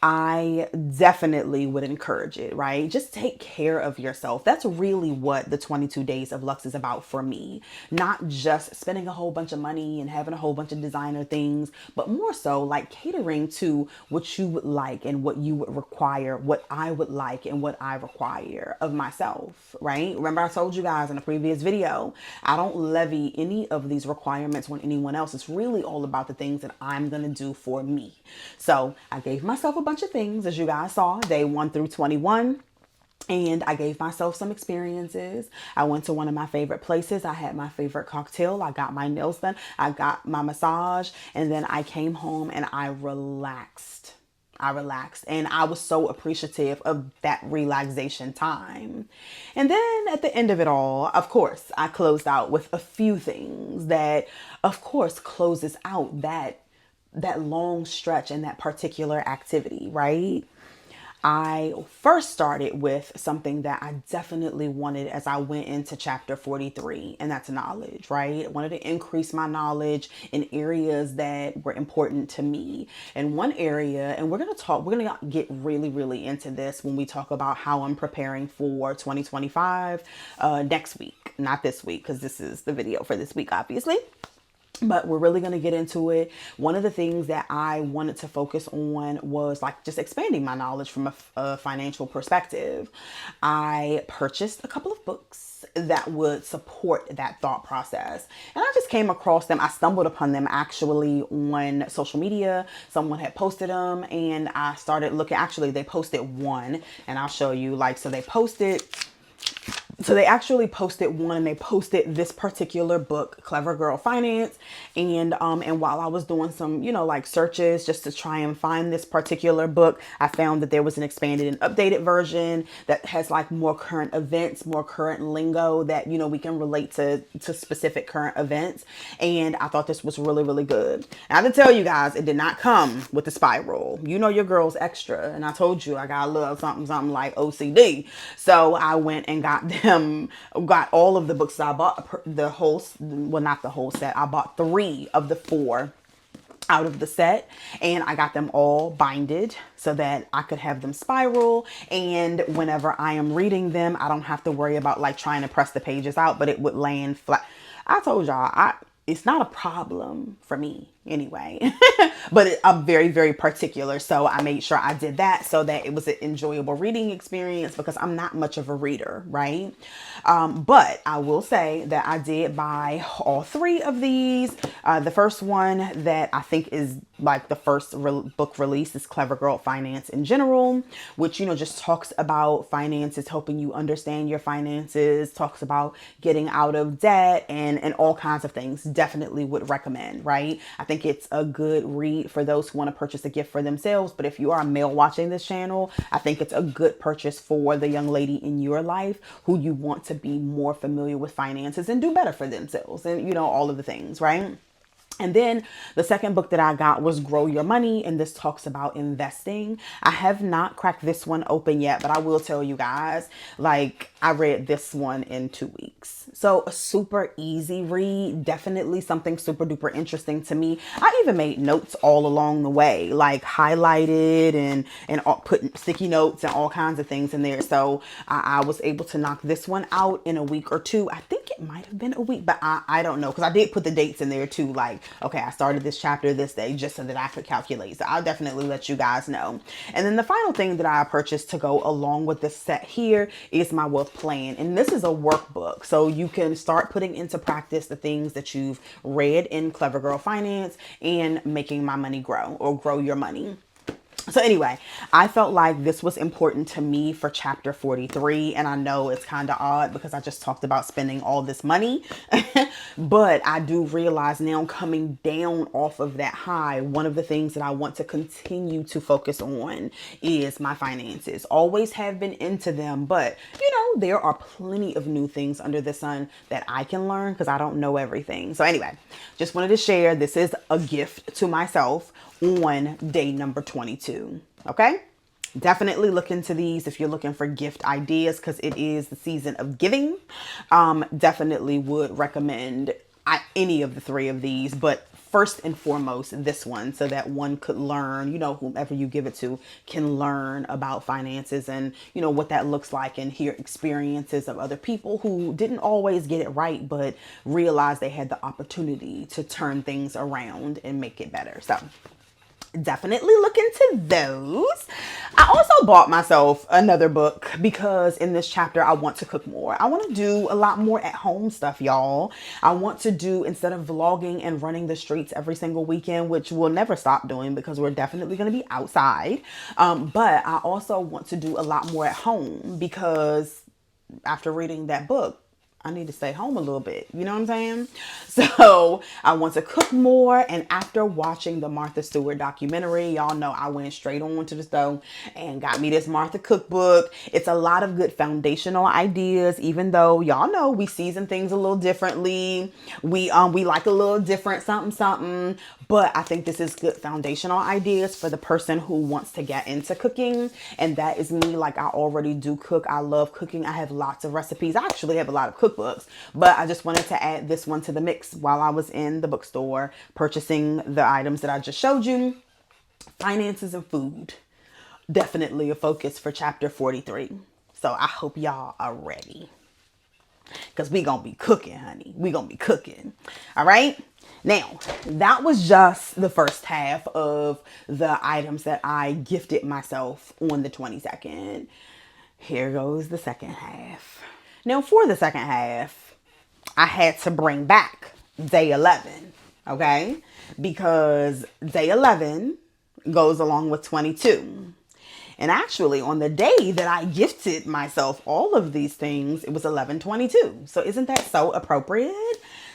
I definitely would encourage it, right? Just take care of yourself. That's really what the 22 days of Luxe is about for me. Not just spending a whole bunch of money and having a whole bunch of designer things, but more so like catering to what you would like and what you would require, what I would like and what I require of myself, right? Remember I told you guys in a previous video, I don't levy any of these requirements on anyone else. It's really all about the things that I'm going to do for me. So I gave myself a bunch of things, as you guys saw, day 1 through 21. And I gave myself some experiences. I went to one of my favorite places. I had my favorite cocktail. I got my nails done. I got my massage. And then I came home and I relaxed. And I was so appreciative of that relaxation time. And then at the end of it all, of course, I closed out with a few things that, of course, closes out that long stretch and that particular activity, right? I first started with something that I definitely wanted as I went into chapter 43, and that's knowledge, right? I wanted to increase my knowledge in areas that were important to me. And one area, and we're going to get really, really into this when we talk about how I'm preparing for 2025 next week, not this week, because this is the video for this week, obviously. But we're really going to get into it. One of the things that I wanted to focus on was like just expanding my knowledge from a financial perspective. I purchased a couple of books that would support that thought process. And I just came across them. I stumbled upon them actually on social media. Someone had posted them and I started looking. Actually, they posted one and I'll show you so they actually posted one. They posted this particular book, Clever Girl Finance. And while I was doing some, searches just to try and find this particular book, I found that there was an expanded and updated version that has more current events, more current lingo that, we can relate to specific current events. And I thought this was really, really good. And I have to tell you guys, it did not come with the spiral. Your girl's extra. And I told you I got a little something like OCD. So I went and got all of the books. I bought not the whole set. I bought 3 of the 4 out of the set, and I got them all binded so that I could have them spiral. And whenever I am reading them, I don't have to worry about trying to press the pages out, but it would land flat. I told y'all, it's not a problem for me anyway, but I'm very, very particular. So I made sure I did that so that it was an enjoyable reading experience because I'm not much of a reader, right? But I will say that I did buy all 3 of these. The first one that I think is the first book release is Clever Girl Finance in general, which, just talks about finances, helping you understand your finances, talks about getting out of debt and all kinds of things. Definitely would recommend, right? I think it's a good read for those who want to purchase a gift for themselves. But if you are a male watching this channel, I think it's a good purchase for the young lady in your life who you want to be more familiar with finances and do better for themselves and, all of the things, right? And then the second book that I got was Grow Your Money, and this talks about investing. I have not cracked this one open yet, but I will tell you guys, I read this one in 2 weeks. So a super easy read, definitely something super duper interesting to me. I even made notes all along the way, highlighted and put sticky notes and all kinds of things in there. So I was able to knock this one out in a week or 2. I think it might have been a week, but I don't know, because I did put the dates in there too, okay, I started this chapter this day just so that I could calculate. So I'll definitely let you guys know. And then the final thing that I purchased to go along with this set here is my wealth plan. And this is a workbook. So you can start putting into practice the things that you've read in Clever Girl Finance and making my money grow or grow your money. So anyway, I felt like this was important to me for chapter 43. And I know it's kind of odd because I just talked about spending all this money. But I do realize now, coming down off of that high, one of the things that I want to continue to focus on is my finances. Always have been into them. But, there are plenty of new things under the sun that I can learn because I don't know everything. So anyway, just wanted to share. This is a gift to myself on day number 22. Okay. Definitely look into these if you're looking for gift ideas because it is the season of giving. Definitely would recommend any of the 3 of these, but first and foremost, this one, so that one could learn, whomever you give it to can learn about finances and, what that looks like and hear experiences of other people who didn't always get it right, but realized they had the opportunity to turn things around and make it better. So definitely look into those. I also bought myself another book because in this chapter I want to cook more. I want to do a lot more at home stuff, y'all. I want to do, instead of vlogging and running the streets every single weekend, which we'll never stop doing because we're definitely going to be outside, but I also want to do a lot more at home because after reading that book, I need to stay home a little bit. You know what I'm saying? So I want to cook more. And after watching the Martha Stewart documentary, y'all know I went straight on to the stove and got me this Martha cookbook. It's a lot of good foundational ideas, even though y'all know we season things a little differently. We like a little different something. But I think this is good foundational ideas for the person who wants to get into cooking. And that is me. Like, I already do cook. I love cooking. I have lots of recipes. I actually have a lot of cookbooks, but I just wanted to add this one to the mix while I was in the bookstore purchasing the items that I just showed you. Finances and food. Definitely a focus for chapter 43. So I hope y'all are ready, because we gonna be cooking, honey. We gonna be cooking. All right. Now, that was just the first half of the items that I gifted myself on the 22nd. Here goes the second half. Now, for the second half, I had to bring back day 11, okay? Because day 11 goes along with 22. And actually, on the day that I gifted myself all of these things, it was 11/22. So isn't that so appropriate?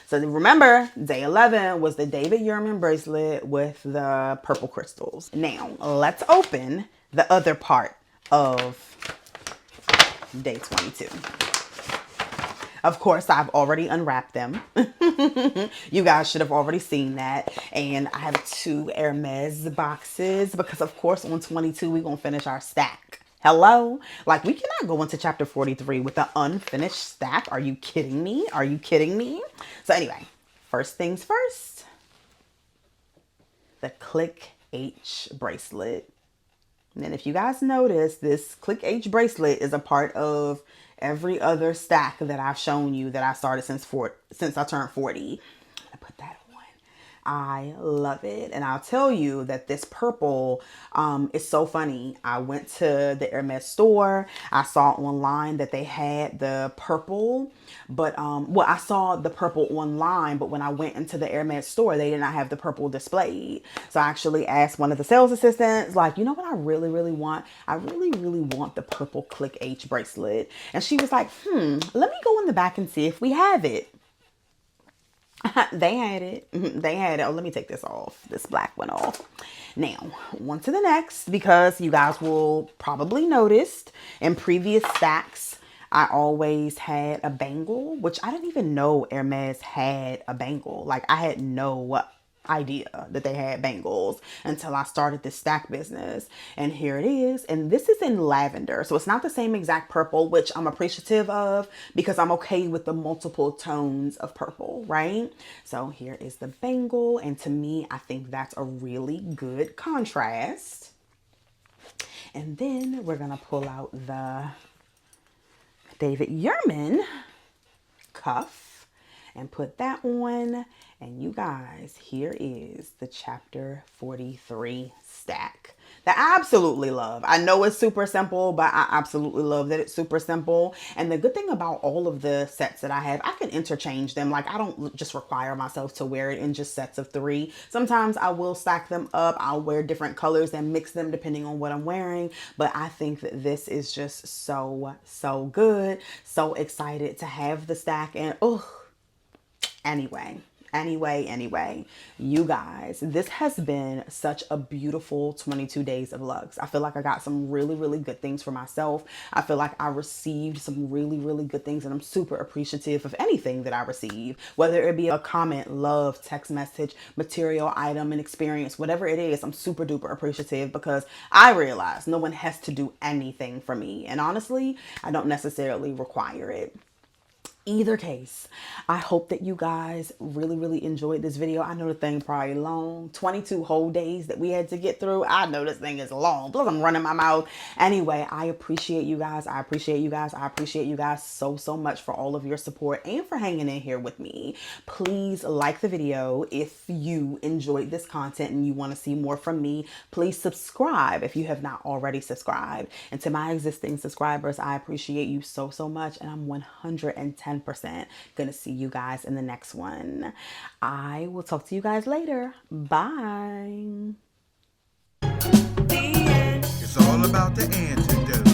So remember, day 11 was the David Yurman bracelet with the purple crystals. Now, let's open the other part of day 22. Of course, I've already unwrapped them. You guys should have already seen that. And I have 2 Hermes boxes because, of course, on 22, we're going to finish our stack. Hello? Like, we cannot go into chapter 43 with an unfinished stack. Are you kidding me? Are you kidding me? So anyway, first things first, the Click H bracelet. And if you guys notice, this Click H bracelet is a part of every other stack that I've shown you that I started since I turned 40. I put that on. I love it. And I'll tell you that this purple is so funny. I went to the Hermes store. I saw online that they had the purple, but well, I saw the purple online, but when I went into the Hermes store, they did not have the purple displayed. So I actually asked one of the sales assistants, like, you know what I really, really want? I really, really want the purple Click H bracelet. And she was like, let me go in the back and see if we have it. They had it. They had it. Oh, let me take this off. This black one off. Now, on to the next, because you guys will probably noticed in previous stacks, I always had a bangle, which I didn't even know Hermes had a bangle. Like, I had no idea that they had bangles until I started this stack business. And here it is. And this is in lavender. So it's not the same exact purple, which I'm appreciative of because I'm okay with the multiple tones of purple, right? So here is the bangle. And to me, I think that's a really good contrast. And then we're going to pull out the David Yurman cuff and put that on. And you guys, here is the chapter 43 stack that I absolutely love. I know it's super simple, but I absolutely love that it's super simple. And the good thing about all of the sets that I have, I can interchange them. Like, I don't just require myself to wear it in just sets of 3. Sometimes I will stack them up. I'll wear different colors and mix them depending on what I'm wearing. But I think that this is just so, so good. So excited to have the stack. And Anyway, you guys, this has been such a beautiful 22 days of Luxe. I feel like I got some really, really good things for myself. I feel like I received some really, really good things, and I'm super appreciative of anything that I receive, whether it be a comment, love, text message, material, item, an experience, whatever it is. I'm super duper appreciative because I realize no one has to do anything for me. And honestly, I don't necessarily require it. Either case, I hope that you guys really enjoyed this video. I know the thing probably long, 22 whole days that we had to get through. I know this thing is long, plus I'm running my mouth. Anyway, I appreciate you guys. I appreciate you guys. I appreciate you guys so much for all of your support and for hanging in here with me. Please like the video if you enjoyed this content and you want to see more from me. Please subscribe if you have not already subscribed. And to my existing subscribers, I appreciate you so much, and I'm 110% gonna see you guys in the next one. I will talk to you guys later. Bye. It's all about the antidote.